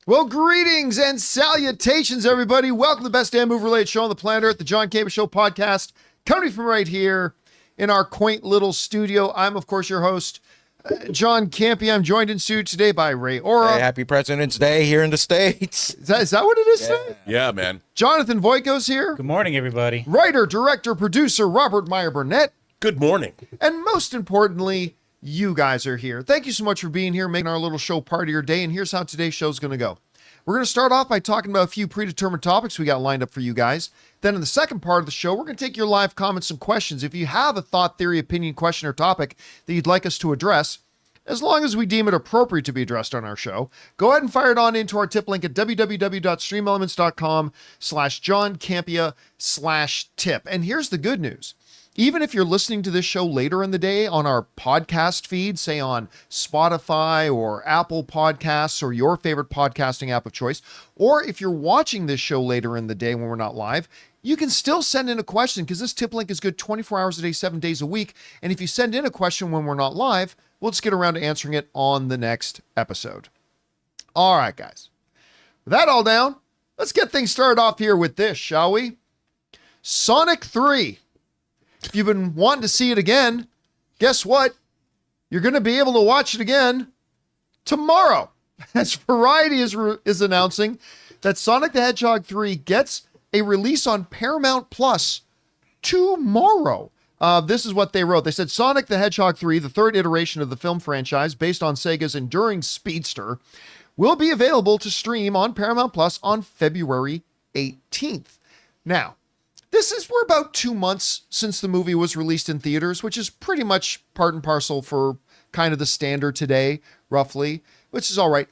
Well, greetings and salutations, everybody. Welcome to the best damn movie-related show on the planet Earth, the John Campea Show podcast, coming from right here in our quaint little studio. I'm, of course, your host, John Campea. I'm joined in studio today by Ray Ora. Hey, happy President's Day here in the States. Is that what it is today? Yeah, man. Jonathan Voico's here. Good morning, everybody. Writer, director, producer, Robert Meyer Burnett. Good morning. And most importantly, you guys are here. Thank you so much for being here, making our little show part of your day. And here's how today's show is going to go. We're going to start off by talking about a few predetermined topics we got lined up for you guys. Then in the second part of the show, we're going to take your live comments and questions. If you have a thought, theory, opinion, question, or topic that you'd like us to address, as long as we deem it appropriate to be addressed on our show, go ahead and fire it on into our tip link at www.streamelements.com/JohnCampea/tip. And here's the good news. Even if you're listening to this show later in the day on our podcast feed, say on Spotify or Apple Podcasts or your favorite podcasting app of choice, or if you're watching this show later in the day when we're not live, you can still send in a question because this tip link is good 24 hours a day, 7 days a week. And if you send in a question when we're not live, we'll just get around to answering it on the next episode. All right, guys. With that all down, let's get things started off here with this, shall we? Sonic 3. If you've been wanting to see it again, guess what? You're going to be able to watch it again tomorrow. As Variety is announcing that Sonic the Hedgehog 3 gets a release on Paramount Plus tomorrow. This is what they wrote. They said Sonic the Hedgehog 3, the third iteration of the film franchise based on Sega's enduring speedster, will be available to stream on Paramount Plus on February 18th. Now, we're about 2 months since the movie was released in theaters, which is pretty much part and parcel for kind of the standard today, roughly, which is all right.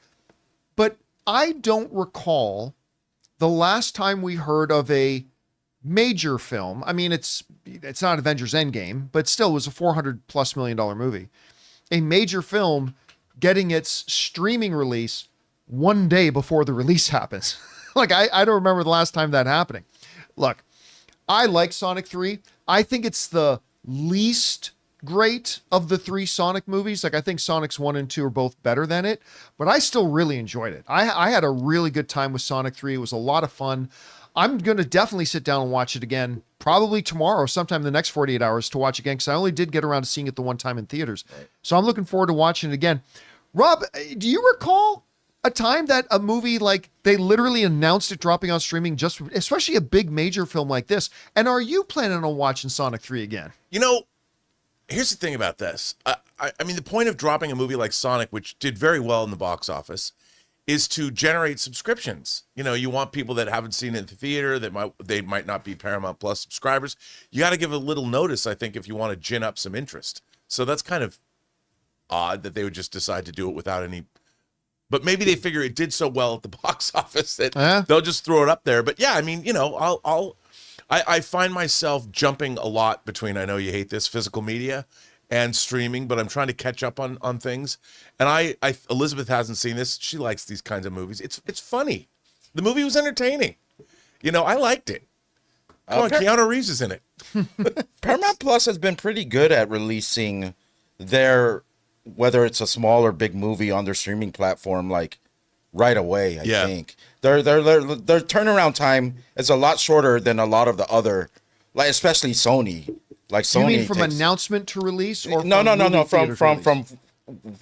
But I don't recall the last time we heard of a major film. I mean, it's not Avengers Endgame, but still it was a $400+ million movie. A major film getting its streaming release one day before the release happens. I don't remember the last time that happening. Look, I like Sonic 3. I think it's the least great of the three Sonic movies. I think Sonics 1 and 2 are both better than it, but I still really enjoyed it. I had a really good time with Sonic 3. It was a lot of fun. I'm going to definitely sit down and watch it again, probably tomorrow, sometime in the next 48 hours to watch again, because I only did get around to seeing it the one time in theaters. Right. So I'm looking forward to watching it again. Rob, do you recall a time that a movie, they literally announced it dropping on streaming, especially a big major film like this? And are you planning on watching Sonic 3 again? You know, here's the thing about this. I mean, the point of dropping a movie like Sonic, which did very well in the box office, is to generate subscriptions. You know, you want people that haven't seen it in the theater, they might not be Paramount Plus subscribers. You got to give a little notice, I think, if you want to gin up some interest. So that's kind of odd that they would just decide to do it without any. But maybe they figure it did so well at the box office that they'll just throw it up there. But yeah, I mean, you know, I find myself jumping a lot between, I know you hate this, physical media and streaming, but I'm trying to catch up on things. And Elizabeth hasn't seen this. She likes these kinds of movies. It's funny. The movie was entertaining. You know, I liked it. Come on, Keanu Reeves is in it. Paramount Plus has been pretty good at releasing whether it's a small or big movie on their streaming platform, right away. I think their turnaround time is a lot shorter than a lot of the other, especially Sony. Sony. You mean from announcement to release, or no,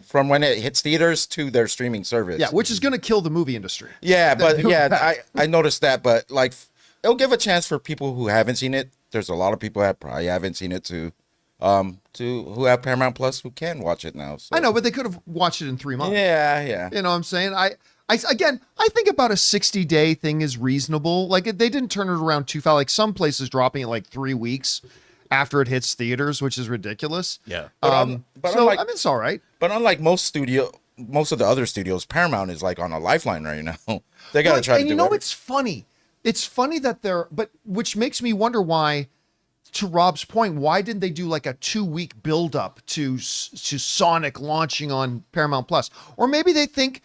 from when it hits theaters to their streaming service? Yeah, which is going to kill the movie industry. Yeah, but I noticed that, but it'll give a chance for people who haven't seen it. There's a lot of people that probably haven't seen it too. Who have Paramount Plus who can watch it now. So. I know, but they could have watched it in 3 months. Yeah. You know what I'm saying? I think about a 60-day thing is reasonable. They didn't turn it around too fast. Some places dropping it 3 weeks after it hits theaters, which is ridiculous. Yeah. It's all right. But unlike most of the other studios, Paramount is on a lifeline right now. They got to try to do it. And you know, it's funny. It's funny that which makes me wonder why, to Rob's point, why didn't they do a 2-week build-up to Sonic launching on Paramount Plus? Or maybe they think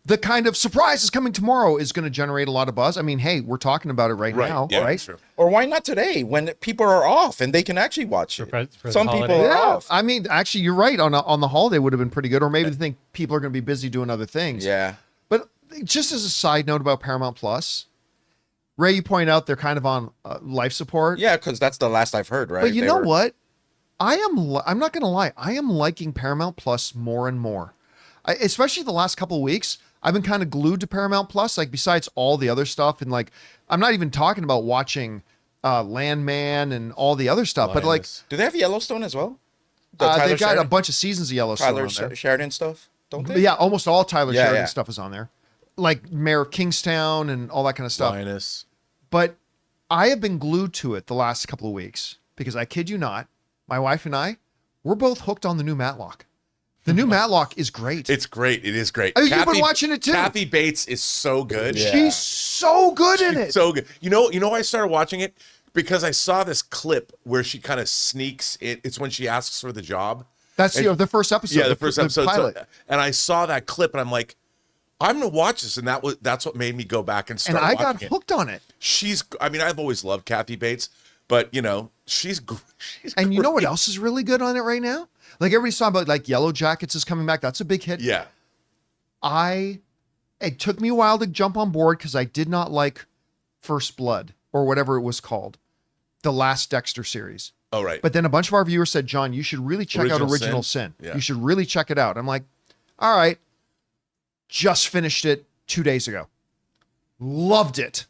the kind of surprise is coming tomorrow is going to generate a lot of buzz. I mean, hey, we're talking about it right now, yeah, right? Sure. Or why not today when people are off and they can actually watch it? For Some people are off. I mean, actually, you're right. On the holiday would have been pretty good. Or maybe they think people are going to be busy doing other things. Yeah. But just as a side note about Paramount Plus, Ray, you point out they're kind of on life support. Yeah, because that's the last I've heard, right? But you know what? I'm not going to lie. I am liking Paramount Plus more and more. Especially the last couple of weeks, I've been kind of glued to Paramount Plus, like besides all the other stuff. And like, I'm not even talking about Landman and all the other stuff, but like, do they have Yellowstone as well? They've got a bunch of seasons of Yellowstone on there. Sheridan stuff, don't they? Yeah, almost all Tyler Sheridan stuff is on there. Like Mayor of Kingstown and all that kind of stuff. Linus. But I have been glued to it the last couple of weeks because I kid you not, my wife and I, we're both hooked on the new Matlock. The new Matlock is great. It's great. It is great. I mean, you've been watching it too. Kathy Bates is so good. Yeah. She's so good in it. So good. You know why I started watching it? Because I saw this clip where she kind of sneaks it. It's when she asks for the job. That's the first episode. Yeah, the first episode. Pilot. And I saw that clip and I'm like, I'm gonna watch this. And that's what made me go back and start watching it. And I got hooked on it. I've always loved Kathy Bates, but she's and you know what else is really good on it right now? Like everybody's talking about like Yellow Jackets is coming back. That's a big hit. Yeah. It took me a while to jump on board because I did not like First Blood or whatever it was called. The last Dexter series. Oh, right. But then a bunch of our viewers said, John, you should really check out Original Sin. Yeah. You should really check it out. I'm like, all right. Just finished it 2 days ago. Loved it.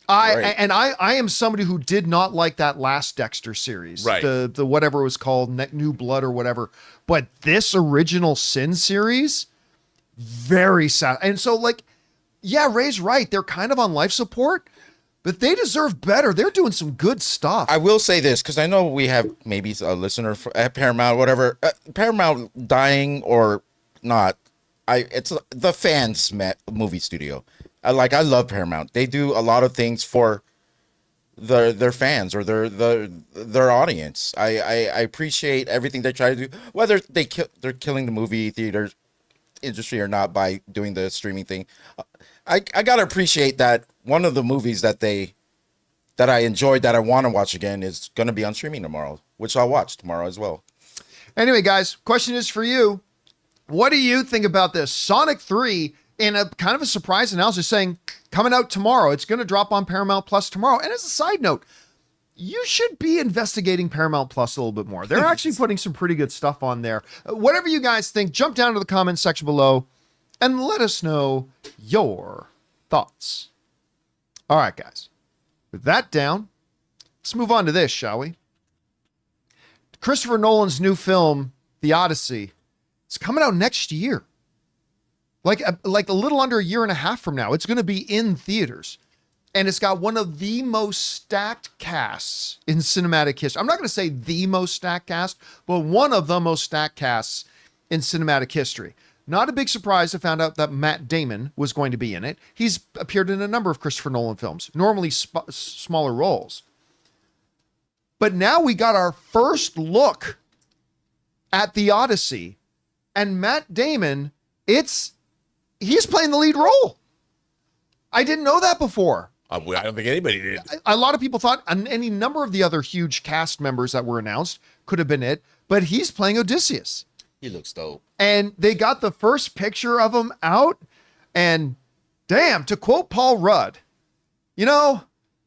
I am somebody who did not like that last Dexter series. Right. The whatever it was called, New Blood or whatever. But this Original Sin series, very sad. And so like, yeah, Ray's right. They're kind of on life support. But they deserve better. They're doing some good stuff. I will say this, because I know we have maybe a listener at Paramount, whatever. Paramount dying or not, it's the fans movie studio. I love Paramount. They do a lot of things for their fans or their audience. I appreciate everything they try to do, whether they're killing the movie theater industry or not by doing the streaming thing. I gotta appreciate that one of the movies that I enjoyed that I want to watch again is going to be on streaming tomorrow, which I'll watch tomorrow as well. Anyway, guys, question is for you. What do you think about this? Sonic 3 in a kind of a surprise announcement saying coming out tomorrow. It's going to drop on Paramount Plus tomorrow. And as a side note, you should be investigating Paramount Plus a little bit more. They're actually putting some pretty good stuff on there. Whatever you guys think, jump down to the comments section below and let us know your thoughts. All right, guys. With that down, let's move on to this, shall we? Christopher Nolan's new film, The Odyssey, it's coming out next year. Like a little under a year and a half from now. It's going to be in theaters. And it's got one of the most stacked casts in cinematic history. I'm not going to say the most stacked cast, but one of the most stacked casts in cinematic history. Not a big surprise to find out that Matt Damon was going to be in it. He's appeared in a number of Christopher Nolan films, normally smaller roles. But now we got our first look at The Odyssey. And Matt Damon, he's playing the lead role. I didn't know that before. I don't think anybody did. A lot of people thought any number of the other huge cast members that were announced could have been it, but he's playing Odysseus. He looks dope. And they got the first picture of him out, and damn, to quote Paul Rudd, I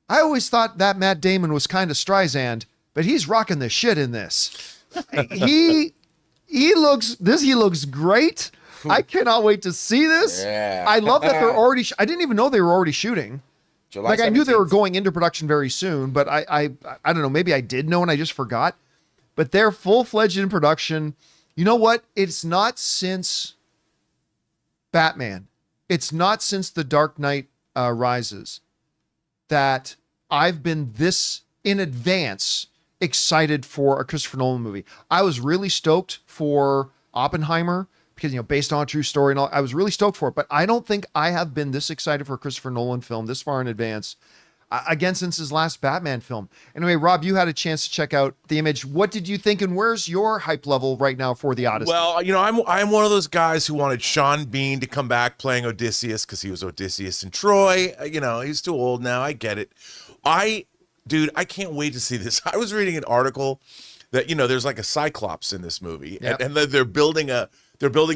always thought that Matt Damon was kind of Streisand, but he's rocking the shit in this. he looks great. I cannot wait to see this. Yeah. I love that they're already. I didn't even know they were already shooting. July I knew they 17th. were going into production very soon, but I don't know. Maybe I did know and I just forgot. But they're full-fledged in production. You know what? It's not since Batman. It's not since The Dark Knight Rises that I've been this in advance excited for a Christopher Nolan movie. I was really stoked for Oppenheimer because, based on a true story and all, I was really stoked for it, but I don't think I have been this excited for a Christopher Nolan film this far in advance, again, since his last Batman film. Anyway, Rob, you had a chance to check out the image. What did you think, and where's your hype level right now for The Odyssey? Well, I'm one of those guys who wanted Sean Bean to come back playing Odysseus because he was Odysseus in Troy. He's too old now. I get it. Dude, I can't wait to see this. I was reading an article that, there's like a Cyclops in this movie, Yep. and they're building a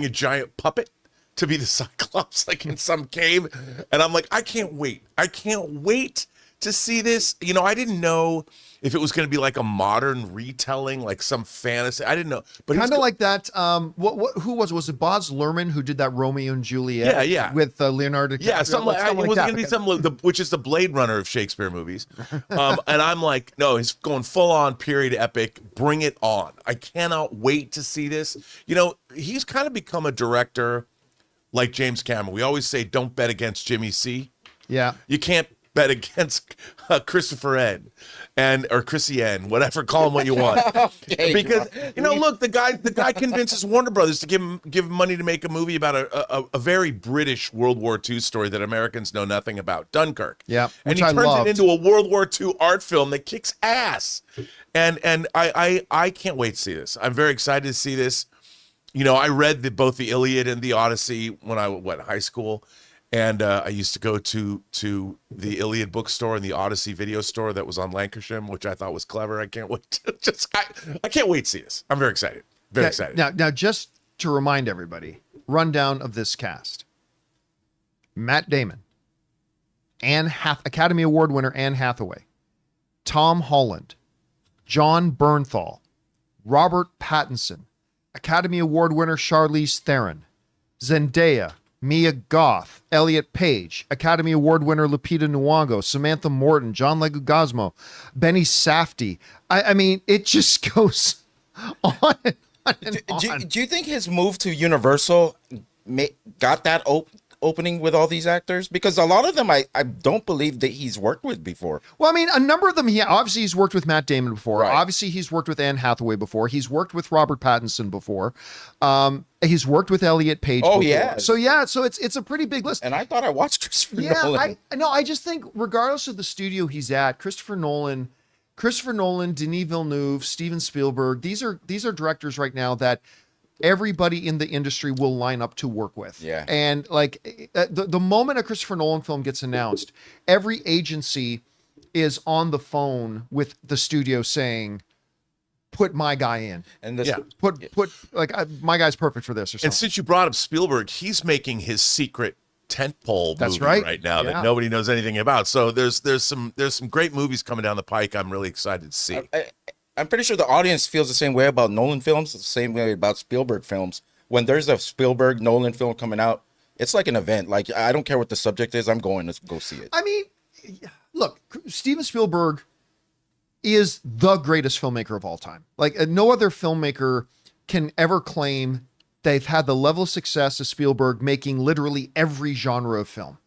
giant puppet to be the Cyclops, like in some cave. And I'm like, I can't wait. I can't wait to see this. You know, I didn't know if it was going to be like a modern retelling, like some fantasy. I didn't know, but Kind of like that. Who was it? Baz Luhrmann who did that Romeo and Juliet? Yeah, yeah. With Leonardo. Yeah, something like it was that. going to be something, which is the Blade Runner of Shakespeare movies. And I'm like, no, he's going full on period epic. Bring it on. I cannot wait to see this. You know, he's kind of become a director like James Cameron. We always say, don't bet against Jimmy C. Yeah. You can't bet against Christopher N. or Chrissy N, whatever, call him what you want. Okay, Because you know, look, the guy convinces Warner Brothers to give him money to make a movie about a very British World War II story that Americans know nothing about, Dunkirk. Yeah, and which he I turns loved. it into a World War II art film that kicks ass. And I can't wait to see this. I'm very excited to see this. You know, I read both the Iliad and the Odyssey when I went high school. And I used to go to the Iliad bookstore and the Odyssey video store that was on Lancashire, which I thought was clever. I can't wait to I can't wait to see this. I'm very excited. Very excited. Now, just to remind everybody, rundown of this cast: Matt Damon, Academy Award winner Anne Hathaway, Tom Holland, John Bernthal, Robert Pattinson, Academy Award winner Charlize Theron, Zendaya, Mia Goth, Elliot Page, Academy Award winner Lupita Nyong'o, Samantha Morton, John Leguizamo, Benny Safdie. I mean, it just goes on and on and on. Do you think his move to Universal got that opening with all these actors? Because a lot of them I don't believe that he's worked with before. Well, I mean, a number of them, obviously he's worked with Matt Damon before. Right. Obviously he's worked with Anne Hathaway before. He's worked with Robert Pattinson before. He's worked with Elliot Page before. Yeah. So it's a pretty big list. And I thought I watched Christopher Nolan. I just think regardless of the studio he's at, Christopher Nolan, Denis Villeneuve, Steven Spielberg, these are directors right now that everybody in the industry will line up to work with. Yeah. And like the moment a Christopher Nolan film gets announced, every agency is on the phone with the studio saying, put my guy in. And this, Yeah. Put my guy's perfect for this or something. And since you brought up Spielberg, he's making his secret tentpole That's movie right. now Yeah. that nobody knows anything about. So there's some great movies coming down the pike. I'm really excited to see. I'm pretty sure the audience feels the same way about Nolan films, the same way about Spielberg films. When there's a Spielberg Nolan film coming out, it's like an event. Like, I don't care what the subject is, I'm going to go see it. I mean, look, Steven Spielberg is the greatest filmmaker of all time. Like, no other filmmaker can ever claim they've had the level of success as Spielberg, making literally every genre of film,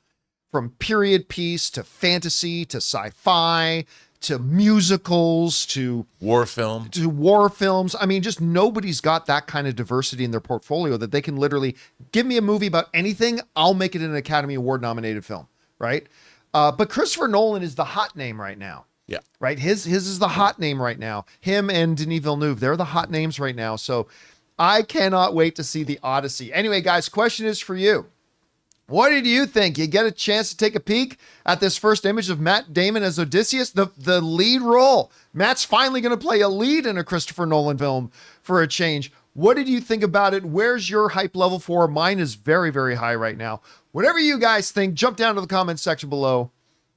from period piece to fantasy to sci-fi to musicals to War film. war films. I mean, just nobody's got that kind of diversity in their portfolio that they can literally give me a movie about anything, I'll make it an Academy Award nominated film, right? But Christopher Nolan is the hot name right now. Yeah. Right? His is the hot name right now. Him and Denis Villeneuve, they're the hot names right now. So I cannot wait to see the Odyssey. Anyway, guys, question is for you. What did you think? You get a chance to take a peek at this first image of Matt Damon as Odysseus, the lead role. Matt's finally going to play a lead in a Christopher Nolan film for a change. What did you think about it? Where's your hype level for? Mine is very, very high right now. Whatever you guys think, jump down to the comments section below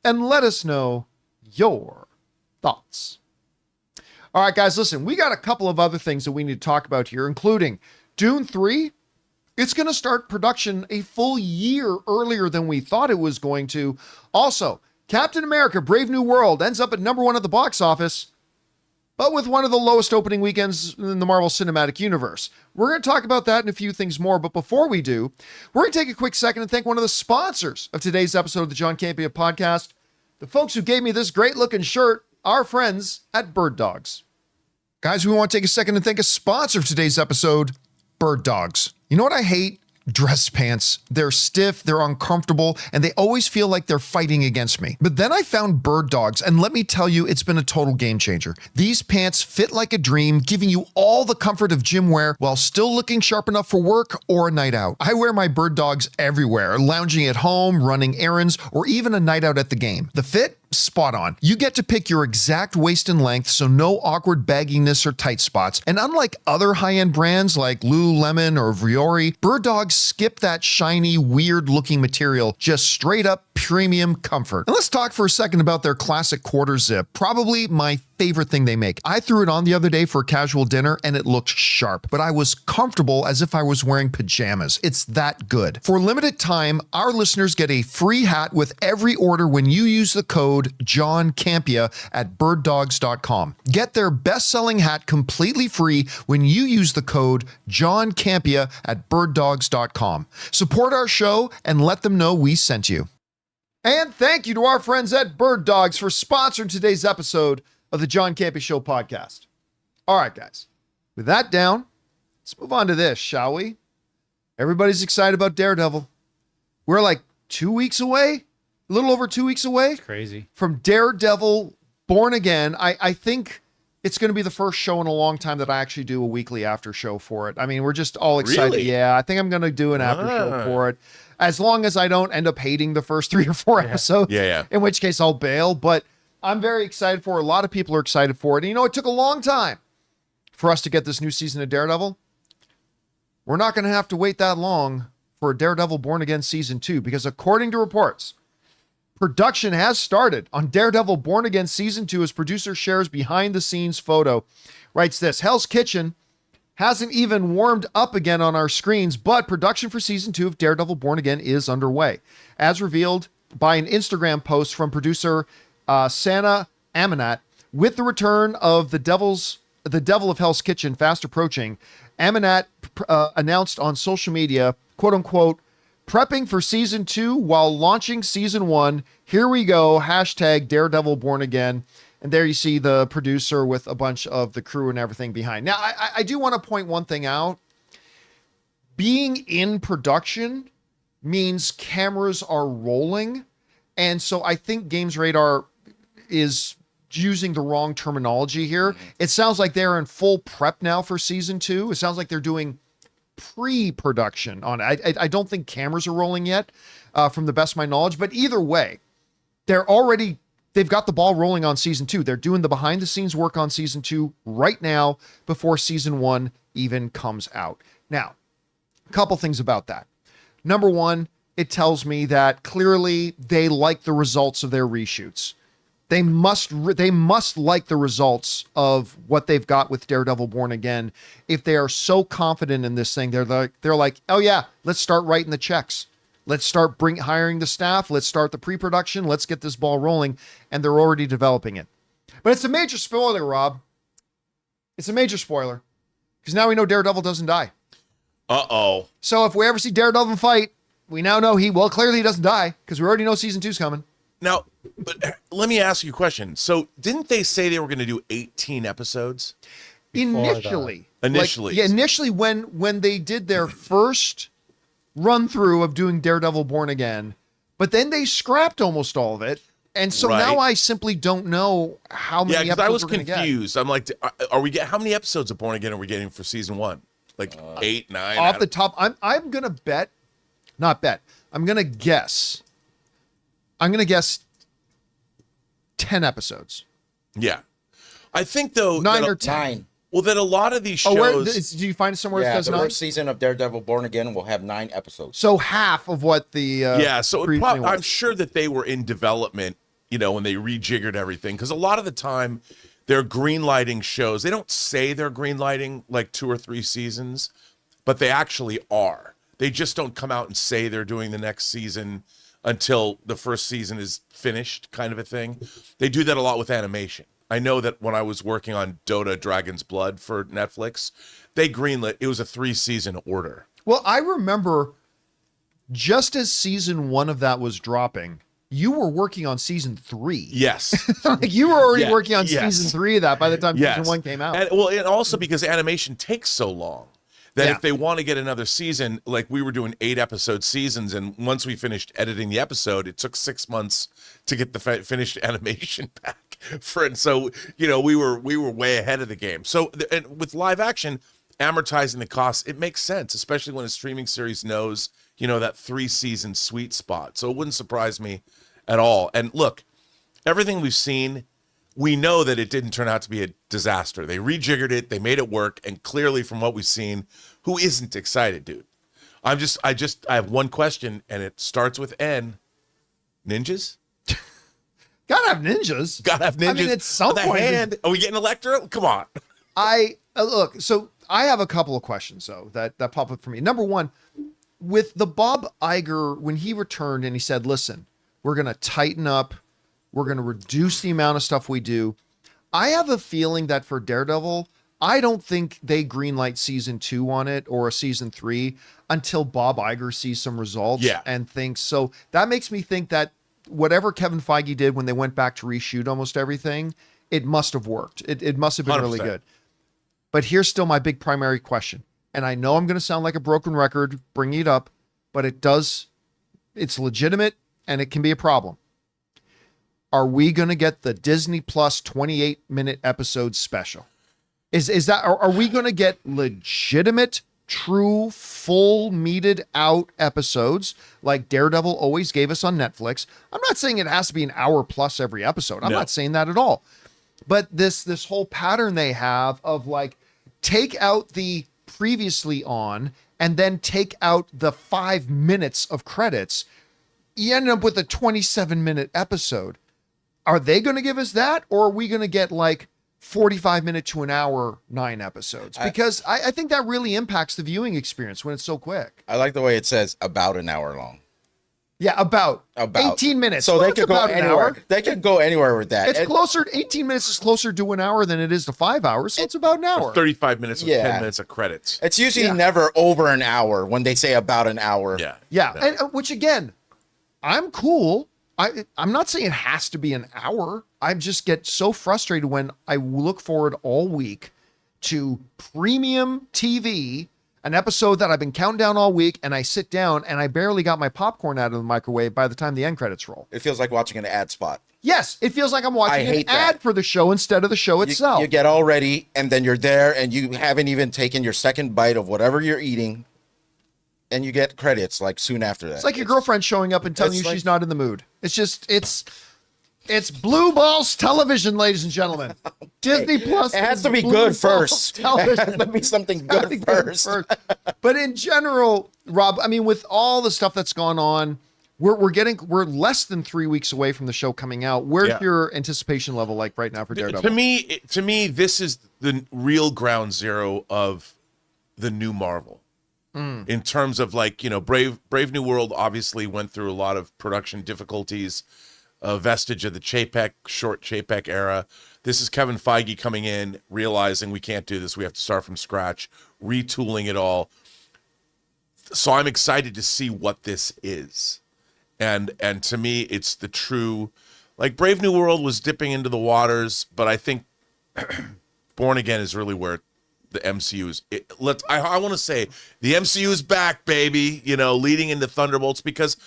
and let us know your thoughts. All right, guys, listen, we got a couple of other things that we need to talk about here, including Dune 3. It's going to start production a full year earlier than we thought it was going to. Also, Captain America: Brave New World ends up at #1 at the box office, but with one of the lowest opening weekends in the Marvel Cinematic Universe. We're going to talk about that and a few things more, but before we do, we're going to take a quick second and thank one of the sponsors of today's episode of the John Campea Podcast, the folks who gave me this great-looking shirt, our friends at Birddogs. Guys, we want to take a second and thank a sponsor of today's episode, Birddogs. You know what I hate? Dress pants. They're stiff, they're uncomfortable, and they always feel like they're fighting against me. But then I found Birddogs, and let me tell you, it's been a total game changer. These pants fit like a dream, giving you all the comfort of gym wear while still looking sharp enough for work or a night out. I wear my Birddogs everywhere, lounging at home, running errands, or even a night out at the game. The fit? spot on. You get to pick your exact waist and length, so no awkward bagginess or tight spots. And unlike other high-end brands like Lululemon or Vuori, Birddogs skip that shiny, weird-looking material, just straight up premium comfort. And let's talk for a second about their classic quarter zip, probably my favorite thing they make. I threw it on the other day for a casual dinner and it looked sharp, but I was comfortable as if I was wearing pajamas. It's that good. For a limited time, our listeners get a free hat with every order when you use the code John Campea at birddogs.com. Get their best-selling hat completely free when you use the code John Campea at birddogs.com. Support our show and let them know we sent you. And thank you to our friends at Birddogs for sponsoring today's episode of the John Campea Show podcast. All right, guys. With that down, let's move on to this, shall we? Everybody's excited about Daredevil. We're like 2 weeks away, a little over 2 weeks away. It's crazy. From Daredevil Born Again. I think it's going to be the first show in a long time that I actually do a weekly after show for it. I mean, we're just all excited. Really? Yeah, I think I'm going to do an after show for it. As long as I don't end up hating the first 3 or 4 episodes. Yeah. In which case I'll bail. But I'm very excited for it. A lot of people are excited for it. And it took a long time for us to get this new season of Daredevil. We're not going to have to wait that long for Daredevil Born Again Season 2, because according to reports, production has started on Daredevil Born Again Season 2 as producer shares behind-the-scenes photo. Writes this: Hell's Kitchen hasn't even warmed up again on our screens, but production for Season 2 of Daredevil Born Again is underway. As revealed by an Instagram post from producer Sana Amanat, with the return of the Devil of Hell's Kitchen fast approaching, Amanat announced on social media, quote unquote, prepping for Season 2 while launching Season 1. Here we go. # Daredevil Born Again. And there you see the producer with a bunch of the crew and everything behind. Now, I do want to point one thing out. Being in production means cameras are rolling. And so I think Games Radar is using the wrong terminology here. It sounds like they're in full prep now for Season 2. It sounds like they're doing pre-production on it. I don't think cameras are rolling yet, from the best of my knowledge. But either way, they've got the ball rolling on Season 2. They're doing the behind-the-scenes work on Season 2 right now before Season 1 even comes out. Now, a couple things about that. Number one, it tells me that clearly they like the results of their reshoots. They must like the results of what they've got with Daredevil Born Again. If they are so confident in this thing, they're like, oh yeah, let's start writing the checks. Let's start hiring the staff. Let's start the pre-production. Let's get this ball rolling. And they're already developing it. But it's a major spoiler, Rob. It's a major spoiler. Because now we know Daredevil doesn't die. Uh-oh. So if we ever see Daredevil fight, we now know clearly he doesn't die. Because we already know Season 2's coming. Now, but let me ask you a question. So didn't they say they were going to do 18 episodes? Initially. Initially. Initially when they did their first run through of doing Daredevil Born Again, but then they scrapped almost all of it. And so now I simply don't know how many episodes I was we're gonna confused. I'm like, how many episodes of Born Again are we getting for Season 1? Like 8, 9? Off the top, I'm going to I'm going to guess 10 episodes. Yeah. I think, though... 9 or 10. Well, that a lot of these shows... do you find it somewhere that says the 9? first season of Daredevil Born Again will have 9 episodes. So half of what the... I'm sure that they were in development, when they rejiggered everything. Because a lot of the time, they're greenlighting shows. They don't say they're greenlighting like 2 or 3 seasons, but they actually are. They just don't come out and say they're doing the next season until the first season is finished, kind of a thing. They do that a lot with animation. I know that when I was working on Dota Dragon's Blood for Netflix, they greenlit, it was a 3-season order. Well, I remember just as Season 1 of that was dropping, you were working on Season 3. Yes. Like you were already working on Season 3 of that by the time Season 1 came out. And also because animation takes so long. That if they want to get another season, like we were doing 8-episode seasons, and once we finished editing the episode, it took 6 months to get the finished animation back. And so, we were way ahead of the game. So, and with live action, amortizing the costs, it makes sense, especially when a streaming series knows, that 3-season sweet spot. So it wouldn't surprise me at all. And look, everything we've seen, we know that it didn't turn out to be a disaster. They rejiggered it, they made it work, and clearly from what we've seen, who isn't excited, dude? I have one question, and it starts with N. Ninjas? Gotta have ninjas. Gotta have ninjas. I mean, at some The point, hand. Are we getting Electro? Come on. Look, so I have a couple of questions though that pop up for me. Number one, with the Bob Iger, when he returned and he said, listen, we're going to tighten up, we're going to reduce the amount of stuff we do. I have a feeling that for Daredevil, I don't think they greenlight season 2 on it or a season 3 until Bob Iger sees some results and thinks. So that makes me think that whatever Kevin Feige did when they went back to reshoot almost everything, it must have worked. It must have been 100%. really good. But here's still my big primary question. And I know I'm going to sound like a broken record bringing it up, but it's legitimate and it can be a problem. Are we going to get the Disney Plus 28-minute episode special? Are we going to get legitimate, true, full meted out episodes like Daredevil always gave us on Netflix? I'm not saying it has to be an hour plus every episode. I'm not saying that at all. But this whole pattern they have of like, take out the previously on and then take out the 5 minutes of credits, you end up with a 27-minute episode. Are they going to give us that, or are we going to get like 45-minute to an hour 9 episodes? Because I think that really impacts the viewing experience when it's so quick. I like the way it says about an hour long. Yeah, about 18 minutes. So they could go about anywhere. They could go anywhere with that. It's closer. 18 minutes is closer to an hour than it is to 5 hours. So it's about an hour. 35 minutes with 10 minutes of credits. It's usually never over an hour when they say about an hour. Yeah. And which again, I'm cool. I'm not saying it has to be an hour. I just get so frustrated when I look forward all week to premium TV, an episode that I've been counting down all week, and I sit down and I barely got my popcorn out of the microwave by the time the end credits roll. It feels like watching an ad spot. Yes, it feels like I'm watching an ad for the show instead of the show itself. You get all ready, and then you're there, and you haven't even taken your second bite of whatever you're eating, and you get credits like soon after that. It's like your girlfriend showing up and telling you she's not in the mood. It's just, it's blue balls television, ladies and gentlemen. Disney Plus. It has to be good first. It has to be something good first. But in general, Rob, I mean, with all the stuff that's gone on, we're less than 3 weeks away from the show coming out. Where's your anticipation level like right now for Daredevil? To me, this is the real ground zero of the new Marvel. In terms of like, Brave New World obviously went through a lot of production difficulties, a vestige of the short Chapek era. This is Kevin Feige coming in, realizing we can't do this. We have to start from scratch, retooling it all. So I'm excited to see what this is. And to me, it's the true, like Brave New World was dipping into the waters, but I think Born Again is really where the MCU is. I want to say the MCU is back, baby, leading into Thunderbolts, because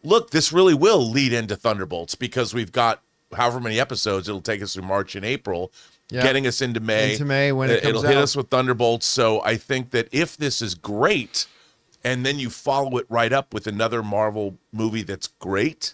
look, this really will lead into Thunderbolts because we've got however many episodes. It'll take us through March and April, getting us into May. Into May when it'll hit us with Thunderbolts. So I think that if this is great, and then you follow it right up with another Marvel movie that's great,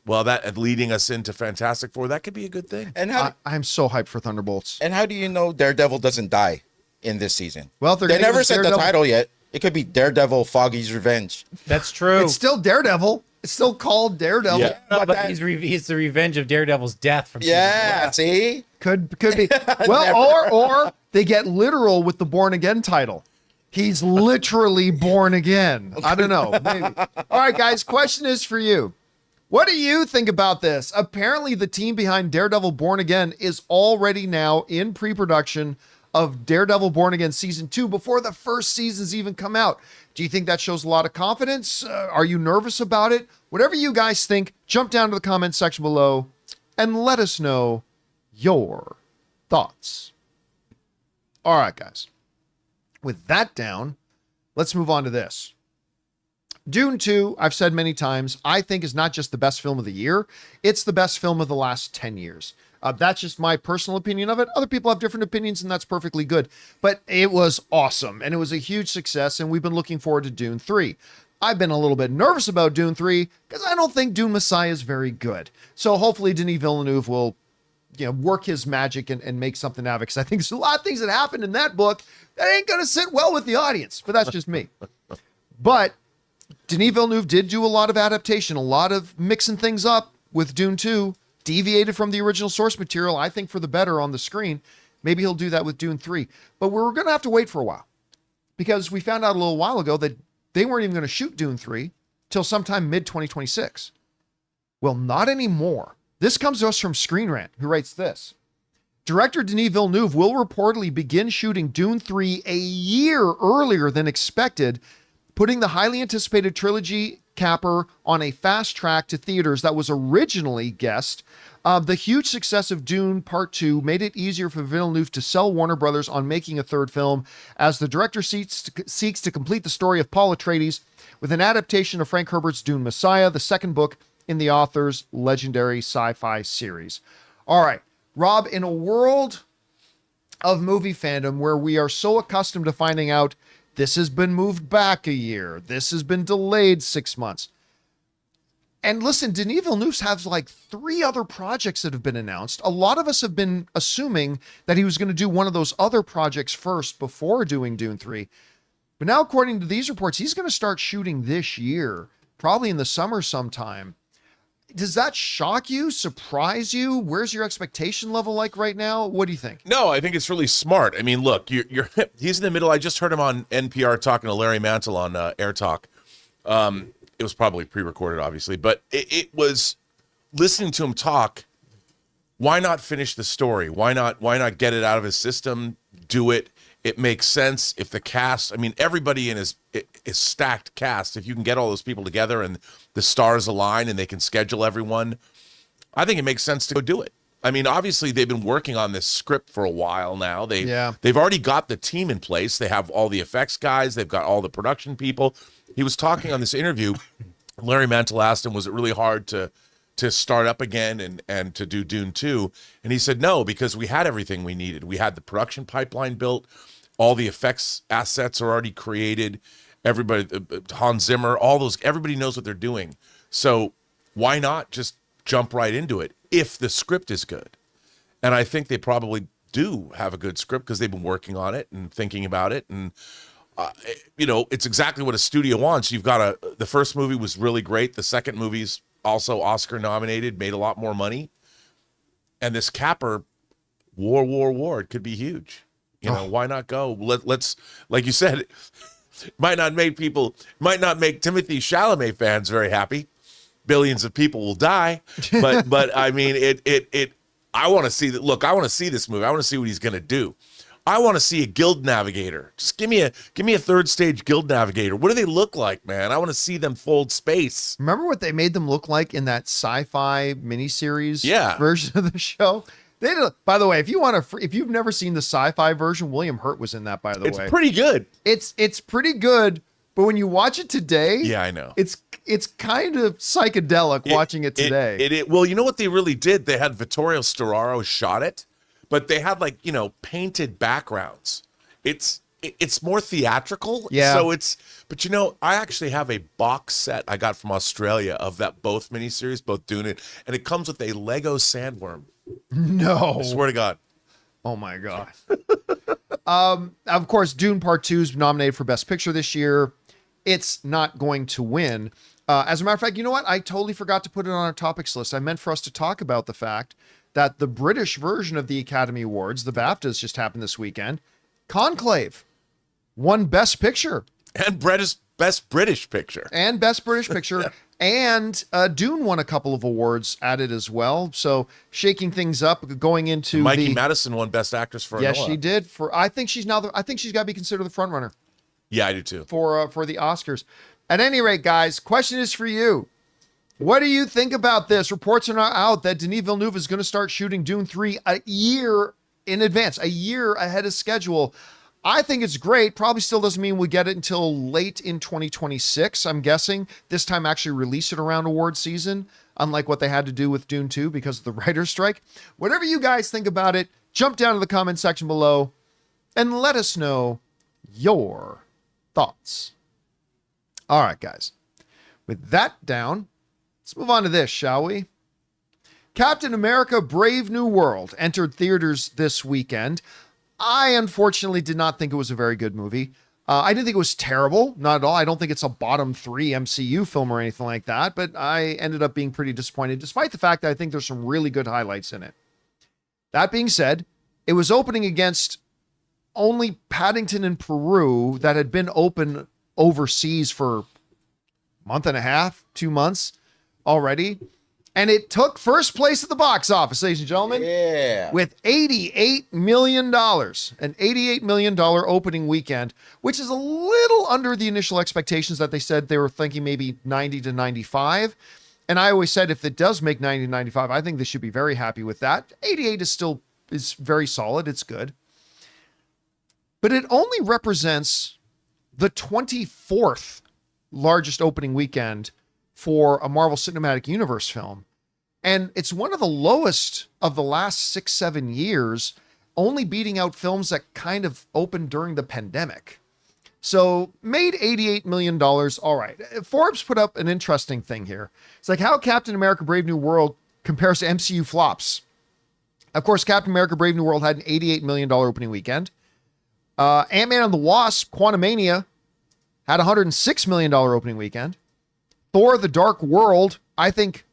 well, that leading us into Fantastic Four, that could be a good thing. And I'm so hyped for Thunderbolts. And how do you know Daredevil doesn't die in this season? Well, they never said the title yet. It could be Daredevil Foggy's Revenge. That's true. It's still Daredevil. It's still called Daredevil. Yeah. But he's the revenge of Daredevil's death from season 1. See? Could be. Well, or they get literal with the Born Again title. He's literally born again. I don't know. Maybe. All right, guys, question is for you. What do you think about this? Apparently, the team behind Daredevil Born Again is already now in pre-production of Daredevil Born Again Season 2 before the first seasons even come out. Do you think that shows a lot of confidence? Are you nervous about it? Whatever you guys think, jump down to the comment section below and let us know your thoughts. All right, guys. With that down, let's move on to this. Dune 2, I've said many times, I think is not just the best film of the year, it's the best film of the last 10 years. That's just my personal opinion of it. Other people have different opinions, and that's perfectly good. But it was awesome, and it was a huge success, and we've been looking forward to Dune 3. I've been a little bit nervous about Dune 3 because I don't think Dune Messiah is very good. So hopefully Denis Villeneuve will, work his magic and make something out of it. Because I think there's a lot of things that happened in that book that ain't going to sit well with the audience. But that's just me. But Denis Villeneuve did do a lot of adaptation, a lot of mixing things up with Dune 2, deviated from the original source material, I think for the better on the screen. Maybe he'll do that with Dune 3. But we're going to have to wait for a while because we found out a little while ago that they weren't even going to shoot Dune 3 till sometime mid-2026. Well, not anymore. This comes to us from Screen Rant, who writes this. Director Denis Villeneuve will reportedly begin shooting Dune 3 a year earlier than expected, putting the highly anticipated trilogy capper on a fast track to theaters that was originally guessed. The huge success of Dune Part 2 made it easier for Villeneuve to sell Warner Brothers on making a third film, as the director seeks to complete the story of Paul Atreides with an adaptation of Frank Herbert's Dune Messiah, the second book in the author's legendary sci-fi series. All right, Rob, in a world of movie fandom where we are so accustomed to finding out this has been moved back a year, this has been delayed 6 months. And listen, Denis Villeneuve has like 3 other projects that have been announced. A lot of us have been assuming that he was going to do one of those other projects first before doing Dune 3. But now, according to these reports, he's going to start shooting this year, probably in the summer sometime. Does that shock you, surprise you? Where's your expectation level like right now? What do you think? No, I think it's really smart. I mean, look, you're he's in the middle. I just heard him on NPR talking to Larry Mantle on Air Talk. It was probably pre-recorded, obviously, but it was listening to him talk. Why not finish the story? Why not get it out of his system? Do it. It makes sense. If the cast, I mean, everybody in his stacked cast, if you can get all those people together and the stars align and they can schedule everyone, I think it makes sense to go do it. I mean, obviously they've been working on this script for a while now. They've already got the team in place. They have all the effects guys. They've got all the production people. He was talking on this interview. Larry Mantle asked him, was it really hard to start up again and to do Dune 2? And he said, no, because we had everything we needed. We had the production pipeline built. All the effects assets are already created. Everybody, Hans Zimmer, all those, everybody knows what they're doing. So why not just jump right into it if the script is good? And I think they probably do have a good script because they've been working on it and thinking about it. And, it's exactly what a studio wants. You've got the first movie was really great. The second movie's also Oscar nominated, made a lot more money. And this capper, war, it could be huge. Why not go? Let's, like you said, might not make Timothée Chalamet fans very happy. Billions of people will die, but I mean, I want to see that. Look, I want to see this movie. I want to see what he's going to do. I want to see a guild navigator. Just give me a third stage guild navigator. What do they look like, man? I want to see them fold space. Remember what they made them look like in that sci-fi miniseries version of the show? They did, by the way, if you've never seen the sci-fi version, William Hurt was in that, by the way. It's pretty good. It's pretty good, but when you watch it today, yeah, I know. It's kind of psychedelic watching it today. Well, you know what they really did? They had Vittorio Storaro shot it, but they had painted backgrounds. It's more theatrical. Yeah. So but I actually have a box set I got from Australia of both miniseries, both Dune, and it comes with a Lego sandworm. No. I swear to God. Oh my God. Of course, Dune Part 2 is nominated for Best Picture this year. It's not going to win. As a matter of fact, you know what? I totally forgot to put it on our topics list. I meant for us to talk about the fact that the British version of the Academy Awards, the BAFTAs, just happened this weekend. Conclave won Best Picture. And Best British Picture. And Best British Picture. And Dune won a couple of awards at it as well. So shaking things up, going into Mikey Madison won Best Actress for Yes, Noah. she did. I think she's got to be considered the front runner. Yeah, I do too. For the Oscars. At any rate, guys, question is for you. What do you think about this? Reports are now out that Denis Villeneuve is going to start shooting Dune 3 a year in advance, a year ahead of schedule. I think it's great. Probably still doesn't mean we get it until late in 2026, I'm guessing. This time actually release it around award season, unlike what they had to do with Dune 2 because of the writer's strike. Whatever you guys think about it, jump down to the comment section below and let us know your thoughts. All right, guys. With that down, let's move on to this, shall we? Captain America Brave New World entered theaters this weekend. I unfortunately did not think it was a very good movie. I didn't think it was terrible, not at all. I don't think it's a bottom 3 MCU film or anything like that, but I ended up being pretty disappointed, despite the fact that I think there's some really good highlights in it. That being said, it was opening against only Paddington in Peru that had been open overseas for a month and a half, 2 months already. And it took first place at the box office, ladies and gentlemen, with $88 million, an $88 million opening weekend, which is a little under the initial expectations that they said they were thinking maybe 90 to 95. And I always said, if it does make 90 to 95, I think they should be very happy with that. 88 is very solid. It's good. But it only represents the 24th largest opening weekend for a Marvel Cinematic Universe film. And it's one of the lowest of the last 6-7 years, only beating out films that kind of opened during the pandemic. So made $88 million. All right. Forbes put up an interesting thing here. It's like how Captain America Brave New World compares to MCU flops. Of course, Captain America Brave New World had an $88 million opening weekend. Ant-Man and the Wasp, Quantumania, had a $106 million opening weekend. Thor: The Dark World, I think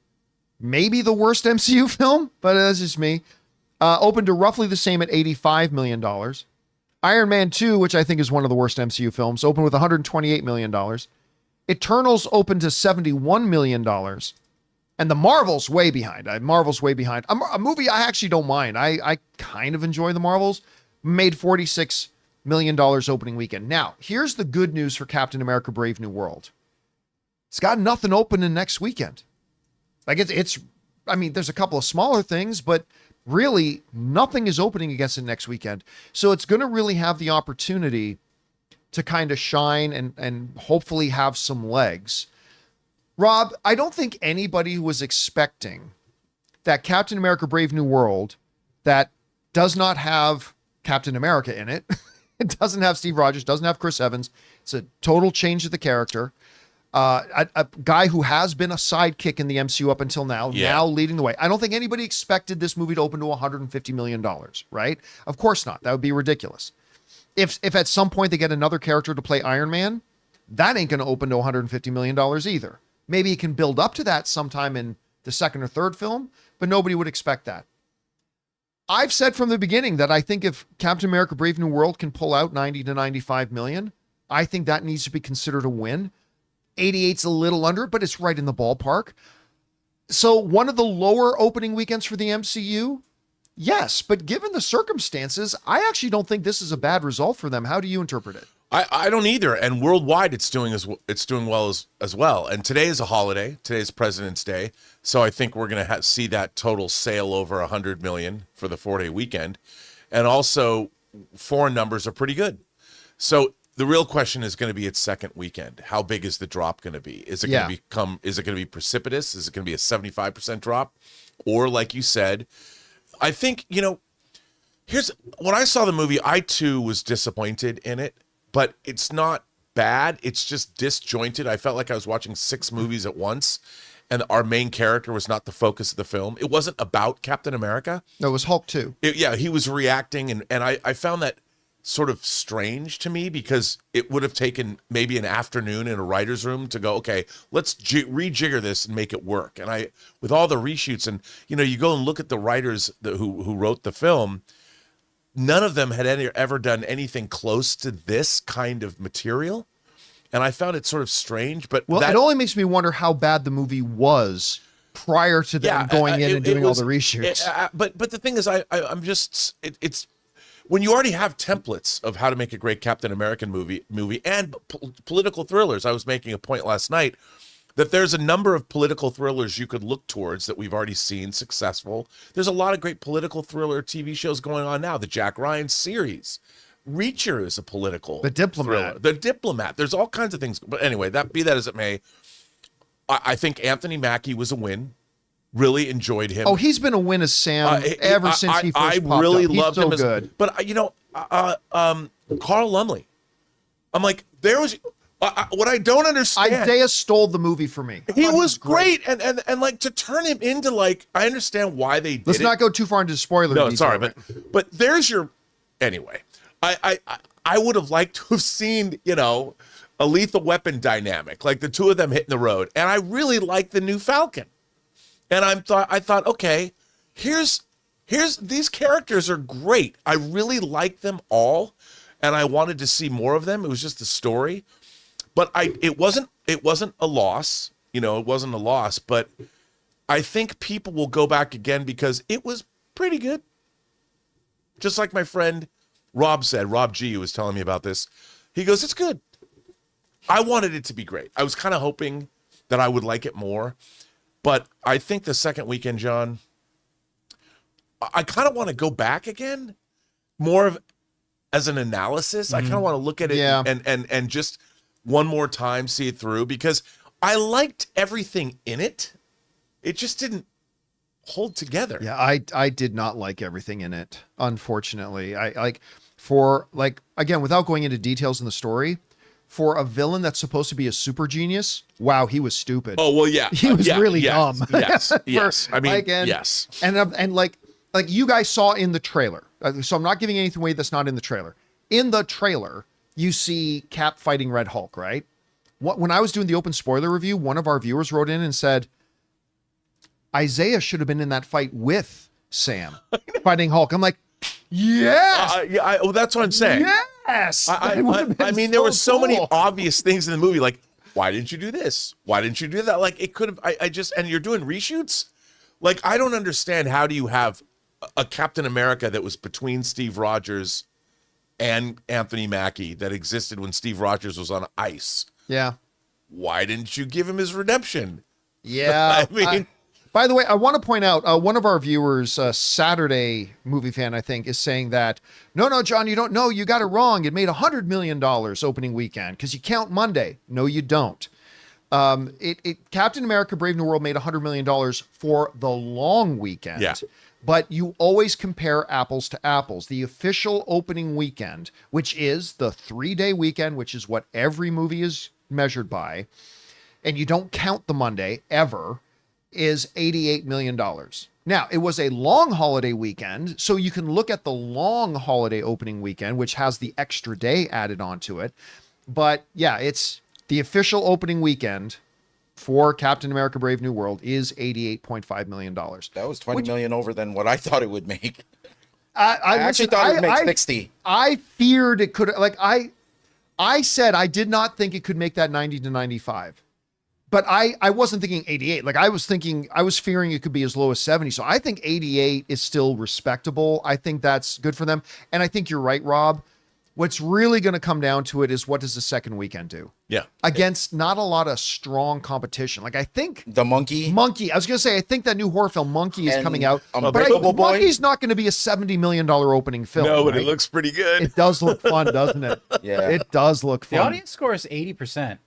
maybe the worst MCU film, but that's just me, opened to roughly the same at $85 million. Iron Man 2, which I think is one of the worst MCU films, opened with $128 million. Eternals opened to $71 million. And The Marvels way behind. Marvel's way behind. A movie I actually don't mind. I kind of enjoy The Marvels. Made $46 million opening weekend. Now, here's the good news for Captain America Brave New World. It's got nothing opening next weekend. Like I mean, there's a couple of smaller things, but really nothing is opening against it next weekend. So it's going to really have the opportunity to kind of shine and hopefully have some legs. Rob, I don't think anybody was expecting that Captain America Brave New World, that does not have Captain America in it, it doesn't have Steve Rogers, doesn't have Chris Evans. It's a total change of the character. A guy who has been a sidekick in the MCU up until now, now leading the way. I don't think anybody expected this movie to open to $150 million, right? Of course not. That would be ridiculous. If at some point they get another character to play Iron Man, that ain't going to open to $150 million either. Maybe it can build up to that sometime in the second or third film, but nobody would expect that. I've said from the beginning that I think if Captain America Brave New World can pull out 90 to 95 million, I think that needs to be considered a win. 88's a little under, but it's right in the ballpark. So one of the lower opening weekends for the MCU? Yes, but given the circumstances, I actually don't think this is a bad result for them. How do you interpret it? I don't either. And worldwide, it's doing well as well. And today is a holiday. Today is President's Day. So I think we're going to see that total sail over 100 million for the 4-day weekend. And also, foreign numbers are pretty good. So the real question is going to be its second weekend. How big is the drop going to be? Is it going to be precipitous? Is it going to be a 75% drop? Or like you said, I think, here's when I saw the movie, I too was disappointed in it, but it's not bad. It's just disjointed. I felt like I was watching 6 movies at once, and our main character was not the focus of the film. It wasn't about Captain America. No, it was Hulk too. He was reacting, and I found that sort of strange to me because it would have taken maybe an afternoon in a writer's room to go, okay, let's rejigger this and make it work. And with all the reshoots, and you go and look at the writers who wrote the film, none of them had ever done anything close to this kind of material. And I found it sort of strange, but it only makes me wonder how bad the movie was prior to them going in and doing all the reshoots. But the thing is, I'm just it's when you already have templates of how to make a great Captain American movie and political thrillers. I was making a point last night that there's a number of political thrillers you could look towards that we've already seen successful. There's a lot of great political thriller TV shows going on now. The Jack Ryan series. Reacher is a political The Diplomat. thriller. The Diplomat. There's all kinds of things. But anyway, be that as it may, I think Anthony Mackie was a win. Really enjoyed him. Oh, he's been a win as Sam ever since he first I popped really up. He's loved so him. Good. But Carl Lumley. I'm like, What I don't understand, Isaiah stole the movie for me. he was great, and like to turn him into like, I understand why they did Let's it. not go too far into spoiler. No, detail, sorry, right? but there's your anyway. I would have liked to have seen, you know, a Lethal Weapon dynamic, like the two of them hitting the road, and I really like the new Falcon, and I thought, okay, here's these characters are great. I really like them all, and I wanted to see more of them. It was just the story, but it wasn't a loss, you know, it wasn't a loss, but I think people will go back again because it was pretty good. Just like my friend Rob said, Rob G, who was telling me about this, he goes, it's good. I wanted it to be great. I was kind of hoping that I would like it more, but I think the second weekend, John, I kind of want to go back again, more of as an analysis. I kind of want to look at it and just one more time see it through, because I liked everything in it. It just didn't hold together. Yeah, I did not like everything in it, unfortunately. Again, without going into details in the story, for a villain that's supposed to be a super genius, wow, he was stupid. Oh, well, yeah. He was really dumb. Yes. I mean, yes. And like you guys saw in the trailer. So I'm not giving anything away that's not in the trailer. In the trailer, you see Cap fighting Red Hulk, right? When I was doing the open spoiler review, one of our viewers wrote in and said, Isaiah should have been in that fight with Sam fighting Hulk. I'm like, yes. Well, that's what I'm saying. Yes. I mean, there were so many cool. obvious things in the movie, like, why didn't you do this? Why didn't you do that? Like, it could have, and you're doing reshoots? Like, I don't understand, how do you have a Captain America that was between Steve Rogers and Anthony Mackie that existed when Steve Rogers was on ice? Yeah. Why didn't you give him his redemption? Yeah. I mean... By the way, I want to point out, one of our viewers, Saturday movie fan, I think, is saying that, no, John, you don't know. You got it wrong. It made $100 million opening weekend because you count Monday. No, you don't. Captain America Brave New World made $100 million for the long weekend. Yeah. But you always compare apples to apples. The official opening weekend, which is the 3-day weekend, which is what every movie is measured by, and you don't count the Monday ever, is $88 million. Now, it was a long holiday weekend, so you can look at the long holiday opening weekend, which has the extra day added onto it. But yeah, it's the official opening weekend for Captain America Brave New World is $88.5 million. That was $20 million over than what I thought it would make. I actually thought it would make 60. I feared it could, like, I said I did not think it could make that 90 to 95. But I wasn't thinking 88. Like, I was fearing it could be as low as 70. So I think 88 is still respectable. I think that's good for them. And I think you're right, Rob. What's really going to come down to it is, what does the second weekend do? Yeah. Against not a lot of strong competition. Like, I think the Monkey. I was going to say, I think that new horror film Monkey is coming out. But Monkey's not going to be a $70 million opening film. No, but right? it looks pretty good. It does look fun, doesn't it? Yeah. It does look fun. The audience score is 80%.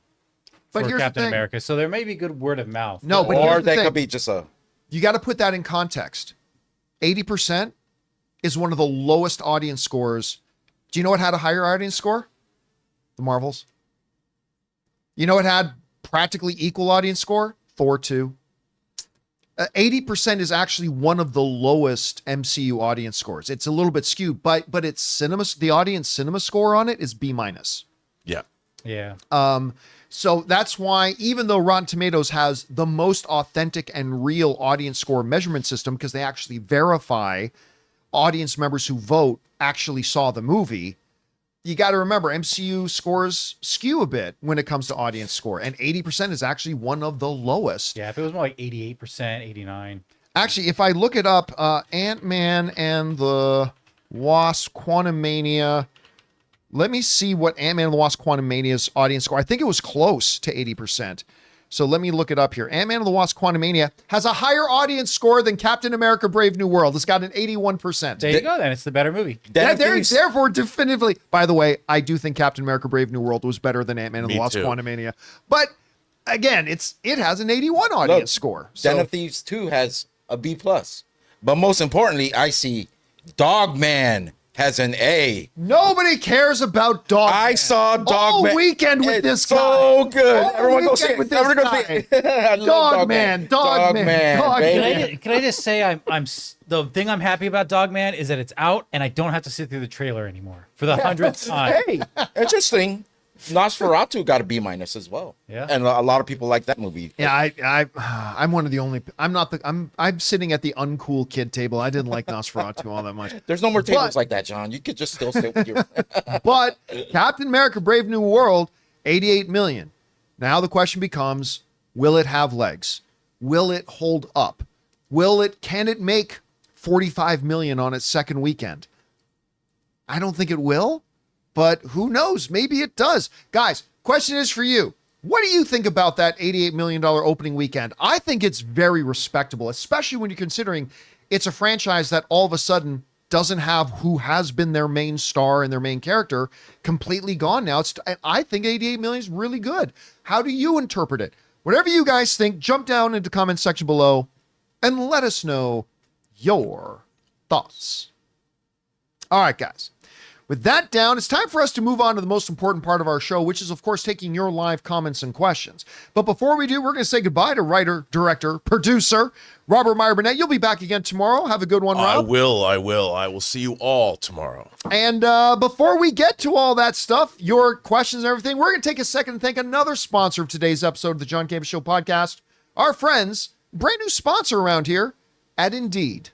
But for here's Captain the thing. America, so there may be good word of mouth. No, but Or here's the they thing. could be just a... You got to put that in context. 80% is one of the lowest audience scores. Do you know what had a higher audience score? The Marvels. You know what had practically equal audience score? Thor 2. 80% is actually one of the lowest MCU audience scores. It's a little bit skewed, but it's cinema. The audience cinema score on it is B-. Yeah. Yeah. So that's why, even though Rotten Tomatoes has the most authentic and real audience score measurement system, because they actually verify audience members who vote actually saw the movie, you got to remember MCU scores skew a bit when it comes to audience score, and 80% is actually one of the lowest. Yeah, if it was more like 88%, 89%. Actually, if I look it up, Ant-Man and the Wasp: Quantumania. Let me see what Ant-Man and the Wasp: Quantumania's audience score. I think it was close to 80%. So let me look it up here. Ant-Man and the Wasp: Quantumania has a higher audience score than Captain America: Brave New World. It's got an 81%. There you go, then. It's the better movie. Therefore, definitively. By the way, I do think Captain America: Brave New World was better than Ant-Man and the Wasp: Quantumania. But again, it has an 81 audience score. So, Den of Thieves 2 has a B+. But most importantly, I see Dogman has an A. Nobody cares about Dog. I saw all Dogman weekend with this guy. So good. All Everyone go see weekend it. with this Everyone go guy. see it. I love Dogman. baby. Can I just say the thing I'm happy about Dogman is that it's out and I don't have to sit through the trailer anymore for the 100th time. Hey, interesting. Nosferatu got a B- as well. Yeah. And a lot of people like that movie. Yeah, I'm one of the only. I'm sitting at the uncool kid table. I didn't like Nosferatu all that much. There's no more tables like that, John. You could just still sit with your. But Captain America: Brave New World, 88 million. Now the question becomes: will it have legs? Will it hold up? Can it make 45 million on its second weekend? I don't think it will, but who knows? Maybe it does. Guys, question is for you. What do you think about that $88 million opening weekend? I think it's very respectable, especially when you're considering it's a franchise that all of a sudden doesn't have who has been their main star and their main character completely gone now. I think 88 million is really good. How do you interpret it? Whatever you guys think, jump down into the comment section below and let us know your thoughts. All right, guys. With that down, it's time for us to move on to the most important part of our show, which is, of course, taking your live comments and questions. But before we do, we're going to say goodbye to writer, director, producer, Robert Meyer Burnett. You'll be back again tomorrow. Have a good one, Rob. I will see you all tomorrow. And before we get to all that stuff, your questions and everything, we're going to take a second and thank another sponsor of today's episode of the John Campea Show podcast, our friends, brand new sponsor around here at Indeed.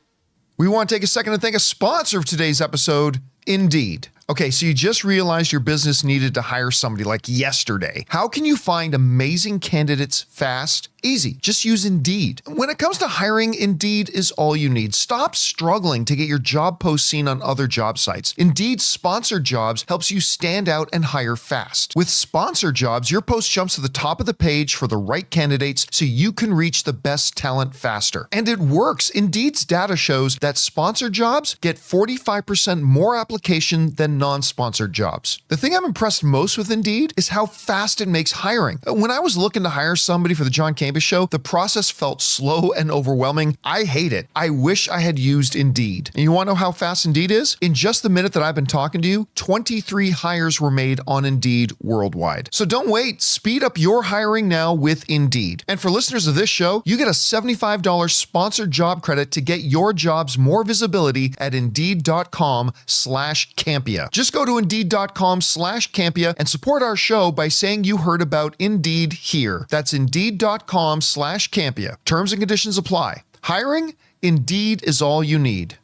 We want to take a second and thank a sponsor of today's episode, Indeed. Okay, so you just realized your business needed to hire somebody like yesterday. How can you find amazing candidates fast? Easy. Just use Indeed. When it comes to hiring, Indeed is all you need. Stop struggling to get your job post seen on other job sites. Indeed Sponsored Jobs helps you stand out and hire fast. With Sponsored Jobs, your post jumps to the top of the page for the right candidates so you can reach the best talent faster. And it works. Indeed's data shows that sponsored jobs get 45% more application than non-sponsored jobs. The thing I'm impressed most with Indeed is how fast it makes hiring. When I was looking to hire somebody for the John Campea Show, the process felt slow and overwhelming. I hate it. I wish I had used Indeed. And you want to know how fast Indeed is? In just the minute that I've been talking to you, 23 hires were made on Indeed worldwide. So don't wait. Speed up your hiring now with Indeed. And for listeners of this show, you get a $75 sponsored job credit to get your jobs more visibility at Indeed.com/Campea. Just go to Indeed.com/Campea and support our show by saying you heard about Indeed here. That's Indeed.com/Campea. Terms and conditions apply. Hiring? Indeed is all you need.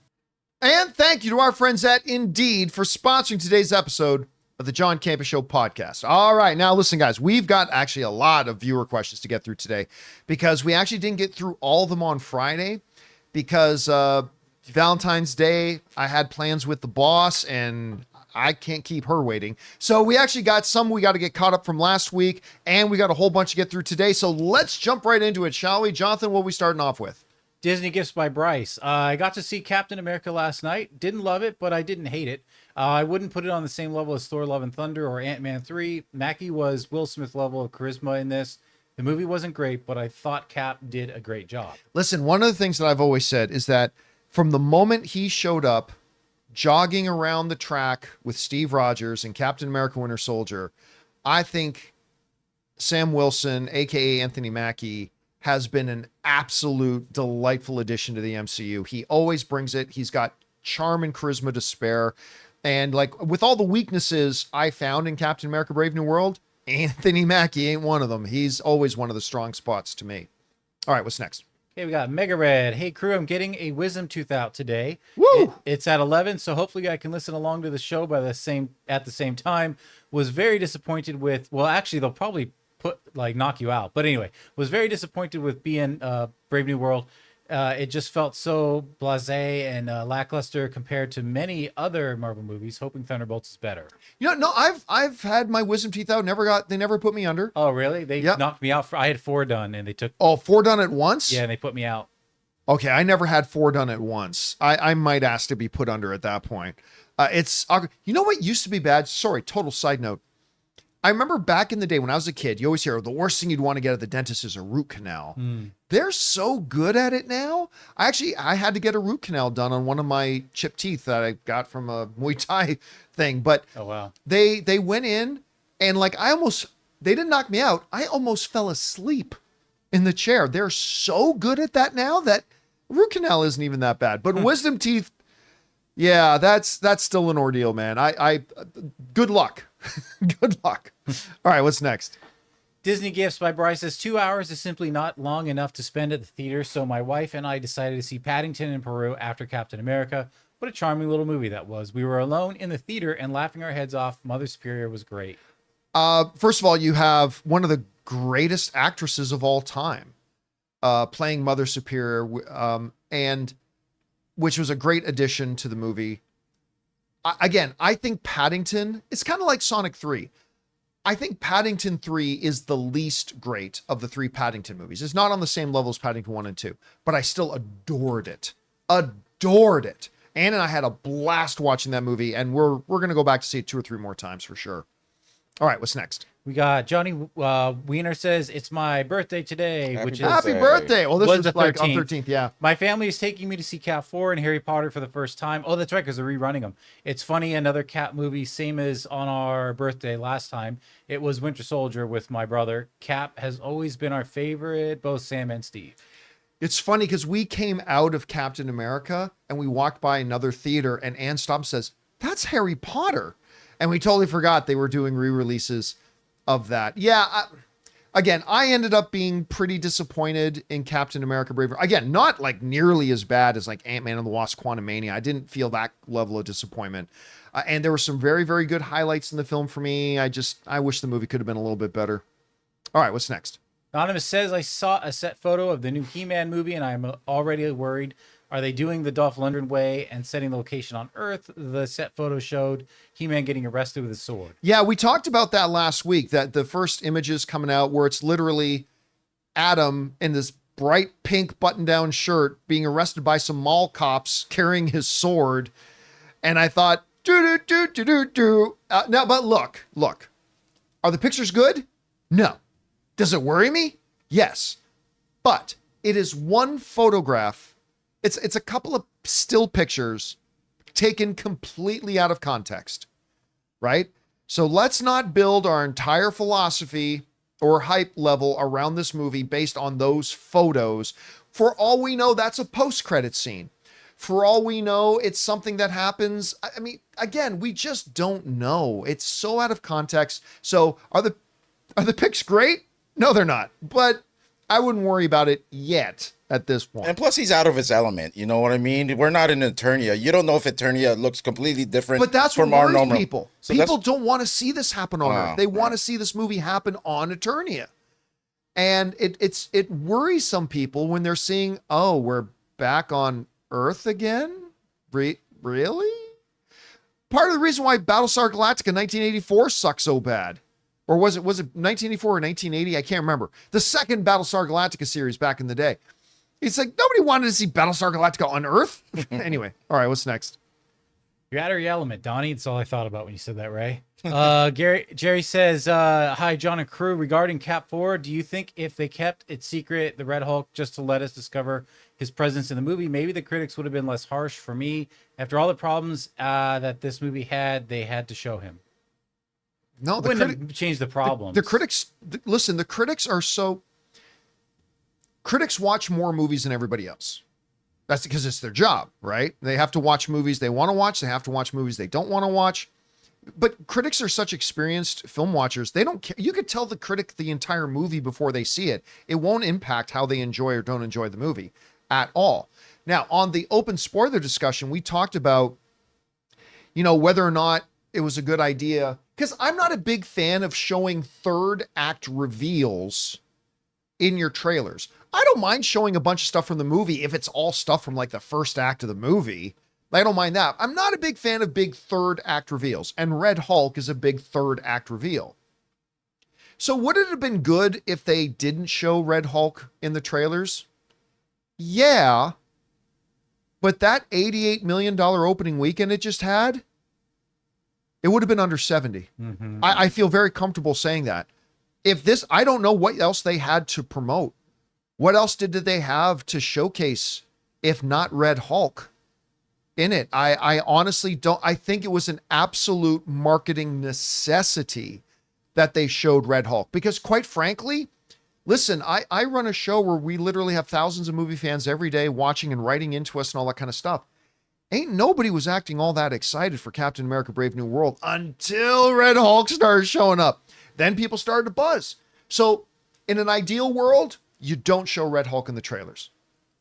And thank you to our friends at Indeed for sponsoring today's episode of the John Campea Show podcast. All right, now listen, guys, we've got actually a lot of viewer questions to get through today because we actually didn't get through all of them on Friday because Valentine's Day, I had plans with the boss and I can't keep her waiting. So we actually got some we got to get caught up from last week, and we got a whole bunch to get through today. So let's jump right into it, shall we? Jonathan, what are we starting off with? Disney Gifts by Bryce. I got to see Captain America last night. Didn't love it, but I didn't hate it. I wouldn't put it on the same level as Thor: Love and Thunder or Ant-Man 3. Mackie was Will Smith level of charisma in this. The movie wasn't great, but I thought Cap did a great job. Listen, one of the things that I've always said is that from the moment he showed up, jogging around the track with Steve Rogers and Captain America Winter Soldier, I think Sam Wilson, aka Anthony Mackie, has been an absolute delightful addition to the MCU. He always brings it. He's got charm and charisma to spare. And like with all the weaknesses I found in Captain America Brave New World, Anthony Mackie ain't one of them. He's always one of the strong spots to me. All right, what's next? Okay, we got Mega Red. Hey, crew, I'm getting a wisdom tooth out today. Woo! It's at 11, so hopefully I can listen along to the show at the same time. Was very disappointed with, well, actually, they'll probably knock you out. But anyway, was very disappointed with being Brave New World. It just felt so blasé and lackluster compared to many other Marvel movies. Hoping Thunderbolts is better. You know, no, I've had my wisdom teeth out. They never put me under. Oh, really? They knocked me out. I had 4 done, and they took. Oh, 4 done at once? Yeah, and they put me out. Okay, I never had 4 done at once. I might ask to be put under at that point. You know what used to be bad? Sorry, total side note. I remember back in the day when I was a kid, you always hear the worst thing you'd want to get at the dentist is a root canal. They're so good at it now. I had to get a root canal done on one of my chipped teeth that I got from a Muay Thai thing. But Oh, wow. they went in and like they didn't knock me out. I almost fell asleep in the chair. They're so good at that now that root canal isn't even that bad. But wisdom teeth, yeah, that's still an ordeal, man. I good luck. Good luck. All right, what's next? Disney Gifts by Bryce says 2 hours is simply not long enough to spend at the theater, so my wife and I decided to see Paddington in Peru after Captain America. What a charming little movie that was. We were alone in the theater and laughing our heads off. Mother Superior was great. First of all, you have one of the greatest actresses of all time playing Mother Superior, and which was a great addition to the movie. Again, I think Paddington, it's kind of like Sonic 3. I think Paddington 3 is the least great of the 3 Paddington movies. It's not on the same level as Paddington 1 and 2, but I still adored it. Adored it. Ann and I had a blast watching that movie, and we're going to go back to see it 2 or 3 more times for sure. All right, what's next? We got Johnny Wiener says, it's my birthday today, Happy birthday. Well, this was was the like on 13th. 13th, yeah. My family is taking me to see Cat 4 and Harry Potter for the first time. Oh, that's right, because they're rerunning them. It's funny, another Cat movie, same as on our birthday last time. It was Winter Soldier with my brother. Cap has always been our favorite, both Sam and Steve. It's funny because we came out of Captain America and we walked by another theater and Ann stops and says, that's Harry Potter. And we totally forgot they were doing re-releases of that. Yeah. I ended up being pretty disappointed in Captain America Brave. Again, not like nearly as bad as like Ant-Man and the Wasp Quantumania. I didn't feel that level of disappointment. And there were some very, very good highlights in the film for me. I wish the movie could have been a little bit better. All right, what's next? Anonymous says, I saw a set photo of the new He-Man movie and I'm already worried. Are they doing the Dolph Lundgren way and setting the location on Earth? The set photo showed He-Man getting arrested with a sword. Yeah, we talked about that last week, that the first images coming out where it's literally Adam in this bright pink button-down shirt being arrested by some mall cops carrying his sword. And I thought, no, but look. Are the pictures good? No. Does it worry me? Yes. But it is one photograph. It's a couple of still pictures taken completely out of context, right? So let's not build our entire philosophy or hype level around this movie based on those photos. For all we know, that's a post-credit scene. For all we know, it's something that happens. I mean, again, we just don't know. It's so out of context. So are the pics great? No, they're not. But I wouldn't worry about it yet at this point. And plus, he's out of his element. You know what I mean? We're not in Eternia. You don't know if Eternia looks completely different but that's from what our worries normal people. So People don't want to see this happen on Earth. They want to see this movie happen on Eternia. And it worries some people when they're seeing, oh, we're back on Earth again? Really? Part of the reason why Battlestar Galactica 1984 sucks so bad. Or was it 1984 or 1980? I can't remember. The second Battlestar Galactica series back in the day. It's like nobody wanted to see Battlestar Galactica on Earth. Anyway, all right, what's next? You're out of your element, Donnie. That's all I thought about when you said that, Ray. Jerry says, hi, John and crew. Regarding Cap 4, do you think if they kept it secret, the Red Hulk, just to let us discover his presence in the movie, maybe the critics would have been less harsh? For me, after all the problems that this movie had, they had to show him. No, the wouldn't change the problems. The critics, listen, the critics are so... Critics watch more movies than everybody else. That's because it's their job, right? They have to watch movies they want to watch. They have to watch movies they don't want to watch. But critics are such experienced film watchers. They don't care. You could tell the critic the entire movie before they see it. It won't impact how they enjoy or don't enjoy the movie at all. Now, on the open spoiler discussion, we talked about, whether or not it was a good idea. Because I'm not a big fan of showing third act reveals in your trailers. I don't mind showing a bunch of stuff from the movie if it's all stuff from like the first act of the movie. I don't mind that. I'm not a big fan of big third act reveals, and Red Hulk is a big third act reveal. So would it have been good if they didn't show Red Hulk in the trailers? Yeah. But that $88 million opening weekend it just had, It would have been under 70. I feel very comfortable saying that. If this, I don't know what else they had to promote. What else did they have to showcase if not Red Hulk in it? I honestly don't. I think it was an absolute marketing necessity that they showed Red Hulk, because quite frankly, listen, I run a show where we literally have thousands of movie fans every day watching and writing into us and all that kind of stuff. Ain't nobody was acting all that excited for Captain America Brave New World until Red Hulk started showing up. Then people started to buzz. So in an ideal world, you don't show Red Hulk in the trailers.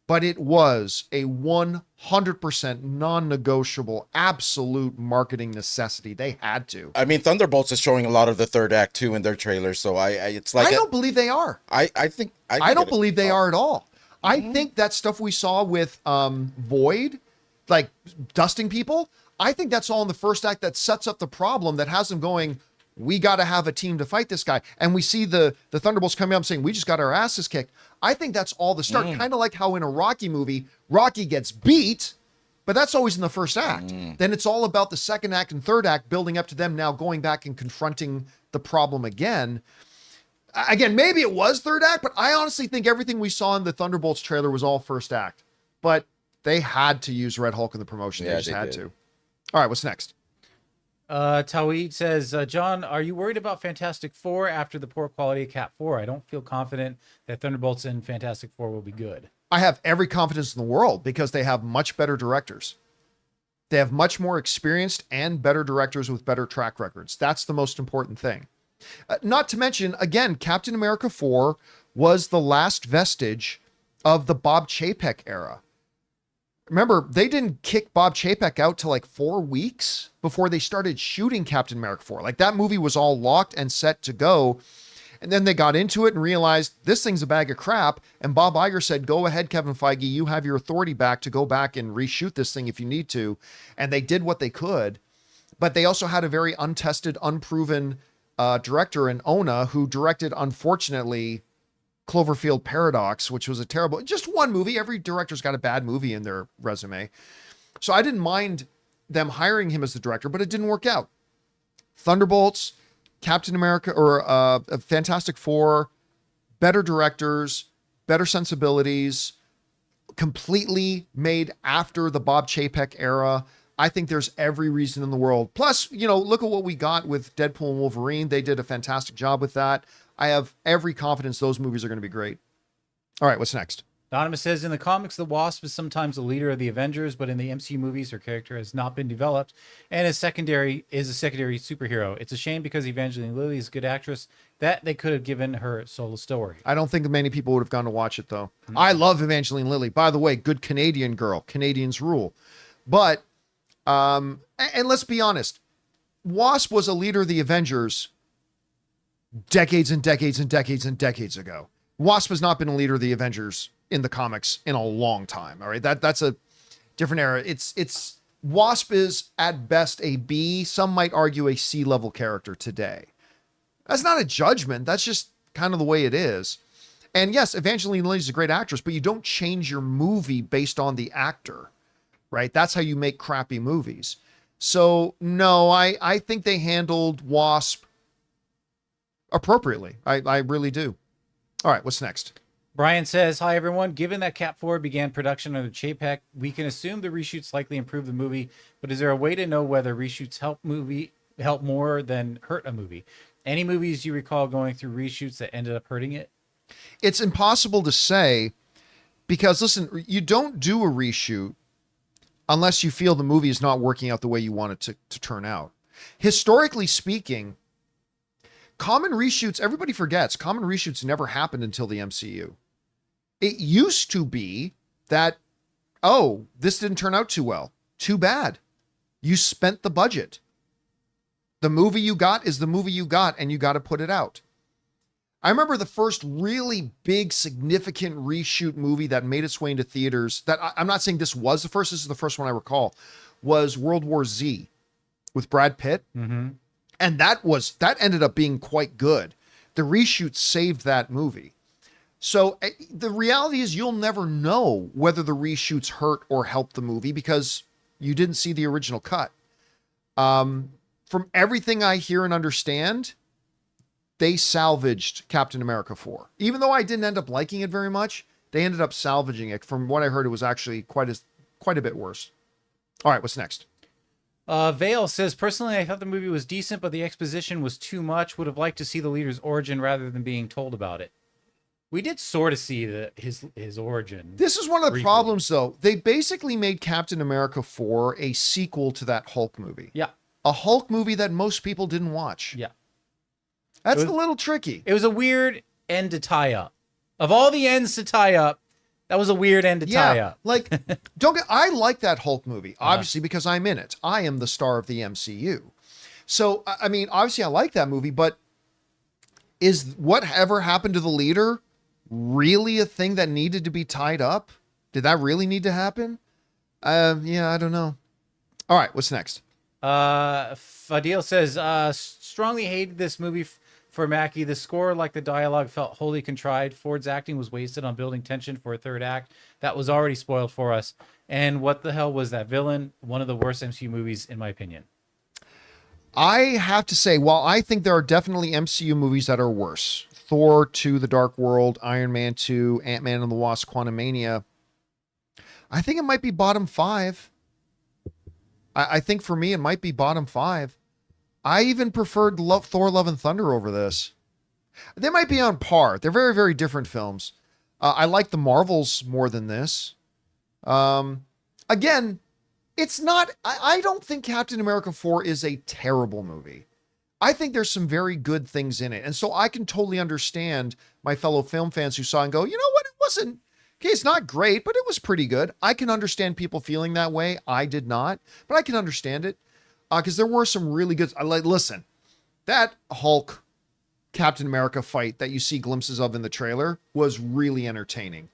But it was a 100% non-negotiable, absolute marketing necessity. They had to. I mean, Thunderbolts is showing a lot of the third act too in their trailers, so it's like I don't believe they are. I don't believe they are at all. I think that stuff we saw with Void, like dusting people, I think that's all in the first act that sets up the problem that has them going, we got to have a team to fight this guy. And we see the Thunderbolts coming up saying, we just got our asses kicked. I think that's all the start. Kind of like how in a Rocky movie, Rocky gets beat, but that's always in the first act. Then it's all about the second act and third act building up to them now going back and confronting the problem again. Again, maybe it was third act, but I honestly think everything we saw in the Thunderbolts trailer was all first act. But they had to use Red Hulk in the promotion. They just had to. All right, what's next? Tawid says, John, are you worried about Fantastic Four after the poor quality of Cat 4? I don't feel confident that Thunderbolts and Fantastic Four will be good. I have every confidence in the world because they have much better directors. They have much more experienced and better directors with better track records. That's the most important thing. Not to mention, again, Captain America 4 was the last vestige of the Bob Chapek era. Remember, they didn't kick Bob Chapek out till like 4 weeks before they started shooting Captain America 4. Like that movie was all locked and set to go. And then they got into it and realized this thing's a bag of crap. And Bob Iger said, go ahead, Kevin Feige, you have your authority back to go back and reshoot this thing if you need to. And they did what they could. But they also had a very untested, unproven director in Ona who directed, unfortunately, Cloverfield Paradox, which was a terrible, just one movie. Every director's got a bad movie in their resume. So I didn't mind them hiring him as the director, but it didn't work out. Thunderbolts, Captain America, or Fantastic Four, better directors, better sensibilities, completely made after the Bob Chapek era. I think there's every reason in the world. Plus, look at what we got with Deadpool and Wolverine. They did a fantastic job with that. I have every confidence those movies are going to be great. All right, what's next? Anonymous says, in the comics, the Wasp is sometimes the leader of the Avengers, but in the MCU movies, her character has not been developed and is a secondary superhero. It's a shame because Evangeline Lilly is a good actress that they could have given her solo story. I don't think many people would have gone to watch it, though. I love Evangeline Lilly. By the way, good Canadian girl. Canadians rule. But, and let's be honest, Wasp was a leader of the Avengers decades and decades and decades and decades ago. Wasp has not been a leader of the Avengers in the comics in a long time. All right. That's a different era. It's Wasp is at best a B. Some might argue a C level character today. That's not a judgment. That's just kind of the way it is. And yes, Evangeline Lilly is a great actress, but you don't change your movie based on the actor, right? That's how you make crappy movies. So no, I think they handled Wasp appropriately. I really do. All right, what's next? Brian says, hi, everyone. Given that Cat 4 began production under Chapek, we can assume the reshoots likely improve the movie, but is there a way to know whether reshoots help more than hurt a movie? Any movies you recall going through reshoots that ended up hurting it? It's impossible to say because, listen, you don't do a reshoot unless you feel the movie is not working out the way you want it to turn out. Historically speaking, common reshoots, everybody forgets, common reshoots never happened until the MCU. It used to be that, oh, this didn't turn out too well. Too bad. You spent the budget. The movie you got is the movie you got, and you got to put it out. I remember the first really big, significant reshoot movie that made its way into theaters, that I'm not saying this was the first, this is the first one I recall, was World War Z with Brad Pitt. Mm-hmm. And that ended up being quite good. The reshoot saved that movie. So the reality is you'll never know whether the reshoots hurt or help the movie because you didn't see the original cut. from everything I hear and understand, they salvaged Captain America 4. Even though I didn't end up liking it very much, they ended up salvaging it. From what I heard, it was actually quite a bit worse. All right, what's next? Vale says, personally, I thought the movie was decent, but the exposition was too much. Would have liked to see the leader's origin rather than being told about it. We did sort of see his origin. This is one of the briefly. problems, though. They basically made Captain America 4 a sequel to that Hulk movie. Yeah. A Hulk movie that most people didn't watch. Yeah. That's a little tricky. It was a weird end to tie up. Of all the ends to tie up, that was a weird end to tie up. Like, I like that Hulk movie, obviously, because I'm in it. I am the star of the MCU. So, I mean, obviously I like that movie, but is whatever happened to the leader really a thing that needed to be tied up? Did that really need to happen? Yeah, I don't know. All right, what's next? Fadil says, strongly hated this movie for Mackie. The score, like the dialogue, felt wholly contrived. Ford's acting was wasted on building tension for a third act that was already spoiled for us. And what the hell was that villain? One of the worst MCU movies, in my opinion. I have to say, while I think there are definitely MCU movies that are worse, Thor 2, The Dark World, Iron Man 2, Ant-Man and the Wasp, Quantumania, I think it might be bottom 5. I think for me, it might be bottom 5. I even preferred Thor, Love and Thunder over this. They might be on par. They're very, very different films. I like the Marvels more than this. Again, it's not, I don't think Captain America 4 is a terrible movie. I think there's some very good things in it. And so I can totally understand my fellow film fans who saw and go, you know what? It wasn't, okay, it's not great, but it was pretty good. I can understand people feeling that way. I did not, but I can understand it. Because there were some really good, listen, that Hulk Captain America fight that you see glimpses of in the trailer was really entertaining.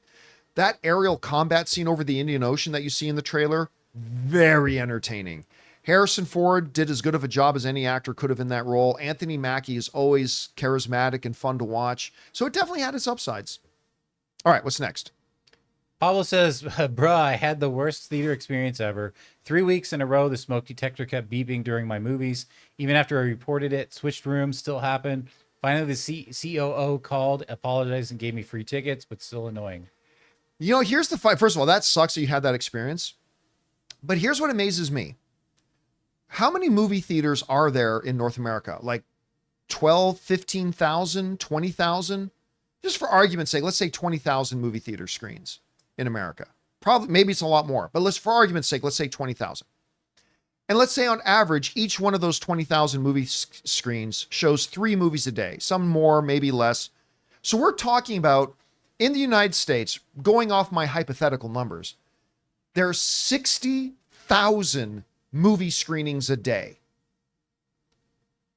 That aerial combat scene over the Indian Ocean that you see in the trailer, very entertaining. Harrison Ford did as good of a job as any actor could have in that role. Anthony Mackie is always charismatic and fun to watch. So it definitely had its upsides. All right, what's next? Pablo says, bruh, I had the worst theater experience ever. 3 weeks in a row, the smoke detector kept beeping during my movies. Even after I reported it, switched rooms, still happened. Finally, the COO called, apologized, and gave me free tickets, but still annoying. You know, here's the fight. First of all, that sucks that you had that experience. But here's what amazes me. How many movie theaters are there in North America? Like 12, 15,000, 20,000? Just for argument's sake, let's say 20,000 movie theater screens in America. Probably, maybe it's a lot more, but for argument's sake, let's say 20,000. And let's say on average, each one of those 20,000 movie screens shows 3 movies a day, some more, maybe less. So we're talking about, in the United States, going off my hypothetical numbers, there are 60,000 movie screenings a day.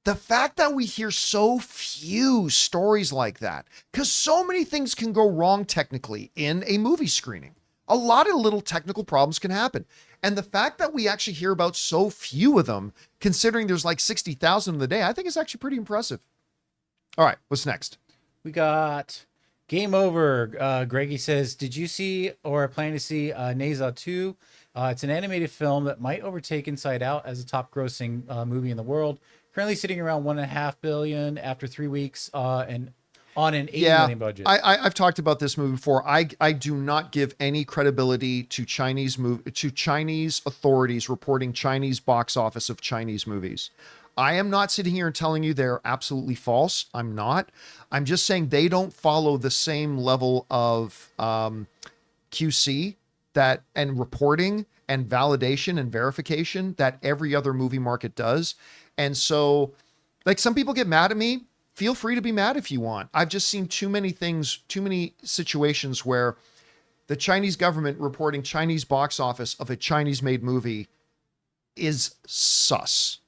The fact that we hear so few stories like that, because so many things can go wrong technically in a movie screening. A lot of little technical problems can happen. And the fact that we actually hear about so few of them, considering there's like 60,000 in the day, I think is actually pretty impressive. All right, what's next? We got Game Over. Greggy says, did you see or plan to see Neza 2? It's an animated film that might overtake Inside Out as a top grossing movie in the world. Currently sitting around $1.5 billion after 3 weeks and on an $80 million budget. I've talked about this movie before. I do not give any credibility to Chinese authorities reporting Chinese box office of Chinese movies. I am not sitting here and telling you they're absolutely false. I'm not. I'm just saying they don't follow the same level of QC that and reporting and validation and verification that every other movie market does. And so, like, some people get mad at me. Feel free to be mad if you want. I've just seen too many things, too many situations where the Chinese government reporting Chinese box office of a Chinese-made movie is sus.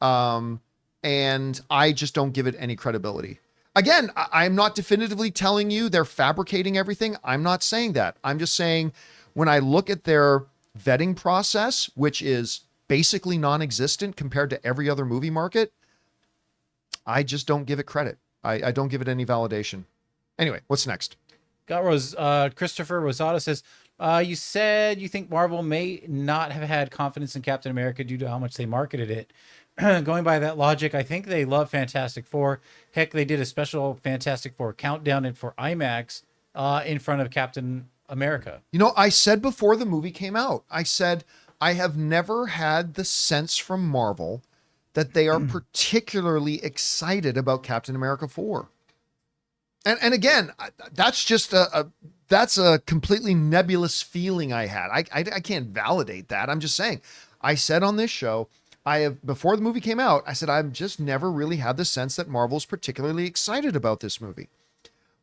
And I just don't give it any credibility. Again, I'm not definitively telling you they're fabricating everything. I'm not saying that. I'm just saying when I look at their vetting process, which is basically non-existent compared to every other movie market, I just don't give it credit. I don't give it any validation. Anyway, what's next? Christopher Rosado says, you said you think Marvel may not have had confidence in Captain America due to how much they marketed it. going by that logic, I think they love Fantastic Four. Heck, they did a special Fantastic Four countdown for IMAX in front of Captain America. You know, I said before the movie came out, I said, I have never had the sense from Marvel that they are particularly excited about Captain America 4. And again, that's just that's a completely nebulous feeling I had. I can't validate that. I'm just saying, I said on this show, before the movie came out, I said, I've just never really had the sense that Marvel's particularly excited about this movie.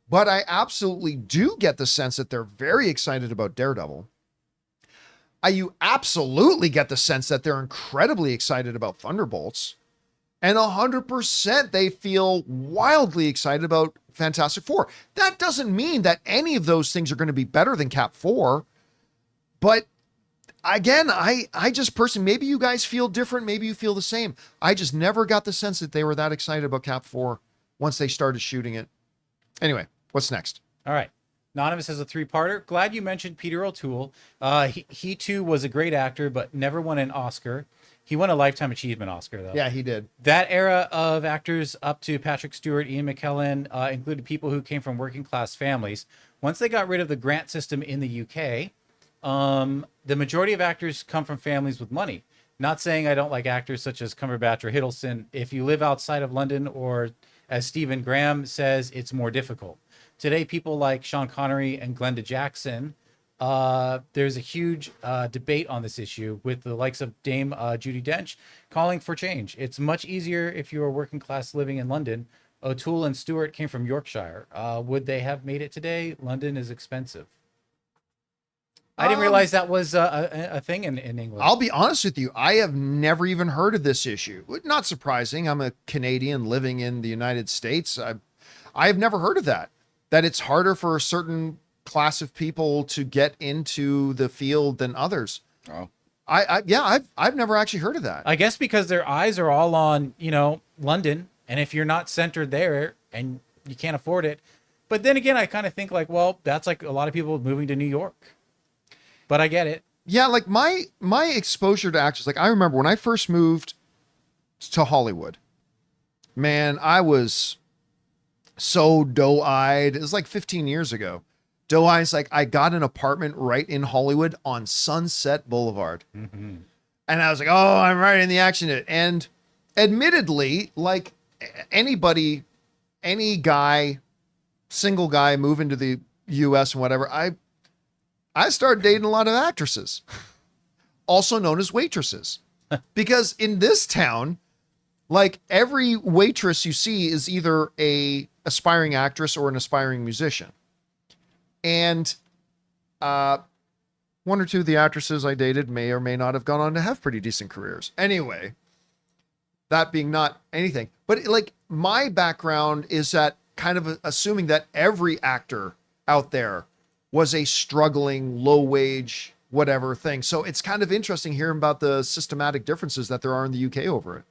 But I absolutely do get the sense that they're very excited about Daredevil. You absolutely get the sense that they're incredibly excited about Thunderbolts. And 100% they feel wildly excited about Fantastic Four. That doesn't mean that any of those things are going to be better than Cap 4. But again, I just personally, maybe you guys feel different. Maybe you feel the same. I just never got the sense that they were that excited about Cap 4 once they started shooting it. Anyway, what's next? All right. Anonymous has a 3-parter. Glad you mentioned Peter O'Toole. He too was a great actor, but never won an Oscar. He won a Lifetime Achievement Oscar, though. Yeah, he did. That era of actors up to Patrick Stewart, Ian McKellen, included people who came from working class families. Once they got rid of the grant system in the UK, the majority of actors come from families with money. Not saying I don't like actors such as Cumberbatch or Hiddleston. If you live outside of London, or as Stephen Graham says, it's more difficult. Today, people like Sean Connery and Glenda Jackson, there's a huge debate on this issue with the likes of Dame Judi Dench calling for change. It's much easier if you are working class living in London. O'Toole and Stewart came from Yorkshire. Would they have made it today? London is expensive. I didn't realize that was a thing in England. I'll be honest with you. I have never even heard of this issue. Not surprising. I'm a Canadian living in the United States. I have never heard of that it's harder for a certain class of people to get into the field than others. Oh, I've never actually heard of that. I guess because their eyes are all on, London. And if you're not centered there and you can't afford it. But then again, I kind of think like, well, that's like a lot of people moving to New York. But I get it. Yeah, like my exposure to actors, like I remember when I first moved to Hollywood, man, I was so doe-eyed. It was like 15 years ago. Doe-eyed, like I got an apartment right in Hollywood on Sunset Boulevard. Mm-hmm. And I was like, oh, I'm right in the action. And admittedly, like anybody, any guy, single guy moving to the US and whatever, I started dating a lot of actresses, also known as waitresses, because in this town, like every waitress you see is either a aspiring actress or an aspiring musician. And one or two of the actresses I dated may or may not have gone on to have pretty decent careers. Anyway, that being not anything, but like my background is that kind of assuming that every actor out there was a struggling, low wage, whatever thing. So it's kind of interesting hearing about the systematic differences that there are in the UK over it.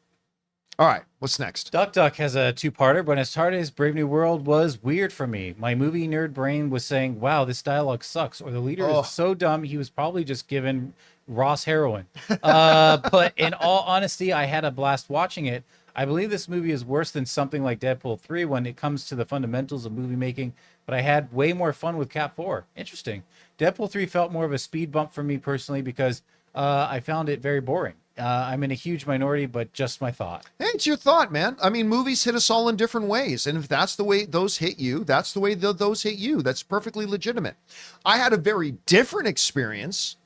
All right, what's next? Duck Duck has a 2-parter. Buenos Tardes, Brave New World was weird for me. My movie nerd brain was saying, wow, this dialogue sucks. Or the leader is so dumb, he was probably just given Ross heroin. But in all honesty, I had a blast watching it. I believe this movie is worse than something like Deadpool 3 when it comes to the fundamentals of movie making, but I had way more fun with Cap 4. Interesting. Deadpool 3 felt more of a speed bump for me personally because I found it very boring. I'm in a huge minority, but just my thought. Hey, it's your thought, man. I mean, movies hit us all in different ways. And if that's the way those hit you, that's the way those hit you. That's perfectly legitimate. I had a very different experience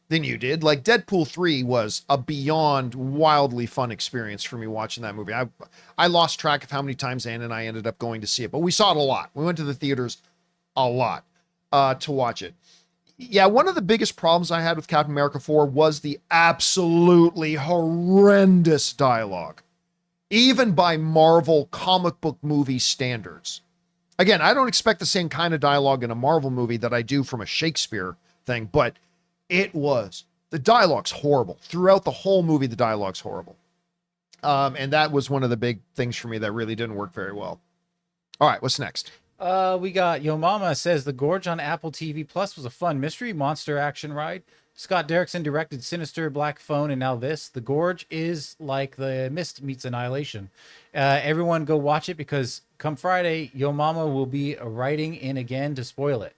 than you did. Like Deadpool 3 was a beyond wildly fun experience for me watching that movie. I lost track of how many times Ann and I ended up going to see it, but we saw it a lot. We went to the theaters a lot to watch it. Yeah, one of the biggest problems I had with Captain America 4 was the absolutely horrendous dialogue, even by Marvel comic book movie standards. Again, I don't expect the same kind of dialogue in a Marvel movie that I do from a Shakespeare thing, but the dialogue's horrible. Throughout the whole movie, the dialogue's horrible. And that was one of the big things for me that really didn't work very well. All right, what's next? We got Yo Mama says The Gorge on Apple TV Plus was a fun mystery monster action ride. Scott Derrickson directed Sinister, Black Phone, and now this. The Gorge is like The Mist meets Annihilation. Everyone go watch it because come Friday, Yo Mama will be writing in again to spoil it.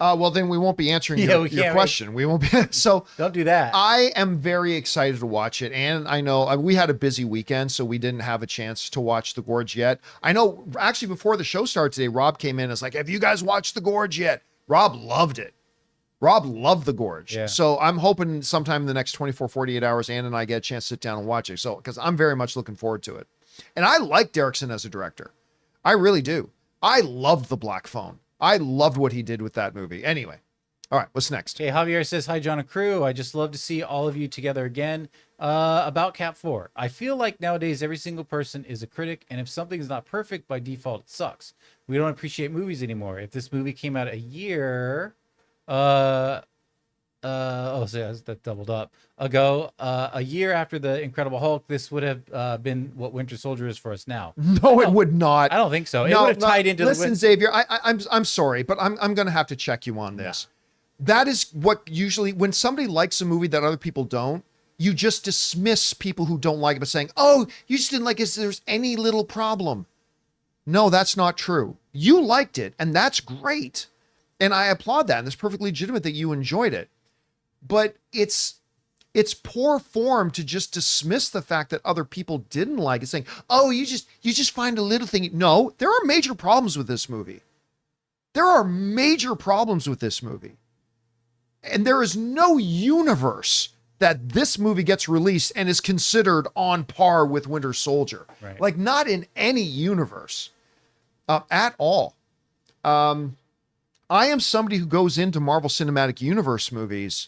Well, then we won't be answering your question. We won't be. So don't do that. I am very excited to watch it. And I know we had a busy weekend, so we didn't have a chance to watch The Gorge yet. I know actually before the show started today, Rob came in and was like, have you guys watched The Gorge yet? Rob loved it. Rob loved The Gorge. Yeah. So I'm hoping sometime in the next 24, 48 hours, Ann and I get a chance to sit down and watch it. So, because I'm very much looking forward to it. And I like Derrickson as a director. I really do. I loved The Black Phone. I loved what he did with that movie. Anyway. All right. What's next? Okay. Javier says, hi, John and crew. I just love to see all of you together again. About Cap 4. I feel like nowadays every single person is a critic. And if something is not perfect by default, it sucks. We don't appreciate movies anymore. If this movie came out a year... that doubled up ago, a year after the Incredible Hulk, this would have been what Winter Soldier is for us now. No, it would not. I don't think so. It would have tied into listen, Xavier, I'm sorry, but I'm going to have to check you on this. That is what usually, when somebody likes a movie that other people don't, you just dismiss people who don't like it by saying, oh, you just didn't like it, so there's any little problem. No, that's not true. You liked it, and that's great. And I applaud that, and it's perfectly legitimate that you enjoyed it. But it's poor form to just dismiss the fact that other people didn't like it, saying, "Oh, you just find a little thing." No, there are major problems with this movie. There are major problems with this movie. And there is no universe that this movie gets released and is considered on par with Winter Soldier. Right. Like, not in any universe at all. I am somebody who goes into Marvel Cinematic Universe movies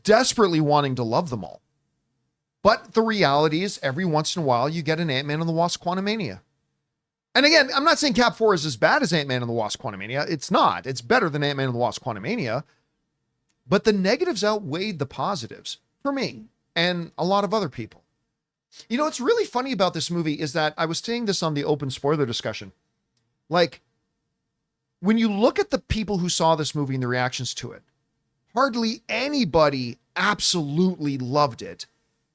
desperately wanting to love them all. But the reality is every once in a while you get an Ant-Man and the Wasp Quantumania. And again, I'm not saying Cap 4 is as bad as Ant-Man and the Wasp Quantumania. It's not. It's better than Ant-Man and the Wasp Quantumania. But the negatives outweighed the positives for me and a lot of other people. You know, what's really funny about this movie is that I was saying this on the open spoiler discussion. Like, when you look at the people who saw this movie and the reactions to it, hardly anybody absolutely loved it.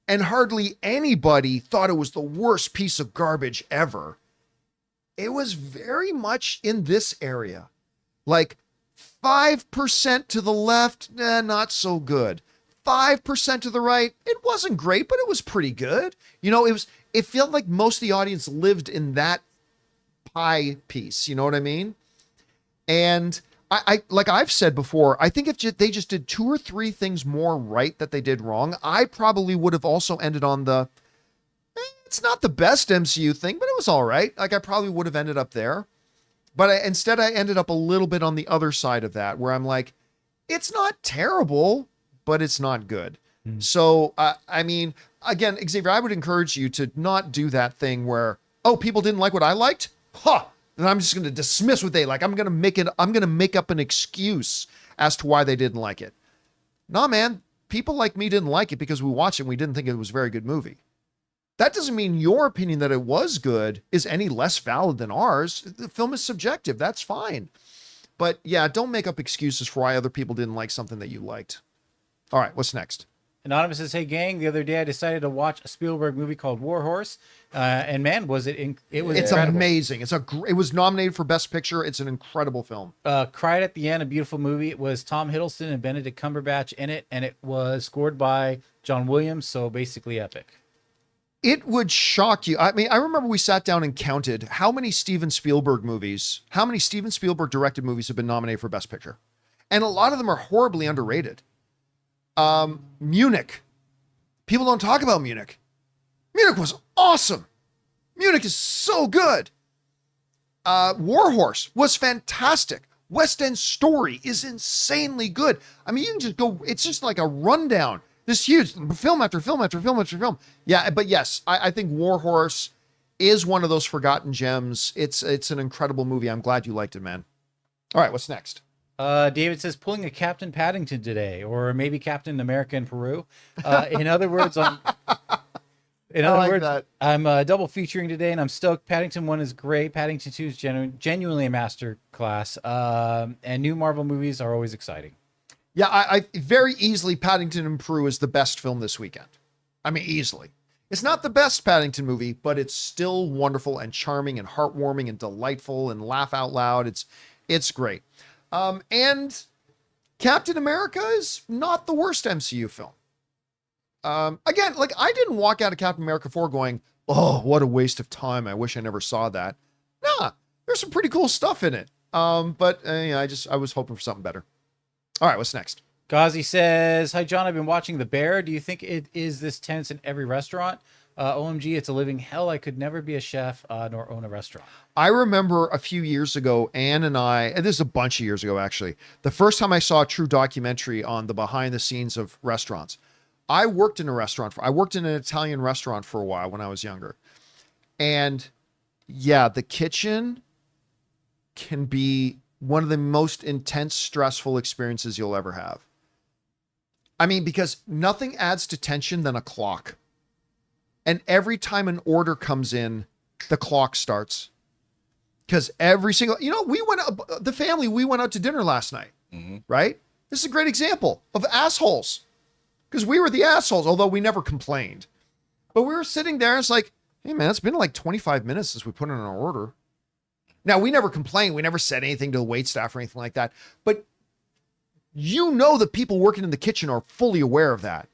And hardly anybody thought it was the worst piece of garbage ever. It was very much in this area. Like 5% to the left, not so good. 5% to the right, it wasn't great, but it was pretty good. You know, it felt like most of the audience lived in that pie piece. You know what I mean? And I like I've said before, I think if they just did 2 or 3 things more right that they did wrong, I probably would have also ended on the, it's not the best MCU thing, but it was all right. Like, I probably would have ended up there. But instead I ended up a little bit on the other side of that, where I'm like, it's not terrible, but it's not good. So, I mean, again, Xavier, I would encourage you to not do that thing where, oh, people didn't like what I liked? Then I'm just going to dismiss what they like. I'm going to make up an excuse as to why they didn't like it. Nah, man, people like me didn't like it because we watched it and we didn't think it was a very good movie. That doesn't mean your opinion that it was good is any less valid than ours. The film is subjective. That's fine. But yeah, don't make up excuses for why other people didn't like something that you liked. All right, what's next? Anonymous says, hey, gang, the other day I decided to watch a Spielberg movie called War Horse. And man, was it was it's incredible. Amazing. It was nominated for Best Picture. It's an incredible film. Cried at the end, a beautiful movie. It was Tom Hiddleston and Benedict Cumberbatch in it, and it was scored by John Williams, so basically epic. It would shock you. I mean, I remember we sat down and counted how many Steven Spielberg directed movies have been nominated for Best Picture. And a lot of them are horribly underrated. Munich. People don't talk about Munich. Munich was awesome. Munich is so good. War Horse was fantastic. West End Story is insanely good. I mean, you can just go, it's just like a rundown. This huge film after film after film after film. Yeah, but yes, I think War Horse is one of those forgotten gems. It's an incredible movie. I'm glad you liked it, man. All right, what's next? David says, pulling a Captain Paddington today, or maybe Captain America in Peru. In other words, In I other like words, that. I'm double featuring today, and I'm stoked. Paddington 1 is great. Paddington 2 is genuinely a master class. And new Marvel movies are always exciting. Yeah, I very easily Paddington and Prue is the best film this weekend. I mean, easily. It's not the best Paddington movie, but it's still wonderful and charming and heartwarming and delightful and laugh out loud. It's great. And Captain America is not the worst MCU film. Again, like I didn't walk out of Captain America 4 going, oh, what a waste of time. I wish I never saw that. Nah, there's some pretty cool stuff in it. But yeah, I was hoping for something better. All right, what's next? Ghazi says, hi, John. I've been watching The Bear. Do you think it is this tense in every restaurant? OMG, it's a living hell. I could never be a chef nor own a restaurant. I remember a few years ago, Ann and I, and this is a bunch of years ago, actually, the first time I saw a true documentary on the behind the scenes of restaurants. I worked in an Italian restaurant for a while when I was younger. And yeah, the kitchen can be one of the most intense, stressful experiences you'll ever have. I mean, because nothing adds to tension than a clock. And every time an order comes in, the clock starts. Because every single, we went out to dinner last night, right? This is a great example of assholes. Because we were the assholes, although we never complained. But we were sitting there, and it's like, hey man, it's been like 25 minutes since we put in our order. Now, we never complained. We never said anything to the waitstaff or anything like that. But the people working in the kitchen are fully aware of that.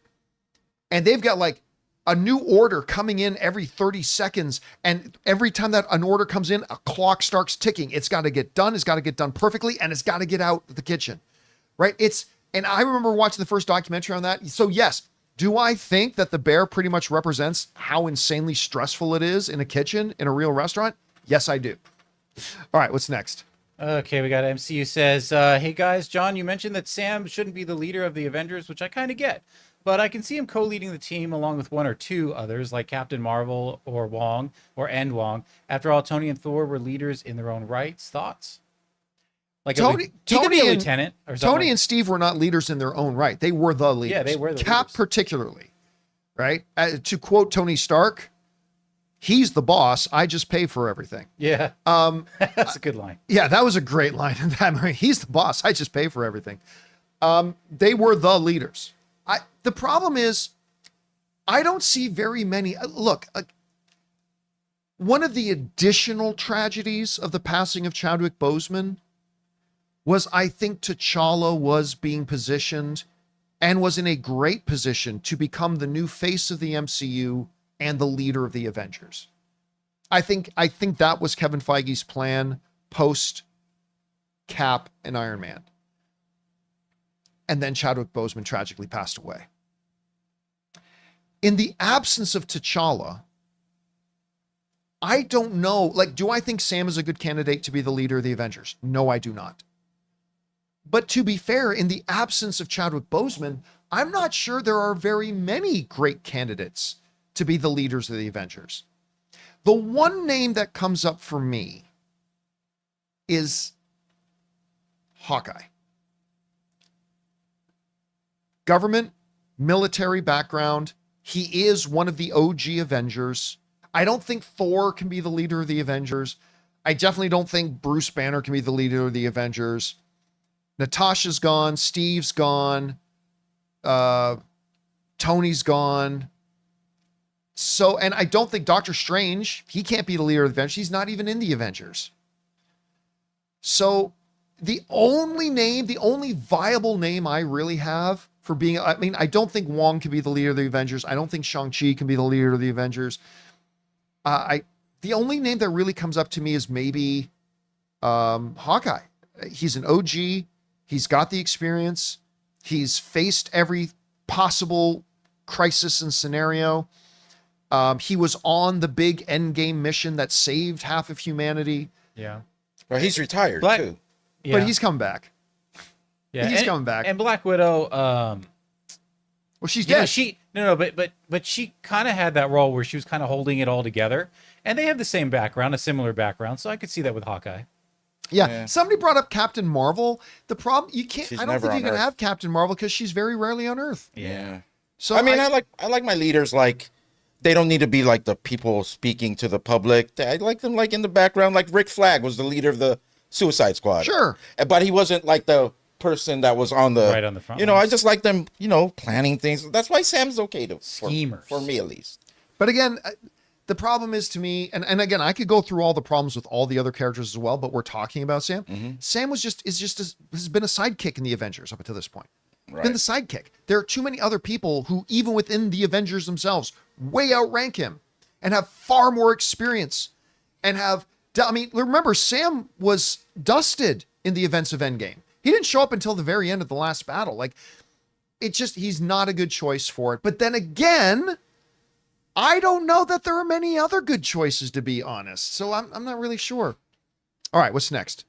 And they've got like a new order coming in every 30 seconds. And every time that an order comes in, a clock starts ticking. It's got to get done. It's got to get done perfectly. And it's got to get out of the kitchen, right? And I remember watching the first documentary on that. So yes, do I think that The Bear pretty much represents how insanely stressful it is in a kitchen, in a real restaurant? Yes, I do. All right, what's next? Okay, we got MCU says, hey guys, John, you mentioned that Sam shouldn't be the leader of the Avengers, which I kind of get. But I can see him co-leading the team along with one or two others like Captain Marvel or Wong. After all, Tony and Thor were leaders in their own rights. Thoughts? Like he could be a lieutenant or something. Tony and Steve were not leaders in their own right. They were the leaders. Yeah, they were the Cap leaders. Particularly, right? To quote Tony Stark, he's the boss. I just pay for everything. Yeah. That's a good line. Yeah, that was a great line in that movie. He's the boss. I just pay for everything. They were the leaders. The problem is, I don't see very many. Look, one of the additional tragedies of the passing of Chadwick Boseman was, I think, T'Challa was being positioned and was in a great position to become the new face of the MCU and the leader of the Avengers. I think that was Kevin Feige's plan post Cap and Iron Man. And then Chadwick Boseman tragically passed away. In the absence of T'Challa, I don't know, do I think Sam is a good candidate to be the leader of the Avengers? No, I do not. But to be fair, in the absence of Chadwick Boseman, I'm not sure there are very many great candidates to be the leaders of the Avengers. The one name that comes up for me is Hawkeye. Government, military background. He is one of the OG Avengers. I don't think Thor can be the leader of the Avengers. I definitely don't think Bruce Banner can be the leader of the Avengers. Natasha's gone. Steve's gone. Tony's gone. So, and I don't think Doctor Strange, he can't be the leader of the Avengers. He's not even in the Avengers. So the only viable name I really have for being, I don't think Wong can be the leader of the Avengers. I don't think Shang-Chi can be the leader of the Avengers. The only name that really comes up to me is maybe Hawkeye. He's an OG. He's got the experience. He's faced every possible crisis and scenario. He was on the big endgame mission that saved half of humanity. Yeah. Well, he's retired too. Yeah. But he's come back. Yeah, He's coming back. And Black Widow, well, she's dead. But she kind of had that role where she was kind of holding it all together, and they have the same background, a similar background, so I could see that with Hawkeye. Yeah. Somebody brought up Captain Marvel. The problem, you can't. She's I don't never think you on can Earth. have Captain Marvel because she's very rarely on Earth. Yeah. So I mean, I like my leaders like they don't need to be like the people speaking to the public. I like them like in the background, like Rick Flag was the leader of the Suicide Squad. Sure. But he wasn't like the person that was on the Right on the front You know, lines. I just like them, you know, planning things. That's why Sam's okay to Schemers. for me at least. But again, the problem is to me, and again, I could go through all the problems with all the other characters as well, but we're talking about Sam. Sam has been a sidekick in the Avengers up until this point. Right. Been the sidekick. There are too many other people who, even within the Avengers themselves, way outrank him and have far more experience and have. I mean, remember, Sam was dusted in the events of Endgame. He didn't show up until the very end of the last battle. Like, he's not a good choice for it. But then again, I don't know that there are many other good choices, to be honest. So I'm not really sure. All right, what's next?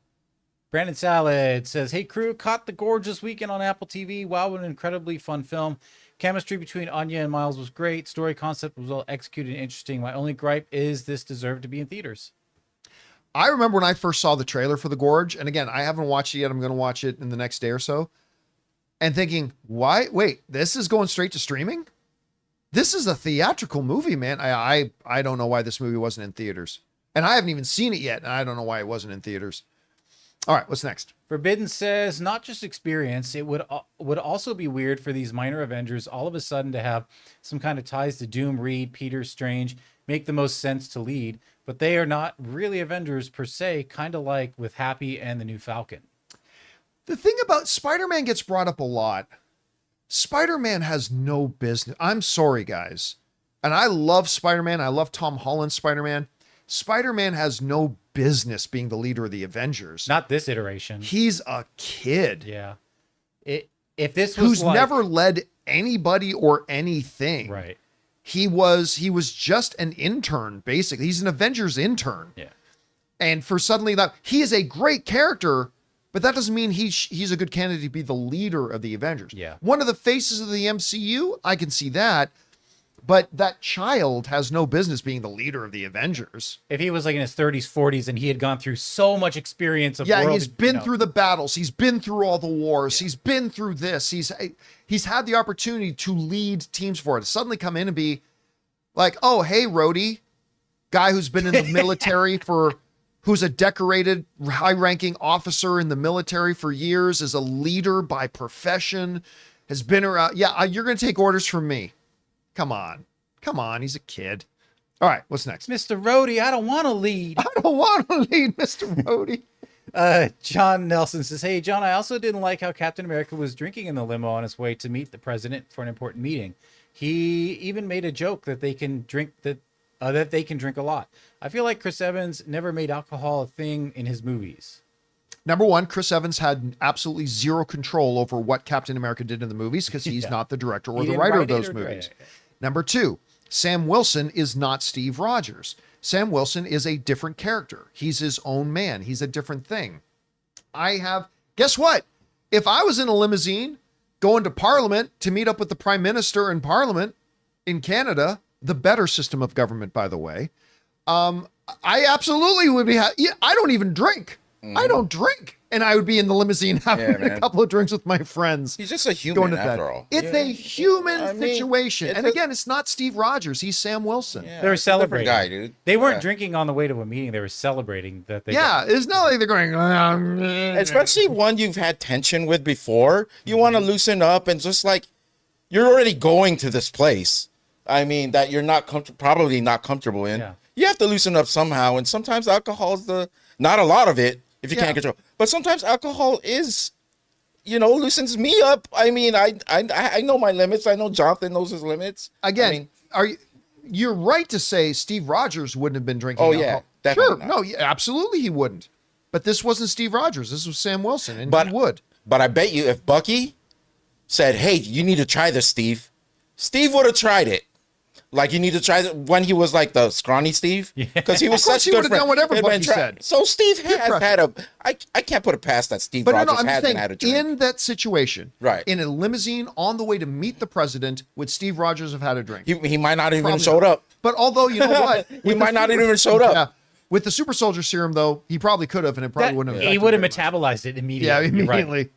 Brandon Salad says, "Hey crew, caught The Gorge this weekend on Apple TV. Wow, what an incredibly fun film. Chemistry between Anya and Miles was great. Story concept was well executed and interesting. My only gripe is this deserved to be in theaters." I remember when I first saw the trailer for The Gorge, and again, I haven't watched it yet. I'm going to watch it in the next day or so, and thinking, why? Wait, this is going straight to streaming? This is a theatrical movie, man. I don't know why this movie wasn't in theaters, and I haven't even seen it yet, and I don't know why it wasn't in theaters. All right, what's next? Forbidden says, "Not just experience, it would also be weird for these minor Avengers all of a sudden to have some kind of ties to Doom, Reed, Peter, Strange, make the most sense to lead, but they are not really Avengers per se, kind of like with Happy and the new Falcon." The thing about Spider-Man gets brought up a lot. Spider-Man has no business. I'm sorry, guys. And I love Spider-Man. I love Tom Holland's Spider-Man. Spider-Man has no business being the leader of the Avengers. Not this iteration. He's a kid Yeah. If this was who's like, never led anybody or anything. right. He was just an intern, basically. He's an Avengers intern. Yeah. And for suddenly that, he is a great character, but that doesn't mean he's a good candidate to be the leader of the Avengers. Yeah. One of the faces of the MCU, I can see that, but that child has no business being the leader of the Avengers. If he was like in his 30s, 40s, and he had gone through so much experience of Yeah, world, he's been through the battles. He's been through all the wars. He's been through this. He's had the opportunity to lead teams for it. To suddenly come in and be like, oh, hey, Rhodey, guy who's been in the military who's a decorated, high-ranking officer in the military for years, is a leader by profession, has been around. Yeah, you're going to take orders from me. Come on. He's a kid. All right, what's next? Mr. Rhodey, I don't want to lead. I don't want to lead Mr. Rhodey. John Nelson says, "Hey, John, I also didn't like how Captain America was drinking in the limo on his way to meet the president for an important meeting. He even made a joke that they can drink that they can drink a lot. I feel like Chris Evans never made alcohol a thing in his movies." Number one, Chris Evans had absolutely zero control over what Captain America did in the movies because he's not the director or He the didn't writer write of those it or movies. direct it. Number two, Sam Wilson is not Steve Rogers. Sam Wilson is a different character. He's his own man. He's a different thing. Guess what? If I was in a limousine going to Parliament to meet up with the Prime Minister in Parliament in Canada, the better system of government, by the way, I absolutely would be. I don't even drink. I don't drink. And I would be in the limousine having a couple of drinks with my friends. He's just a human after all. It's a human situation. it's And again, it's not Steve Rogers. He's Sam Wilson. They were it's a different celebrating. guy, dude. They weren't drinking on the way to a meeting. They were celebrating that they It's not like they're going, Especially one you've had tension with before. You want to loosen up and just like, you're already going to this place. I mean, that you're not probably not comfortable in. Yeah. You have to loosen up somehow. And sometimes alcohol is not a lot of it if you can't control. But sometimes alcohol is, loosens me up. I mean, I know my limits. I know Jonathan knows his limits. Again, you're right to say Steve Rogers wouldn't have been drinking Oh, alcohol. yeah, definitely Sure. not. No, absolutely he wouldn't. But this wasn't Steve Rogers. This was Sam Wilson, and But- he would. But I bet you if Bucky said, hey, you need to try this, Steve would have tried it. Like, you need to try it when he was like the scrawny Steve. Because he was Of course such a he good would have done friend. whatever Bucky said. So Steve has pressure. had I can't put it past that Steve But Rogers I'm hasn't saying had a drink. in that situation, Right. in a limousine on the way to meet the president, would Steve Rogers have had a drink? He might not even Probably showed not. up. But although, you know what? He might not even showed up. Yeah. With the super soldier serum, though, he probably could have, and it probably wouldn't have. he affected would have very much. metabolized it immediately. Yeah, You're right. immediately.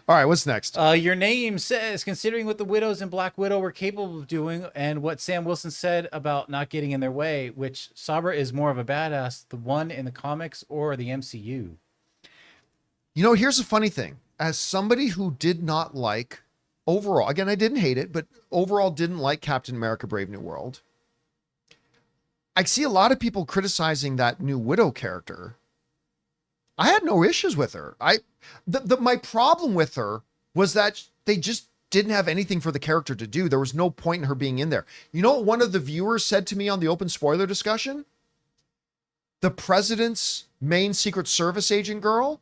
All right, what's next? Your name says, considering what the Widows and Black Widow were capable of doing and what Sam Wilson said about not getting in their way, which Sabra is more of a badass, the one in the comics or the MCU? You know, here's a funny thing. As somebody who did not like overall, again, I didn't hate it, but overall didn't like Captain America Brave New World. I see a lot of people criticizing that new Widow character. I had no issues with her. My problem with her was that they just didn't have anything for the character to do. There was no point in her being in there. You know what one of the viewers said to me on the open spoiler discussion? The president's main Secret Service agent girl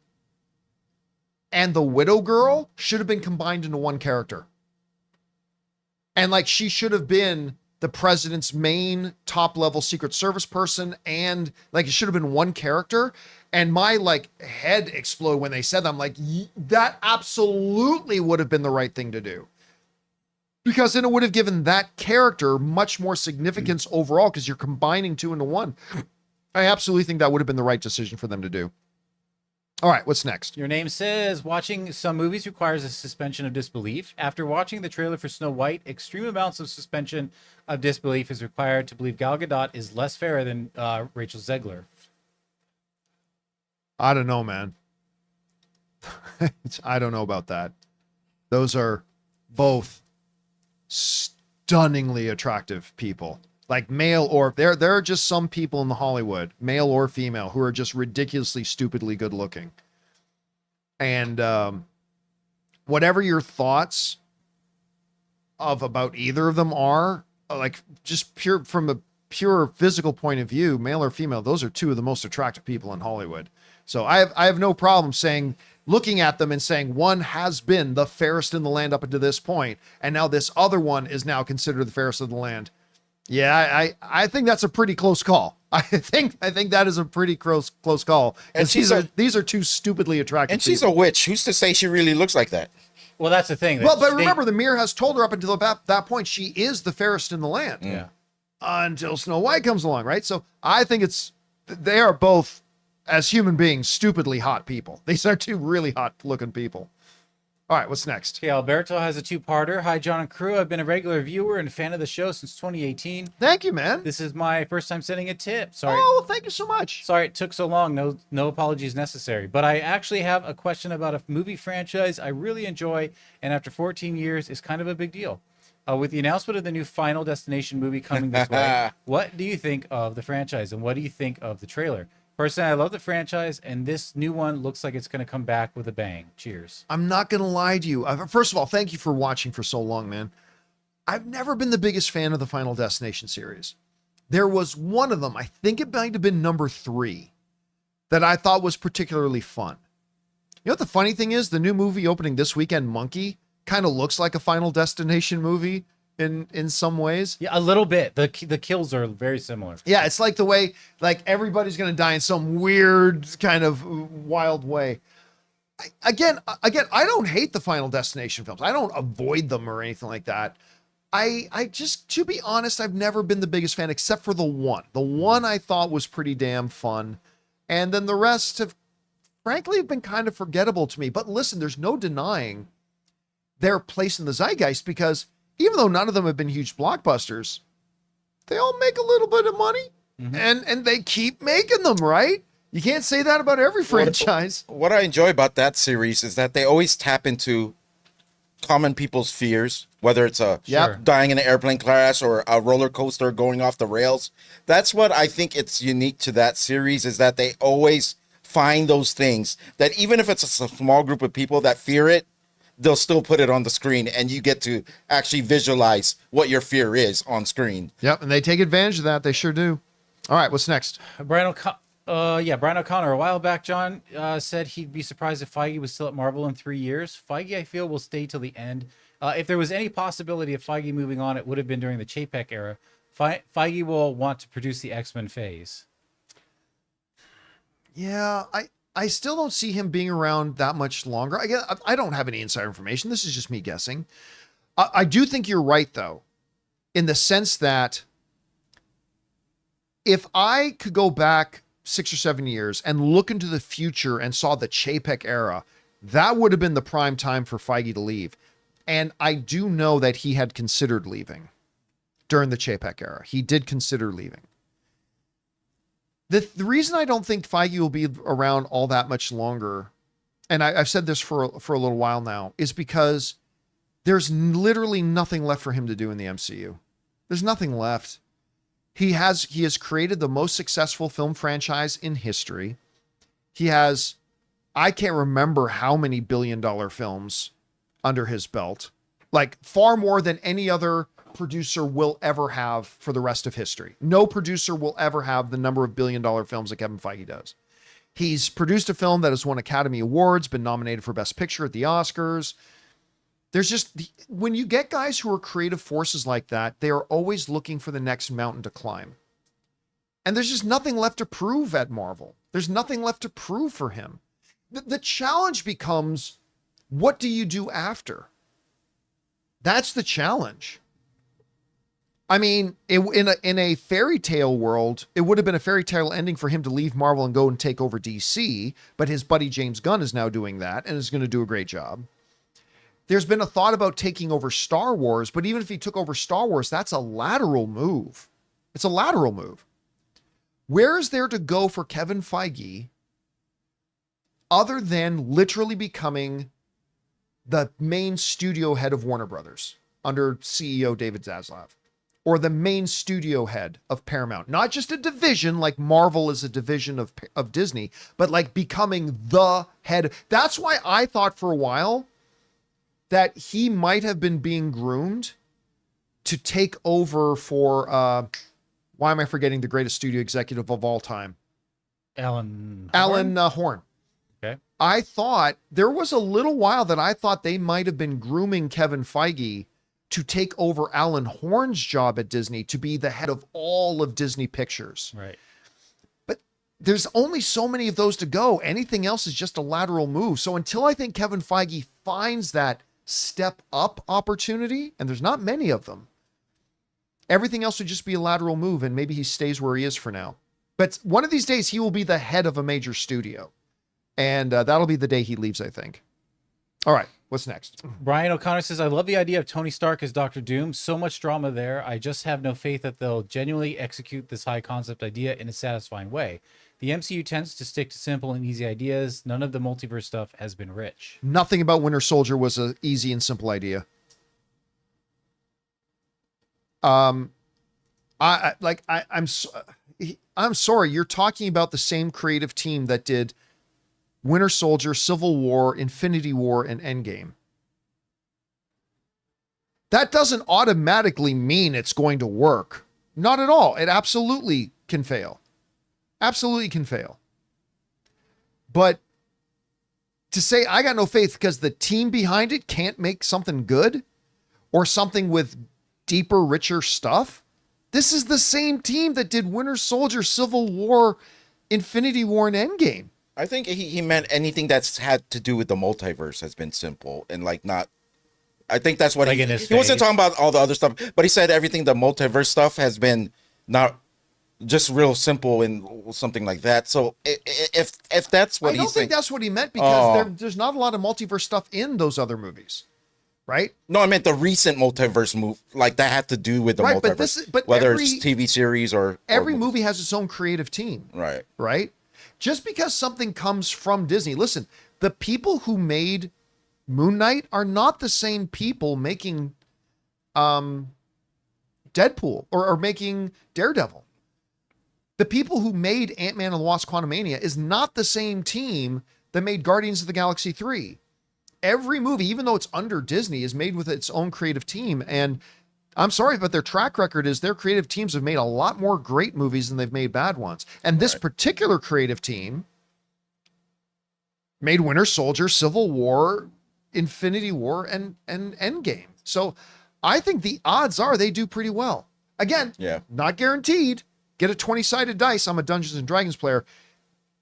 and the Widow girl should have been combined into one character. And like, she should have been the president's main top level Secret Service person. And like, it should have been one character. And my like head exploded when they said that. I'm like, that absolutely would have been the right thing to do. Because then it would have given that character much more significance overall, because you're combining two into one. I absolutely think that would have been the right decision for them to do. All right, what's next? Your name says, watching some movies requires a suspension of disbelief. After watching the trailer for Snow White, extreme amounts of suspension of disbelief is required to believe Gal Gadot is less fair than Rachel Zegler. I don't know, man. I don't know about that. Those are both stunningly attractive people. Like male or there are just some people in the Hollywood, male or female, who are just ridiculously, stupidly good looking. And whatever your thoughts about either of them are, like just pure from a pure physical point of view, male or female, those are two of the most attractive people in Hollywood. So I have no problem looking at them and saying one has been the fairest in the land up until this point, and now this other one is now considered the fairest of the land. Yeah, I think that's a pretty close call. I think that is a pretty close call. And these are two stupidly attractive. And she's a witch. Who's to say she really looks like that? Well, that's the thing. Well, but remember, the mirror has told her up until that point she is the fairest in the land. Yeah. Until Snow White comes along, right? So I think they are both, as human beings, stupidly hot people. These are two really hot looking people. All right, what's next? Okay, Alberto has a two-parter. Hi, John and crew. I've been a regular viewer and a fan of the show since 2018. Thank you, man. This is my first time sending a tip. Sorry. Oh, thank you so much. Sorry it took so long. No apologies necessary. But I actually have a question about a movie franchise I really enjoy, and after 14 years is kind of a big deal. With the announcement of the new Final Destination movie coming this way, what do you think of the franchise, and what do you think of the trailer? Personally, I love the franchise, and this new one looks like it's going to come back with a bang. Cheers. I'm not going to lie to you. First of all, thank you for watching for so long, man. I've never been the biggest fan of the Final Destination series. There was one of them, I think it might have been number 3, that I thought was particularly fun. You know what the funny thing is? The new movie opening this weekend, Monkey, kind of looks like a Final Destination movie in some ways. Yeah, a little bit. The kills are very similar. Yeah, it's like the way like everybody's going to die in some weird kind of wild way. Again, I don't hate the Final Destination films. I don't avoid them or anything like that. I just, to be honest, I've never been the biggest fan except for the one. The one I thought was pretty damn fun. And then the rest have frankly been kind of forgettable to me. But listen, there's no denying their place in the zeitgeist, because even though none of them have been huge blockbusters, they all make a little bit of money, and they keep making them, right? You can't say that about every franchise. What I enjoy about that series is that they always tap into common people's fears, whether it's dying in an airplane crash or a roller coaster going off the rails. That's what I think it's unique to that series, is that they always find those things that even if it's a small group of people that fear it, they'll still put it on the screen, and you get to actually visualize what your fear is on screen. Yep, and they take advantage of that. They sure do. All right, what's next? Brian O'Connor, a while back, John said he'd be surprised if Feige was still at Marvel in 3 years. Feige, I feel, will stay till the end. If there was any possibility of Feige moving on, it would have been during the Chapek era. Feige will want to produce the X-Men phase. Yeah, I still don't see him being around that much longer. I don't have any insider information. This is just me guessing. I do think you're right, though, in the sense that if I could go back 6 or 7 years and look into the future and saw the Chapek era, that would have been the prime time for Feige to leave. And I do know that he had considered leaving during the Chapek era. He did consider leaving. The reason I don't think Feige will be around all that much longer, and I've said this for a little while now, is because there's literally nothing left for him to do in the MCU. There's nothing left. He has created the most successful film franchise in history. He has, I can't remember how many billion-dollar films under his belt, like far more than any other producer will ever have for the rest of history. No producer will ever have the number of billion-dollar films that Kevin Feige does. He's produced a film that has won Academy Awards, been nominated for Best Picture at the Oscars. There's just, when you get guys who are creative forces like that, they are always looking for the next mountain to climb. And there's just nothing left to prove at Marvel. There's nothing left to prove for him. The challenge becomes, what do you do after? That's the challenge. I mean, in a fairy tale world, it would have been a fairy tale ending for him to leave Marvel and go and take over DC, but his buddy James Gunn is now doing that and is going to do a great job. There's been a thought about taking over Star Wars, but even if he took over Star Wars, that's a lateral move. It's a lateral move. Where is there to go for Kevin Feige other than literally becoming the main studio head of Warner Brothers under CEO David Zaslav, or the main studio head of Paramount? Not just a division like Marvel is a division of Disney, but like becoming the head. That's why I thought for a while that he might have been being groomed to take over for, why am I forgetting the greatest studio executive of all time? Alan Horn. Okay. I thought there was a little while that I thought they might have been grooming Kevin Feige to take over Alan Horn's job at Disney to be the head of all of Disney Pictures. Right. But there's only so many of those to go. Anything else is just a lateral move. So until I think Kevin Feige finds that step up opportunity, and there's not many of them, everything else would just be a lateral move, and maybe he stays where he is for now. But one of these days he will be the head of a major studio, and that'll be the day he leaves, I think. All right, what's next? Brian O'Connor says, I love the idea of Tony Stark as Doctor Doom. So much drama there. I just have no faith that they'll genuinely execute this high concept idea in a satisfying way. The MCU tends to stick to simple and easy ideas. None of the multiverse stuff has been rich. Nothing about Winter Soldier was an easy and simple idea. I'm sorry, you're talking about the same creative team that did Winter Soldier, Civil War, Infinity War, and Endgame. That doesn't automatically mean it's going to work. Not at all. It absolutely can fail. Absolutely can fail. But to say I got no faith because the team behind it can't make something good or something with deeper, richer stuff. This is the same team that did Winter Soldier, Civil War, Infinity War, and Endgame. I think he meant anything that's had to do with the multiverse has been simple and like not. I think that's what like he wasn't talking about all the other stuff, but he said everything the multiverse stuff has been not just real simple and something like that. So if that's what I don't think that's what he meant, because there's not a lot of multiverse stuff in those other movies, right? No, I meant the recent multiverse move, like that had to do with the multiverse, whether it's TV series or every movie has its own creative team, right? Right. Just because something comes from Disney, listen, the people who made Moon Knight are not the same people making Deadpool or making Daredevil. The people who made Ant-Man and the Wasp: Quantumania is not the same team that made Guardians of the Galaxy 3. Every movie, even though it's under Disney, is made with its own creative team. And I'm sorry, but their track record is their creative teams have made a lot more great movies than they've made bad ones. And this particular creative team made Winter Soldier, Civil War, Infinity War, and Endgame. So I think the odds are they do pretty well. Again, not guaranteed. Get a 20-sided dice. I'm a Dungeons and Dragons player.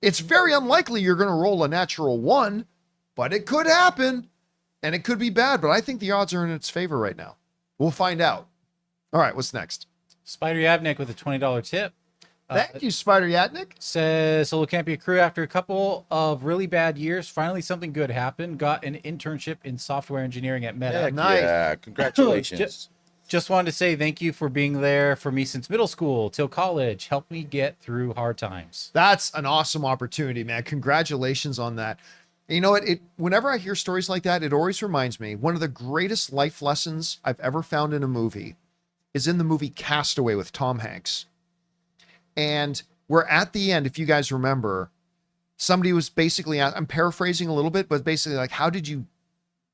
It's very unlikely you're going to roll a natural 1, but it could happen, and it could be bad. But I think the odds are in its favor right now. We'll find out. All right, what's next? Spider Yavnik with a $20 tip. Thank you, Spider Yatnik. Says Solo Campea crew, after a couple of really bad years, finally something good happened. Got an internship in software engineering at Meta. Heck Nice. yeah, congratulations. Just wanted to say thank you for being there for me since middle school till college. Helped me get through hard times. That's an awesome opportunity, man. Congratulations on that. You know what? Whenever I hear stories like that, it always reminds me one of the greatest life lessons I've ever found in a movie is in the movie Castaway with Tom Hanks. And we're at the end, if you guys remember, somebody was basically, I'm paraphrasing a little bit, but basically like, how did you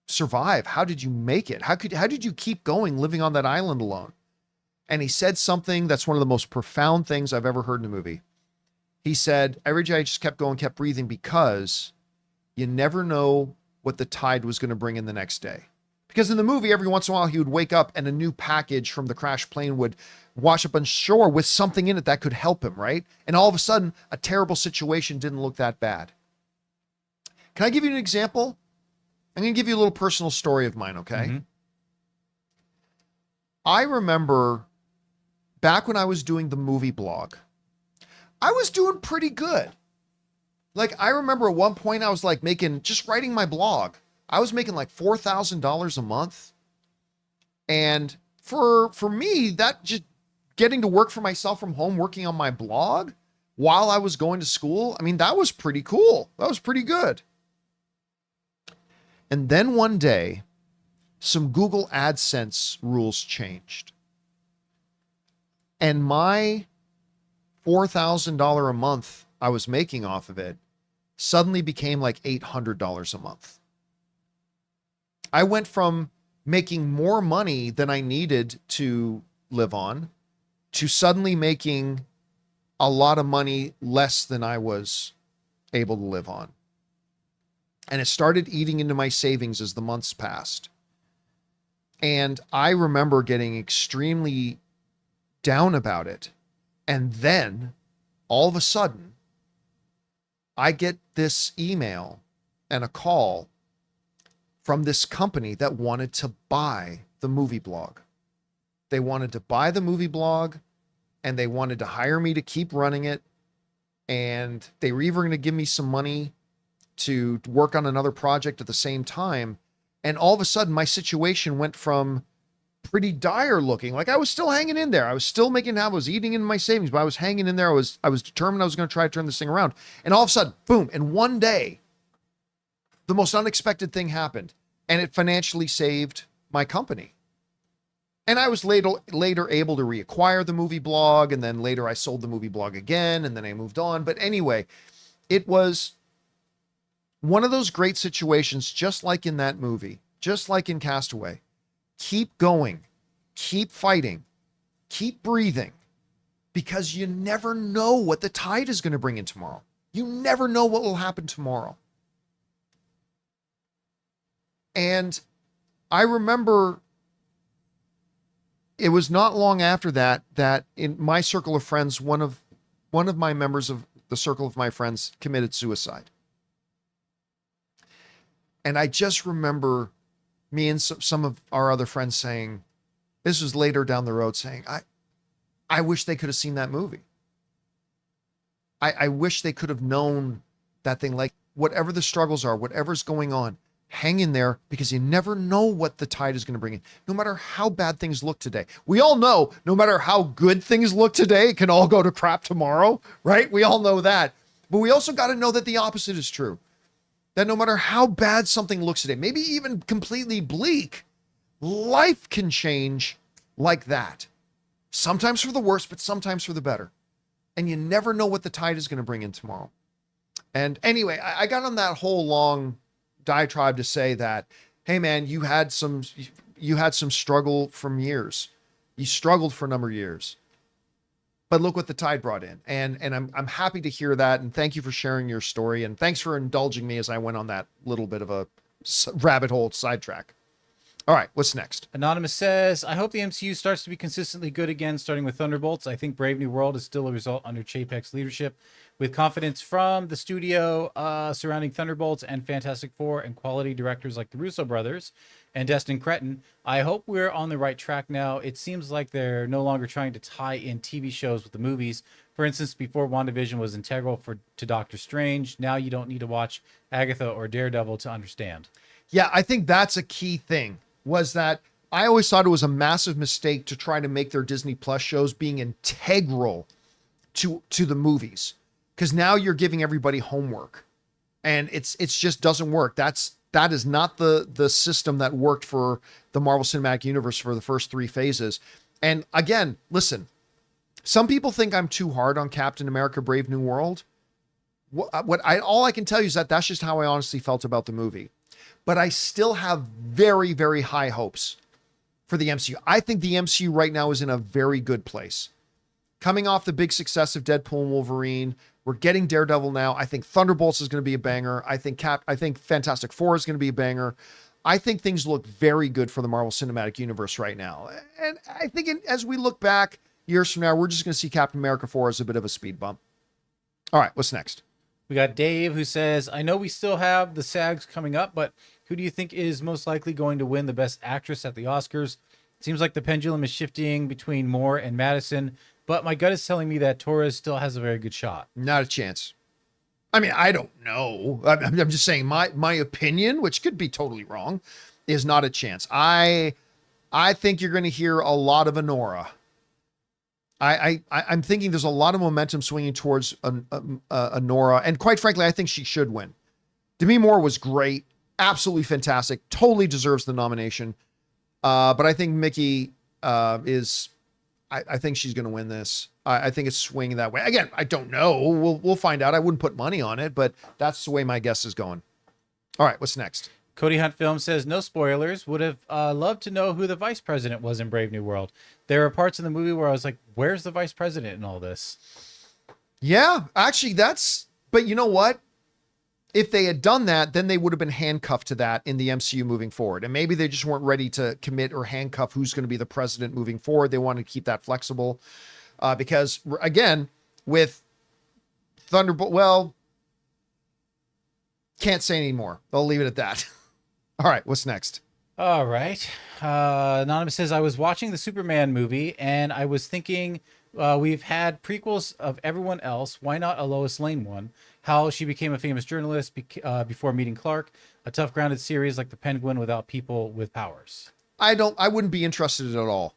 survive? How did you make it? How did you keep going living on that island alone? And he said something that's one of the most profound things I've ever heard in a movie. He said, every day I just kept going, kept breathing, because you never know what the tide was going to bring in the next day. Because in the movie, every once in a while, he would wake up and a new package from the crashed plane would wash up on shore with something in it that could help him, right? And all of a sudden, a terrible situation didn't look that bad. Can I give you an example? I'm going to give you a little personal story of mine, okay? Mm-hmm. I remember back when I was doing the movie blog, I was doing pretty good. Like, I remember at one point I was like just writing my blog, I was making like $4,000 a month. And for me, that just getting to work for myself from home, working on my blog while I was going to school, I mean, that was pretty cool. That was pretty good. And then one day, some Google AdSense rules changed. And my $4,000 a month I was making off of it suddenly became like $800 a month. I went from making more money than I needed to live on to suddenly making a lot of money less than I was able to live on. And it started eating into my savings as the months passed. And I remember getting extremely down about it. And then all of a sudden, I get this email and a call from this company that wanted to buy the movie blog. They wanted to buy the movie blog and they wanted to hire me to keep running it. And they were even going to give me some money to work on another project at the same time. And all of a sudden my situation went from pretty dire looking. Like I was still hanging in there. I was still making, I was eating in my savings, but I was hanging in there. I was determined I was going to try to turn this thing around. And all of a sudden, boom. And one day, the most unexpected thing happened and it financially saved my company. And I was later able to reacquire the movie blog. And then later I sold the movie blog again. And then I moved on. But anyway, it was one of those great situations, just like in that movie, just like in Castaway. Keep going, keep fighting, keep breathing, because you never know what the tide is going to bring in tomorrow. You never know what will happen tomorrow. And I remember it was not long after that in my circle of friends, one of my members of the circle of my friends committed suicide. And I just remember me and some of our other friends saying, this was later down the road, saying, I wish they could have seen that movie. I wish they could have known that thing. Like, whatever the struggles are, whatever's going on, hang in there, because you never know what the tide is going to bring in. No matter how bad things look today. We all know, no matter how good things look today, it can all go to crap tomorrow, right? We all know that. But we also got to know that the opposite is true. That no matter how bad something looks today, maybe even completely bleak, life can change like that. Sometimes for the worse, but sometimes for the better. And you never know what the tide is going to bring in tomorrow. And anyway, I got on that whole long diatribe to say that, hey man, you had some struggle from years. You struggled for a number of years. But look what the tide brought in. And I'm happy to hear that. And thank you for sharing your story. And thanks for indulging me as I went on that little bit of a rabbit hole sidetrack. All right, what's next? Anonymous says, I hope the MCU starts to be consistently good again, starting with Thunderbolts. I think Brave New World is still a result under Chapek's leadership. With confidence from the studio surrounding Thunderbolts and Fantastic Four and quality directors like the Russo brothers and Destin Cretton, I hope we're on the right track now. It seems like they're no longer trying to tie in TV shows with the movies. For instance, before WandaVision was integral to Doctor Strange, now you don't need to watch Agatha or Daredevil to understand. Yeah, I think that's a key thing, was that I always thought it was a massive mistake to try to make their Disney Plus shows being integral to the movies, because now you're giving everybody homework, and it's just doesn't work. That is not the system that worked for the Marvel Cinematic Universe for the first 3 phases. And again, listen, some people think I'm too hard on Captain America: Brave New World. All I can tell you is that that's just how I honestly felt about the movie. But I still have very, very high hopes for the MCU. I think the MCU right now is in a very good place. Coming off the big success of Deadpool and Wolverine, we're getting Daredevil now. I think Thunderbolts is going to be a banger. I think Fantastic Four is going to be a banger. I think things look very good for the Marvel Cinematic Universe right now. And I think as we look back years from now, we're just going to see Captain America 4 as a bit of a speed bump. All right, what's next? We got Dave, who says, I know we still have the SAGs coming up, but who do you think is most likely going to win the Best Actress at the Oscars? It seems like the pendulum is shifting between Moore and Madison, but my gut is telling me that Torres still has a very good shot. Not a chance. I mean, I don't know. I'm just saying my opinion, which could be totally wrong, is not a chance. I think you're going to hear a lot of Honora. I'm thinking there's a lot of momentum swinging towards Honora, and quite frankly, I think she should win. Demi Moore was great, absolutely fantastic, totally deserves the nomination. But I think Mickey is. I think she's going to win this. I think it's swinging that way. Again, I don't know. We'll find out. I wouldn't put money on it, but that's the way my guess is going. All right, what's next? Cody Hunt Film says, no spoilers. Would have loved to know who the vice president was in Brave New World. There are parts in the movie where I was like, where's the vice president in all this? Yeah, actually, but you know what? If they had done that, then they would have been handcuffed to that in the MCU moving forward. And maybe they just weren't ready to commit or handcuff who's going to be the president moving forward. They wanted to keep that flexible. Because, again, with Thunderbolt, well, can't say anymore. I'll leave it at that. All right, what's next? All right. Anonymous says, I was watching the Superman movie, and I was thinking, we've had prequels of everyone else. Why not a Lois Lane one? How she became a famous journalist before meeting Clark. A tough, grounded series like The Penguin without people with powers. I wouldn't be interested at all.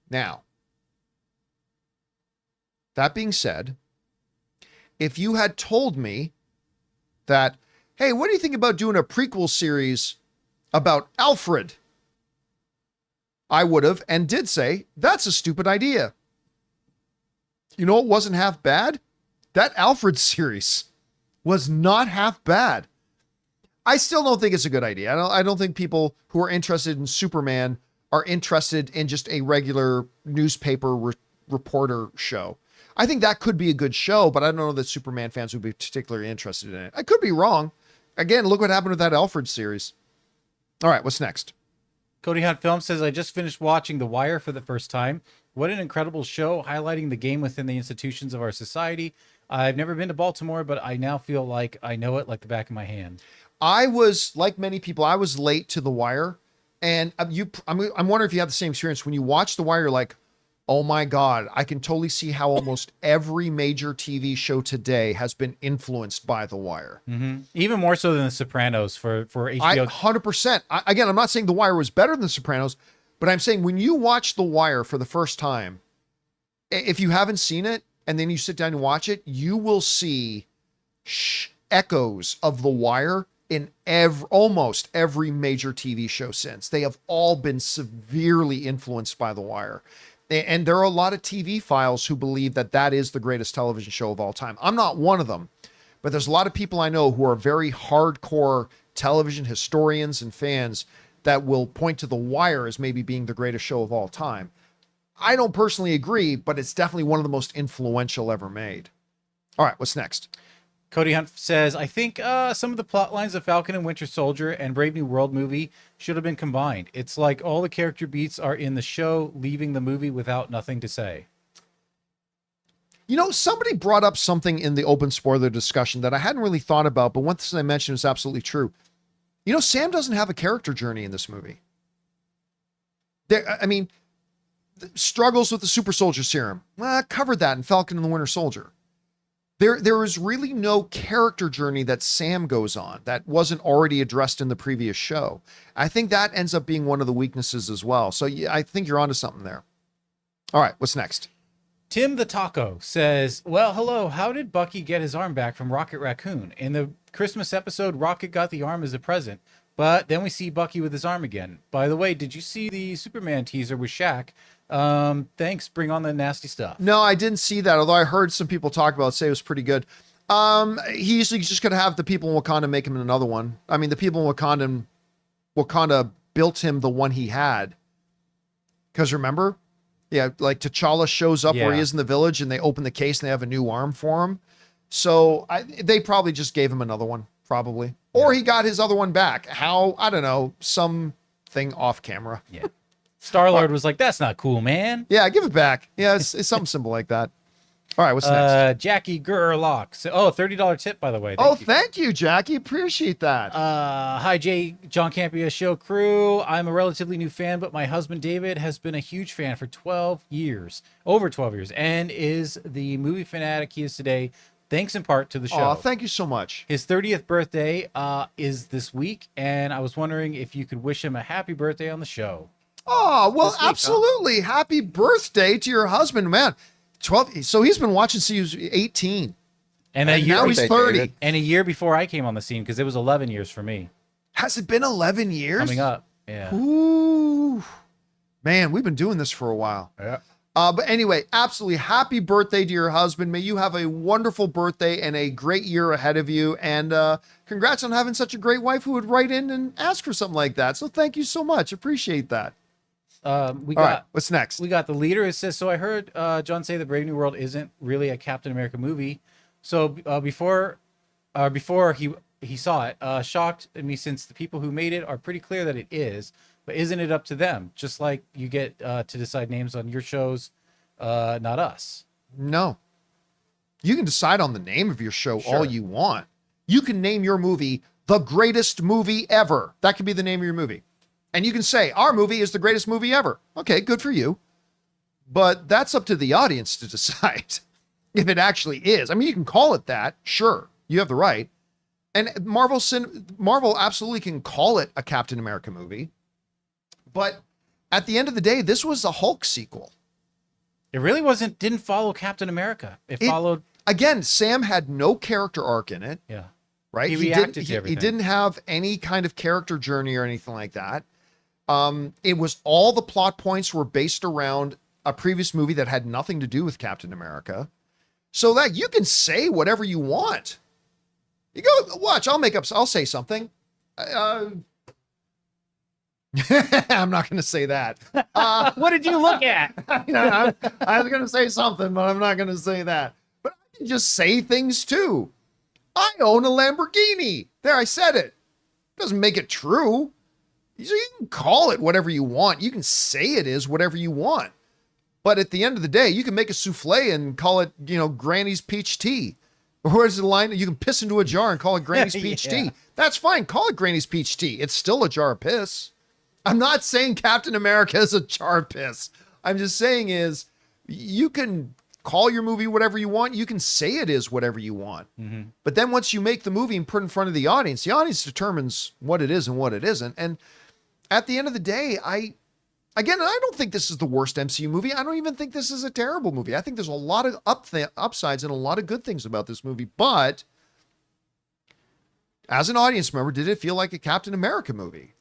Now, that being said, if you had told me that, hey, what do you think about doing a prequel series about Alfred? I would have and did say, that's a stupid idea. You know, it wasn't half bad. That Alfred series was not half bad. I still don't think it's a good idea. I don't think people who are interested in Superman are interested in just a regular newspaper reporter show. I think that could be a good show, but I don't know that Superman fans would be particularly interested in it. I could be wrong. Again, look what happened with that Alfred series. All right, what's next? Cody Hunt Film says, I just finished watching The Wire for the first time. What an incredible show, highlighting the game within the institutions of our society. I've never been to Baltimore, but I now feel like I know it like the back of my hand. I was, like many people, I was late to The Wire. And I'm wondering if you had the same experience. When you watch The Wire, you're like, oh my God, I can totally see how almost every major TV show today has been influenced by The Wire. Mm-hmm. Even more so than The Sopranos for HBO. 100%. Again, I'm not saying The Wire was better than The Sopranos, but I'm saying when you watch The Wire for the first time, if you haven't seen it and then you sit down and watch it, you will see echoes of The Wire in almost every major TV show since. They have all been severely influenced by The Wire. And there are a lot of TV files who believe that that is the greatest television show of all time. I'm not one of them, but there's a lot of people I know who are very hardcore television historians and fans that will point to The Wire as maybe being the greatest show of all time. I don't personally agree, but it's definitely one of the most influential ever made. All right, what's next? Cody Hunt says, I think some of the plot lines of Falcon and Winter Soldier and Brave New World movie should have been combined. It's like all the character beats are in the show, leaving the movie without nothing to say. You know, somebody brought up something in the open spoiler discussion that I hadn't really thought about, but once I mentioned is absolutely true. You know, Sam doesn't have a character journey in this movie. struggles with the super soldier serum. Covered that in Falcon and the Winter Soldier. There is really no character journey that Sam goes on that wasn't already addressed in the previous show. I think that ends up being one of the weaknesses as well. So yeah, I think you're onto something there. All right, what's next? Tim the Taco says, well, hello, how did Bucky get his arm back from Rocket Raccoon? In the Christmas episode, Rocket got the arm as a present, but then we see Bucky with his arm again. By the way, did you see the Superman teaser with Shaq? Thanks, bring on the nasty stuff. No, I didn't see that, although I heard some people talk about it, say it was pretty good. He's just going to have the people in Wakanda make him another one. I mean, the people in Wakanda built him the one he had. Because remember? Yeah, like T'Challa shows up where he is in the village and they open the case and they have a new arm for him. So they probably just gave him another one, probably. Or he got his other one back. How? I don't know. Something off camera. Yeah. Star-Lord was like, that's not cool, man. Yeah, give it back. Yeah, it's something simple like that. All right, what's next? Jackie Gerlach. So, $30 tip, by the way. Thank you, Jackie. Appreciate that. Hi, John Campea Show crew. I'm a relatively new fan, but my husband David has been a huge fan for 12 years, over 12 years, and is the movie fanatic he is today, thanks in part to the show. Thank you so much. His 30th birthday is this week, and I was wondering if you could wish him a happy birthday on the show. Oh, well, absolutely. Huh? Happy birthday to your husband, man. 12. So he's been watching since he was 18. And now he's 30. And a year before I came on the scene, because it was 11 years for me. Has it been 11 years? Coming up. Yeah. Ooh. Man, we've been doing this for a while. Yeah. But anyway, absolutely happy birthday to your husband. May you have a wonderful birthday and a great year ahead of you. And congrats on having such a great wife who would write in and ask for something like that. So thank you so much. Appreciate that. All right, what's next? We got the leader. It says, so I heard John say the Brave New World isn't really a Captain America movie. So before he saw it, shocked me since the people who made it are pretty clear that it is. But isn't it up to them? Just like you get to decide names on your shows, not us. No. You can decide on the name of your show all you want. You can name your movie the greatest movie ever. That could be the name of your movie. And you can say, our movie is the greatest movie ever. Okay, good for you. But that's up to the audience to decide if it actually is. I mean, you can call it that. Sure, you have the right. And Marvel absolutely can call it a Captain America movie. But at the end of the day, this was a Hulk sequel. It really didn't follow Captain America. It followed. Again, Sam had no character arc in it. Yeah. Right? He reacted to everything. He didn't have any kind of character journey or anything like that. It was all the plot points were based around a previous movie that had nothing to do with Captain America. So that you can say whatever you want. You go, watch, I'll say something. I'm not going to say that. What did you look at? I was going to say something, but I'm not going to say that. But I can just say things too. I own a Lamborghini. There, I said it. Doesn't make it true. So you can call it whatever you want. You can say it is whatever you want. But at the end of the day, you can make a souffle and call it, Granny's peach tea. Or where's the line? You can piss into a jar and call it Granny's peach tea. That's fine. Call it Granny's peach tea. It's still a jar of piss. I'm not saying Captain America is a jar of piss. I'm just saying is you can call your movie whatever you want. You can say it is whatever you want. Mm-hmm. But then once you make the movie and put it in front of the audience determines what it is and what it isn't. And at the end of the day, I don't think this is the worst MCU movie. I don't even think this is a terrible movie. I think there's a lot of upsides and a lot of good things about this movie. But as an audience member, did it feel like a Captain America movie?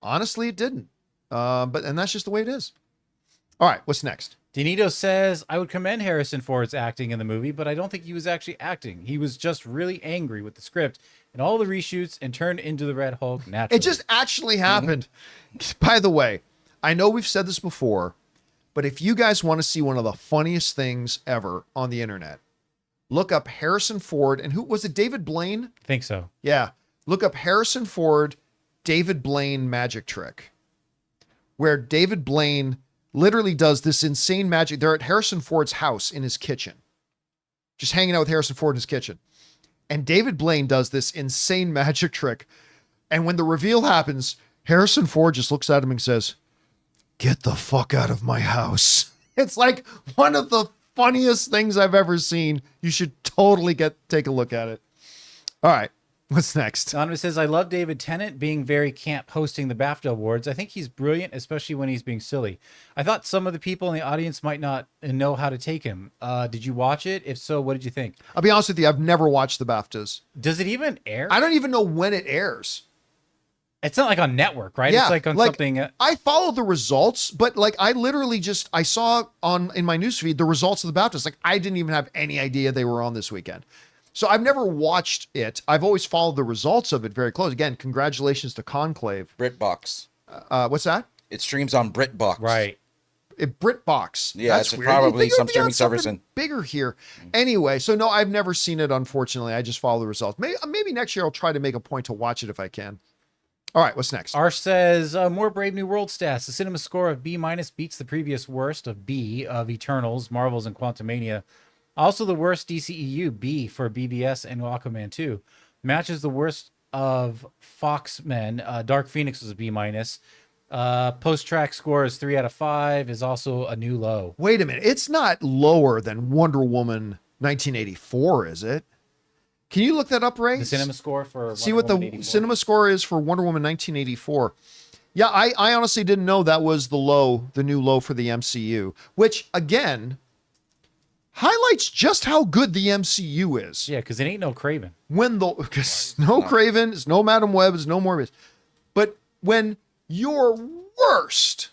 Honestly, it didn't. And that's just the way it is. All right, what's next? Danito says, I would commend Harrison Ford's acting in the movie, but I don't think he was actually acting. He was just really angry with the script and all the reshoots and turned into the Red Hulk naturally. It just actually happened. By the way, I know we've said this before, but if you guys want to see one of the funniest things ever on the internet, look up Harrison Ford and who was it? David Blaine? I think so. Yeah. Look up Harrison Ford, David Blaine magic trick, where David Blaine literally does this insane magic. They're at Harrison Ford's house in his kitchen, just hanging out with Harrison Ford in his kitchen. And David Blaine does this insane magic trick. And when the reveal happens, Harrison Ford just looks at him and says, get the fuck out of my house. It's like one of the funniest things I've ever seen. You should totally take a look at it. All right. What's next? Anonymous says, I love David Tennant being very camp hosting the BAFTA Awards. I think he's brilliant, especially when he's being silly. I thought some of the people in the audience might not know how to take him. Did you watch it? If so, what did you think? I'll be honest with you. I've never watched the BAFTAs. Does it even air? I don't even know when it airs. It's not like on network, right? Yeah, It's like on something. I follow the results, but like I literally I saw in my newsfeed the results of the BAFTAs. Like I didn't even have any idea they were on this weekend. So I've never watched it. I've always followed the results of it very close. Again, congratulations to Conclave. BritBox. What's that? It streams on BritBox. Right. BritBox. Yeah, That's it's weird. probably You'd think it some would be streaming on service something bigger here. Anyway, so no, I've never seen it. Unfortunately, I just follow the results. Maybe next year I'll try to make a point to watch it if I can. All right, what's next? Arsh says, more Brave New World stats. The cinema score of B- beats the previous worst of B of Eternals, Marvels, and Quantumania. Also the worst DCEU, B for BBS and Aquaman 2. Matches the worst of Foxmen. Dark Phoenix was a B-. Post-track score is 3 out of 5, is also a new low. Wait a minute. It's not lower than Wonder Woman 1984, is it? Can you look that up, Ray? The cinema score for See Wonder what Woman the 84. cinema score is for Wonder Woman 1984. Yeah, I honestly didn't know that was the new low for the MCU, which again highlights just how good the MCU is. Yeah, because it ain't no Craven. Because no Craven, it's no Madam Web, it's no Morbius. But when your worst,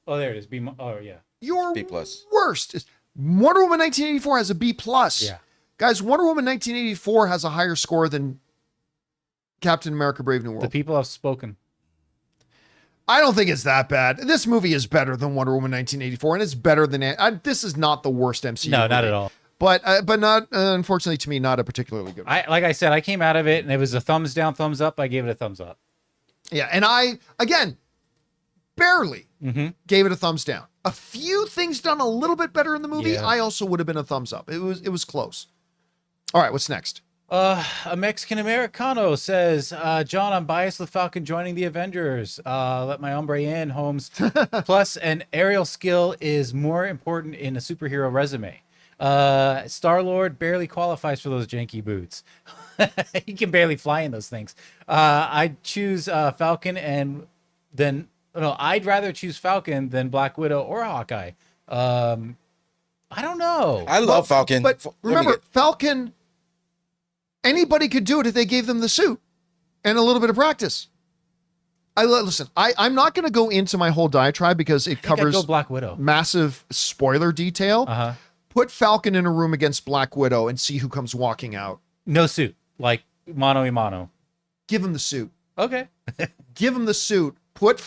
Oh, there it is. Oh, yeah. your B plus. worst is Wonder Woman 1984 has a B plus. Yeah. Guys, Wonder Woman 1984 has a higher score than Captain America: Brave New World. The people have spoken. I don't think it's that bad. This movie is better than Wonder Woman 1984, and it's better than this is not the worst MCU. No, movie. not at all. But not unfortunately to me, not a particularly good one. Like I said, I came out of it and it was a thumbs down, thumbs up. I gave it a thumbs up. Yeah, and I again barely gave it a thumbs down. A few things done a little bit better in the movie. Yeah. I also would have been a thumbs up. It was close. All right, what's next? A Mexican Americano says, John, I'm biased with Falcon joining the Avengers. Let my hombre in, Holmes. Plus, an aerial skill is more important in a superhero resume. Star-Lord barely qualifies for those janky boots. He can barely fly in those things. I'd choose Falcon I'd rather choose Falcon than Black Widow or Hawkeye. I don't know. I love Falcon. But remember, Falcon, anybody could do it if they gave them the suit and a little bit of practice. Listen, I'm not going to go into my whole diatribe because it covers I'd go Black Widow. Massive spoiler detail. Uh-huh. Put Falcon in a room against Black Widow and see who comes walking out. No suit, like mano a mano. Give him the suit. Okay. Give him the suit. Put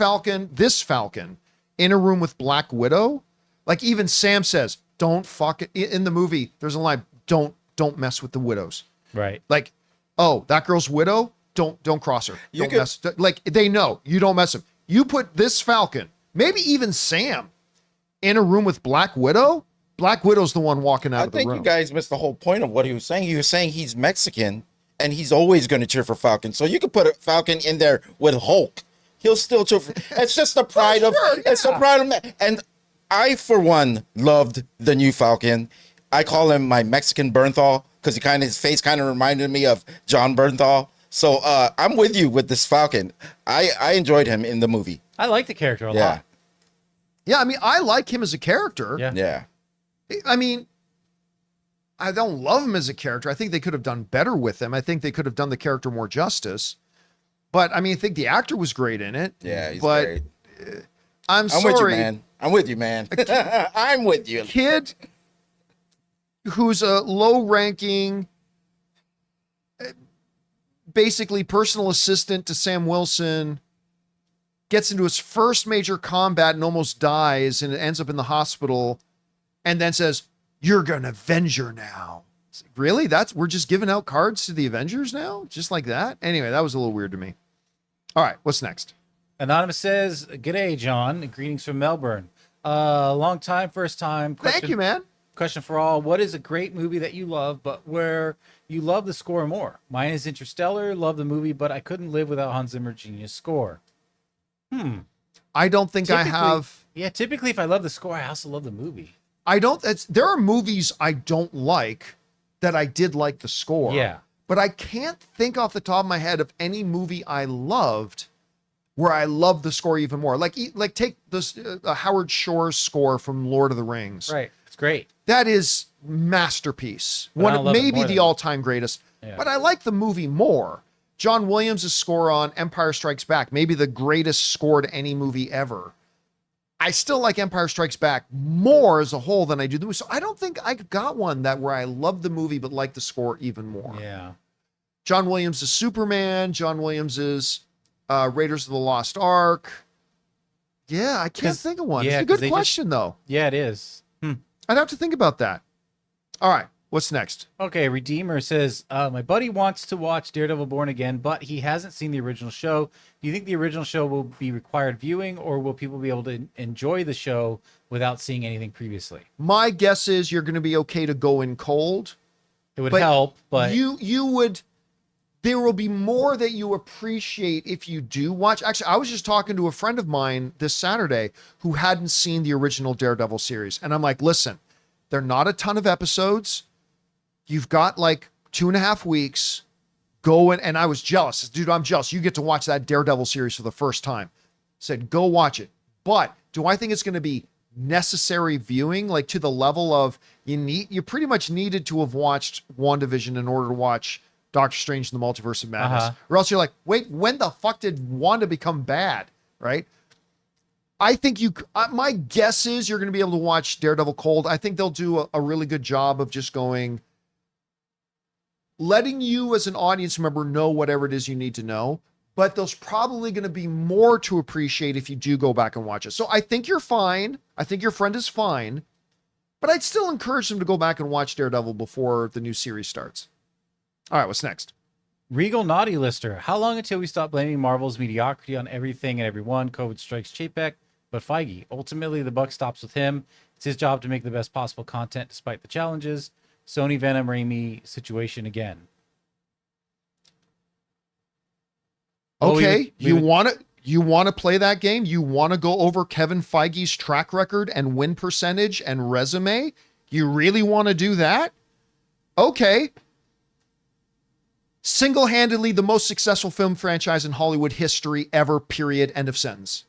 this Falcon, in a room with Black Widow. Like even Sam says, don't fuck it. In the movie, there's a line, don't mess with the widows. Right. Like, oh, that girl's widow? Don't cross her. Mess. Like they know you don't mess him. You put this Falcon, maybe even Sam, in a room with Black Widow. Black Widow's the one walking out of the room. I think you guys missed the whole point of what he was saying. He was saying he's Mexican and he's always going to cheer for Falcon. So you could put a Falcon in there with Hulk. He'll still cheer for. It's just the pride of. It's the pride of. And I, for one, loved the new Falcon. I call him my Mexican Bernthal because his face kind of reminded me of John Bernthal. So I'm with you with this Falcon. I enjoyed him in the movie. I like the character a lot. Yeah, I mean, I like him as a character. Yeah. I mean, I don't love him as a character. I think they could have done better with him. I think they could have done the character more justice. But I mean, I think the actor was great in it. Yeah, he's great. I'm sorry. with you, man. I'm with you, man. I'm with you. Kid who's a low-ranking, basically personal assistant to Sam Wilson, gets into his first major combat and almost dies and ends up in the hospital, and then says, "You're an Avenger now." Really? We're just giving out cards to the Avengers now? Just like that? Anyway, that was a little weird to me. All right, what's next? Anonymous says, "G'day, John. Greetings from Melbourne. Long time, first time. Thank you, man. Question for all. What is a great movie that you love, but where you love the score more? Mine is Interstellar. Love the movie, but I couldn't live without Hans Zimmer's genius score." I don't think I Typically- have. Yeah, typically if I love the score, I also love the movie. There are movies I don't like that I did like the score. Yeah. But I can't think off the top of my head of any movie I loved where I loved the score even more. Like take this Howard Shore's score from Lord of the Rings. Right. It's great. That is masterpiece. But I don't love it Maybe more the than- all-time greatest. Yeah. But I like the movie more. John Williams' score on Empire Strikes Back, maybe the greatest score to any movie ever. I still like Empire Strikes Back more as a whole than I do the movie. So I don't think I've got one where I love the movie but like the score even more. Yeah. John Williams is Superman. John Williams is Raiders of the Lost Ark. Yeah, I can't think of one. yeah, It's a 'cause good they question, though. Yeah, it is. I'd have to think about that. All right, what's next? Okay, Redeemer says, my buddy wants to watch Daredevil Born Again, but he hasn't seen the original show. Do you think the original show will be required viewing, or will people be able to enjoy the show without seeing anything previously? My guess is you're going to be okay to go in cold. It would But help, but you would. There will be more that you appreciate if you do watch. Actually, I was just talking to a friend of mine this Saturday who hadn't seen the original Daredevil series, and I'm like, listen, they're not a ton of episodes. You've got like 2.5 weeks. Go in, and I was jealous. Dude, I'm jealous. You get to watch that Daredevil series for the first time. Said, go watch it. But do I think it's going to be necessary viewing, like to the level of you pretty much needed to have watched WandaVision in order to watch Doctor Strange and the Multiverse of Madness, or else you're like, wait, when the fuck did Wanda become bad? Right? I think my guess is you're going to be able to watch Daredevil cold. I think they'll do a really good job of just letting you as an audience member know whatever it is you need to know, but there's probably going to be more to appreciate if you do go back and watch it. So I think you're fine. I think your friend is fine, but I'd still encourage them to go back and watch Daredevil before the new series starts. All right, what's next? Regal Naughty Lister. How long until we stop blaming Marvel's mediocrity on everything and everyone? COVID strikes Chapek, but Feige. Ultimately, the buck stops with him. It's his job to make the best possible content despite the challenges. Sony Venom Raimi situation again. Okay, you want to play that game? You want to go over Kevin Feige's track record and win percentage and resume? You really want to do that? Okay. Single-handedly the most successful film franchise in Hollywood history ever, period, end of sentence.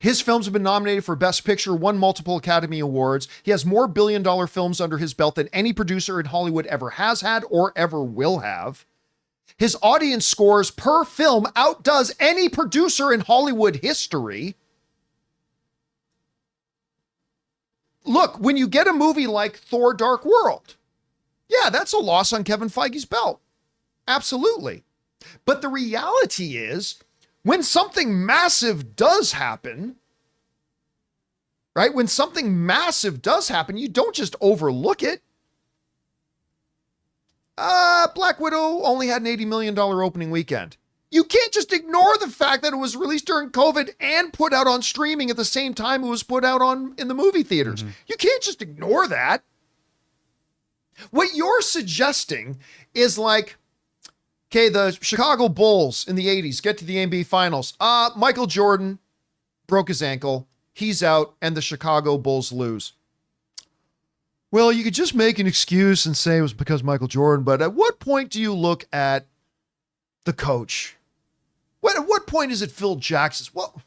His films have been nominated for Best Picture, won multiple Academy Awards. He has more billion-dollar films under his belt than any producer in Hollywood ever has had or ever will have. His audience scores per film outdoes any producer in Hollywood history. Look, when you get a movie like Thor: Dark World, yeah, that's a loss on Kevin Feige's belt. Absolutely. But the reality is, when something massive does happen, right? When something massive does happen, you don't just overlook it. Black Widow only had an $80 million opening weekend. You can't just ignore the fact that it was released during COVID and put out on streaming at the same time it was put out in the movie theaters. You can't just ignore that. What you're suggesting is like, okay, the Chicago Bulls in the 80s get to the NBA Finals. Michael Jordan broke his ankle. He's out, and the Chicago Bulls lose. Well, you could just make an excuse and say it was because Michael Jordan, but at what point do you look at the coach? At what point is it Phil Jackson's? Well,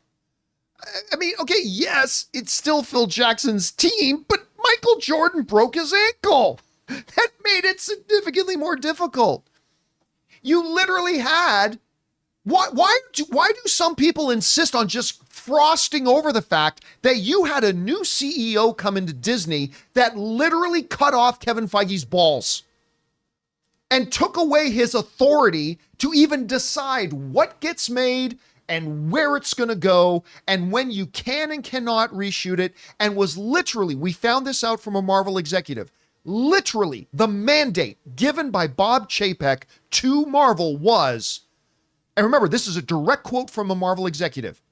I mean, okay, yes, it's still Phil Jackson's team, but Michael Jordan broke his ankle. That made it significantly more difficult. You literally had, why do some people insist on just frosting over the fact that you had a new CEO come into Disney that literally cut off Kevin Feige's balls and took away his authority to even decide what gets made and where it's going to go and when you can and cannot reshoot it, and was literally, we found this out from a Marvel executive, literally the mandate given by Bob Chapek to Marvel was, and remember, this is a direct quote from a Marvel executive,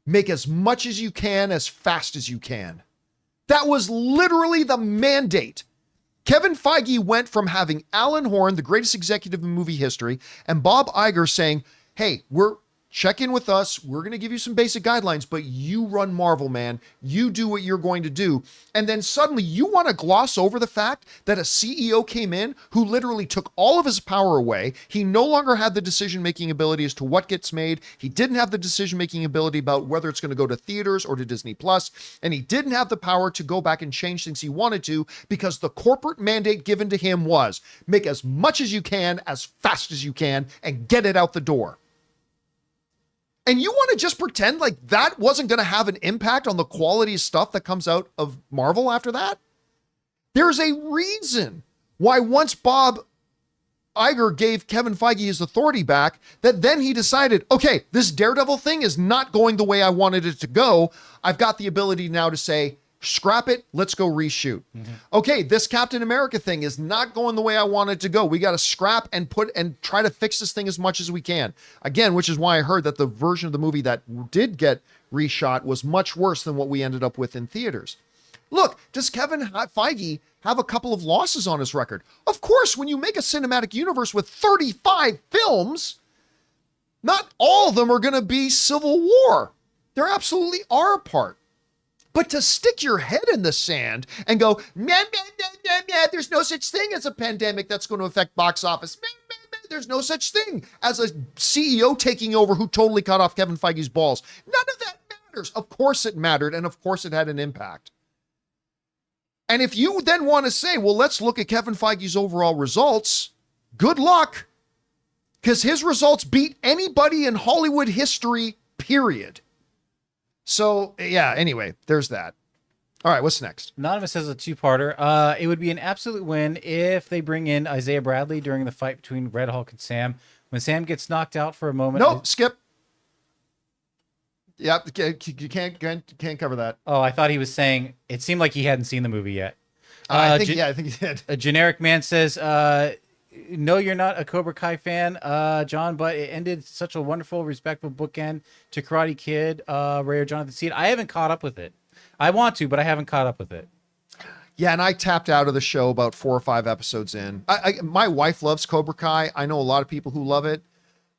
make as much as you can as fast as you can. That was literally the mandate. Kevin Feige went from having Alan Horn, the greatest executive in movie history, and Bob Iger saying, hey, we're check in with us. We're going to give you some basic guidelines, but you run Marvel, man. You do what you're going to do. And then suddenly you want to gloss over the fact that a CEO came in who literally took all of his power away. He no longer had the decision-making ability as to what gets made. He didn't have the decision-making ability about whether it's going to go to theaters or to Disney Plus. And he didn't have the power to go back and change things he wanted to, because the corporate mandate given to him was make as much as you can, as fast as you can, and get it out the door. And you want to just pretend like that wasn't going to have an impact on the quality of stuff that comes out of Marvel after that? There's a reason why once Bob Iger gave Kevin Feige his authority back, that then he decided, okay, this Daredevil thing is not going the way I wanted it to go. I've got the ability now to say, scrap it, let's go reshoot. Okay, this Captain America thing is not going the way I want it to go. We got to scrap and try to fix this thing as much as we can. Again, which is why I heard that the version of the movie that did get reshot was much worse than what we ended up with in theaters. Look, does Kevin Feige have a couple of losses on his record? Of course, when you make a cinematic universe with 35 films, not all of them are going to be Civil War. There absolutely are a part. But to stick your head in the sand and go, there's no such thing as a pandemic that's going to affect box office. There's no such thing as a CEO taking over who totally cut off Kevin Feige's balls. None of that matters. Of course it mattered, and of course it had an impact. And if you then want to say, well, let's look at Kevin Feige's overall results, good luck, because his results beat anybody in Hollywood history, period. So, yeah, anyway, there's that. All right, what's next? Anonymous has a two-parter. It would be an absolute win if they bring in Isaiah Bradley during the fight between Red Hulk and Sam. When Sam gets knocked out for a moment... Nope, skip. Yep, you can't cover that. Oh, I thought he was saying... It seemed like he hadn't seen the movie yet. I think he did. A generic man says... No, you're not a Cobra Kai fan, John, but it ended such a wonderful, respectful bookend to Karate Kid, Ray or Jonathan Seed. I haven't caught up with it. I want to, but I haven't caught up with it. Yeah, and I tapped out of the show about 4 or 5 episodes in. My wife loves Cobra Kai. I know a lot of people who love it.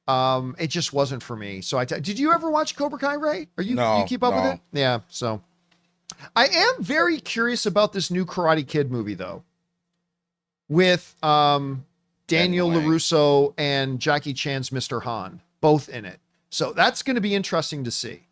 It just wasn't for me. So did you ever watch Cobra Kai, Ray? You keep up with it? Yeah, so. I am very curious about this new Karate Kid movie, though. With... Daniel LaRusso and Jackie Chan's Mr. Han, both in it. So that's going to be interesting to see.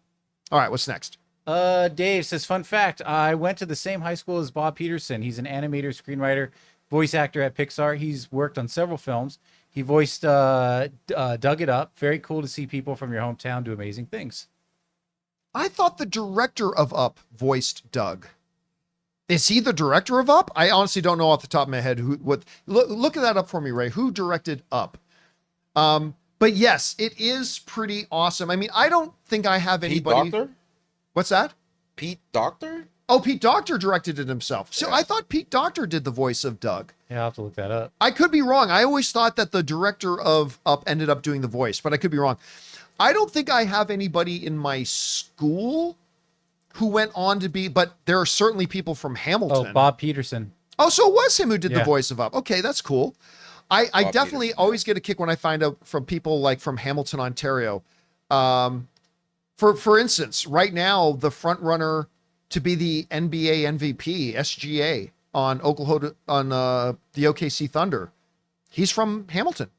All right, what's next? Dave says, fun fact, I went to the same high school as Bob Peterson. He's an animator, screenwriter, voice actor at Pixar. He's worked on several films. He voiced Dug It Up. Very cool to see people from your hometown do amazing things. I thought the director of Up voiced Doug. Is he the director of Up? I honestly don't know off the top of my head look at that up for me, Ray. Who directed Up? But yes, it is pretty awesome. I mean, I don't think I have anybody. Pete Docter? What's that? Pete Docter? Oh, Pete Docter directed it himself. So yeah. I thought Pete Docter did the voice of Doug. Yeah, I'll have to look that up. I could be wrong. I always thought that the director of Up ended up doing the voice, but I could be wrong. I don't think I have anybody in my school who went on to be, but there are certainly people from Hamilton. Oh, Bob Peterson. Oh, so it was him who did the voice of Up. Okay, that's cool. I definitely always get a kick when I find out from people like from Hamilton, Ontario. For instance, right now, the front runner to be the NBA MVP, SGA, on Oklahoma, on the OKC Thunder, he's from Hamilton.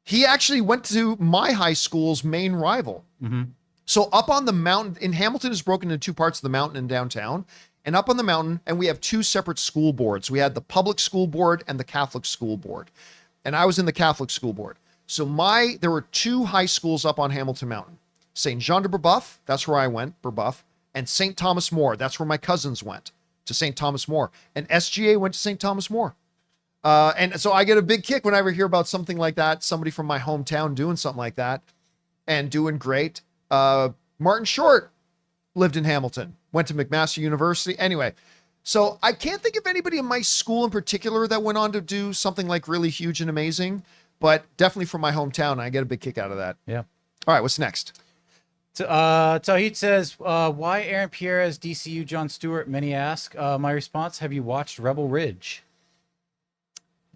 He actually went to my high school's main rival. Mm-hmm. So up on the mountain, in Hamilton is broken into 2 parts of the mountain and downtown. And up on the mountain, and we have 2 separate school boards. We had the public school board and the Catholic school board. And I was in the Catholic school board. So there were 2 high schools up on Hamilton Mountain. St. Jean de Brebeuf, that's where I went, Brebeuf. And St. Thomas More, that's where my cousins went, to St. Thomas More. And SGA went to St. Thomas More. And so I get a big kick whenever I hear about something like that, somebody from my hometown doing something like that and doing great. Martin Short lived in Hamilton, went to McMaster University. Anyway, so I can't think of anybody in my school in particular that went on to do something like really huge and amazing, but definitely from my hometown. I get a big kick out of that. Yeah. All right, what's next? Tawhid says, why Aaron Pierre as DCU Jon Stewart? Many ask. My response, have you watched Rebel Ridge?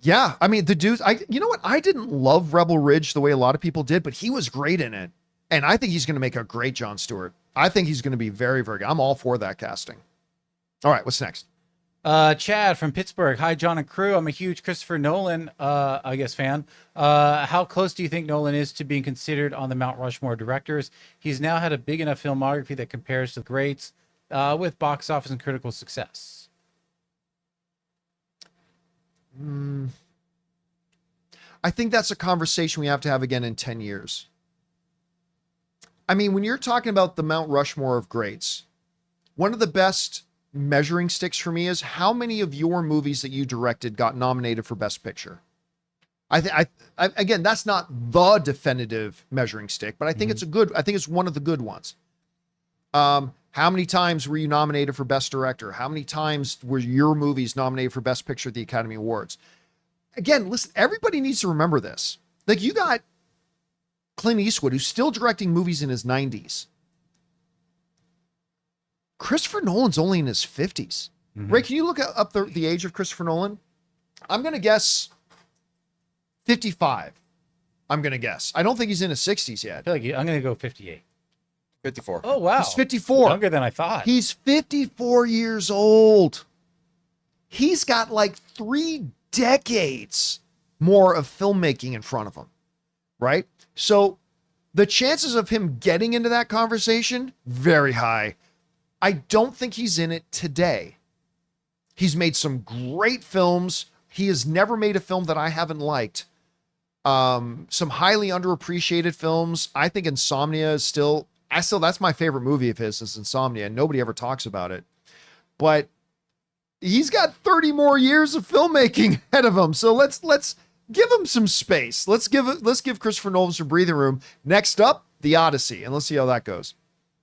Yeah, I mean, the dude, you know what? I didn't love Rebel Ridge the way a lot of people did, but he was great in it. And I think he's going to make a great Jon Stewart. I think he's going to be very, very good. I'm all for that casting. All right, what's next? Chad from Pittsburgh. Hi, John and crew. I'm a huge Christopher Nolan, fan. How close do you think Nolan is to being considered on the Mount Rushmore directors? He's now had a big enough filmography that compares to the greats with box office and critical success. I think that's a conversation we have to have again in 10 years. I mean, when you're talking about the Mount Rushmore of greats, one of the best measuring sticks for me is how many of your movies that you directed got nominated for Best Picture. Again, that's not the definitive measuring stick, but I think it's it's one of the good ones. How many times were you nominated for Best Director? How many times were your movies nominated for Best Picture at the Academy Awards? Again, listen, everybody needs to remember this. Like, you got Clint Eastwood, who's still directing movies in his 90s. Christopher Nolan's only in his 50s. Ray, can you look up the age of Christopher Nolan? I'm going to guess 55. I'm going to guess. I don't think he's in his 60s yet. I feel like I'm going to go 58. 54. Oh, wow. He's 54. Younger than I thought. He's 54 years old. He's got like 3 decades more of filmmaking in front of him, right? So the chances of him getting into that conversation, very high. I don't think he's in it today. He's made some great films. He has never made a film that I haven't liked. Some highly underappreciated films. I think Insomnia is that's my favorite movie of his, is Insomnia, and nobody ever talks about it. But he's got 30 more years of filmmaking ahead of him. So let's give him some space. Let's give Christopher Nolan some breathing room. Next up, The Odyssey, and let's see how that goes.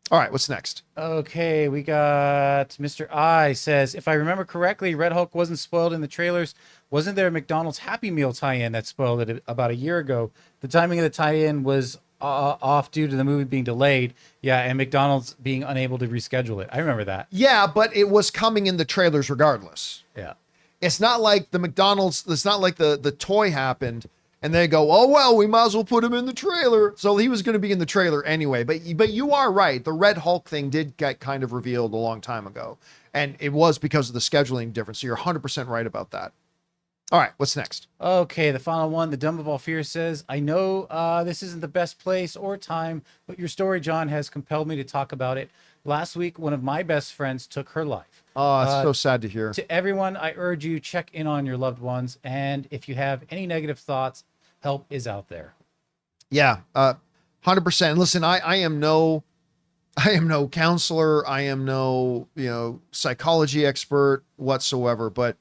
All right, what's next? Okay, we got Mr. I says, if I remember correctly, Red Hulk wasn't spoiled in the trailers. Wasn't there a McDonald's Happy Meal tie-in that spoiled it about a year ago? The timing of the tie-in was off due to the movie being delayed. Yeah, and McDonald's being unable to reschedule it. I remember that. Yeah, but it was coming in the trailers regardless. Yeah. It's not like the McDonald's, it's not like the toy happened and they go, oh, well, we might as well put him in the trailer. So he was going to be in the trailer anyway. But you are right. The Red Hulk thing did get kind of revealed a long time ago. And it was because of the scheduling difference. So you're 100% right about that. All right, what's next? Okay, the final one. The Dumb of All Fear says, I know this isn't the best place or time, but your story, John, has compelled me to talk about it. Last week, one of my best friends took her life. Oh, it's so sad to hear. To everyone, I urge you, check in on your loved ones. And if you have any negative thoughts, help is out there. Yeah, 100%. And listen, I am no counselor. I am no, psychology expert whatsoever, but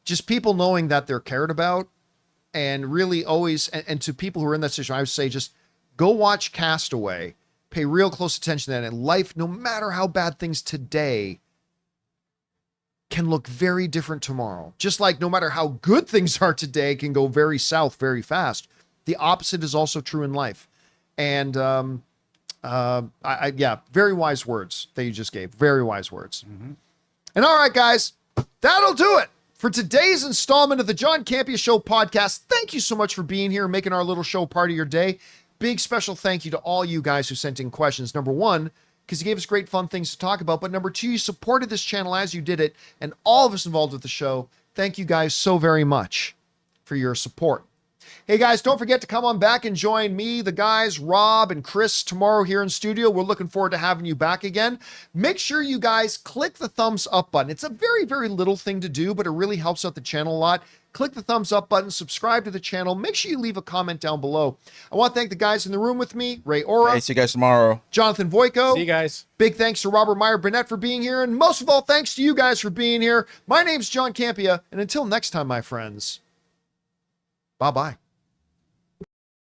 just people knowing that they're cared about, and really always, and to people who are in that situation, I would say just go watch Castaway, pay real close attention to that. And life, no matter how bad things today, can look very different tomorrow. Just like no matter how good things are today, can go very south very fast. The opposite is also true in life. And very wise words that you just gave. Very wise words. Mm-hmm. And all right, guys, that'll do it for today's installment of the John Campea Show podcast. Thank you so much for being here and making our little show part of your day. Big special thank you to all you guys who sent in questions. Number one, because you gave us great fun things to talk about. But number two, you supported this channel as you did it. And all of us involved with the show, thank you guys so very much for your support. Hey guys, don't forget to come on back and join me, the guys, Rob and Chris, tomorrow here in studio. We're looking forward to having you back again. Make sure you guys click the thumbs up button. It's a very, very little thing to do, but it really helps out the channel a lot. Click the thumbs up button, subscribe to the channel. Make sure you leave a comment down below. I want to thank the guys in the room with me, Ray Ora. Hey, see you guys tomorrow. Jonathan Voico. See you guys. Big thanks to Robert Meyer Burnett for being here. And most of all, thanks to you guys for being here. My name's John Campea. And until next time, my friends, bye-bye.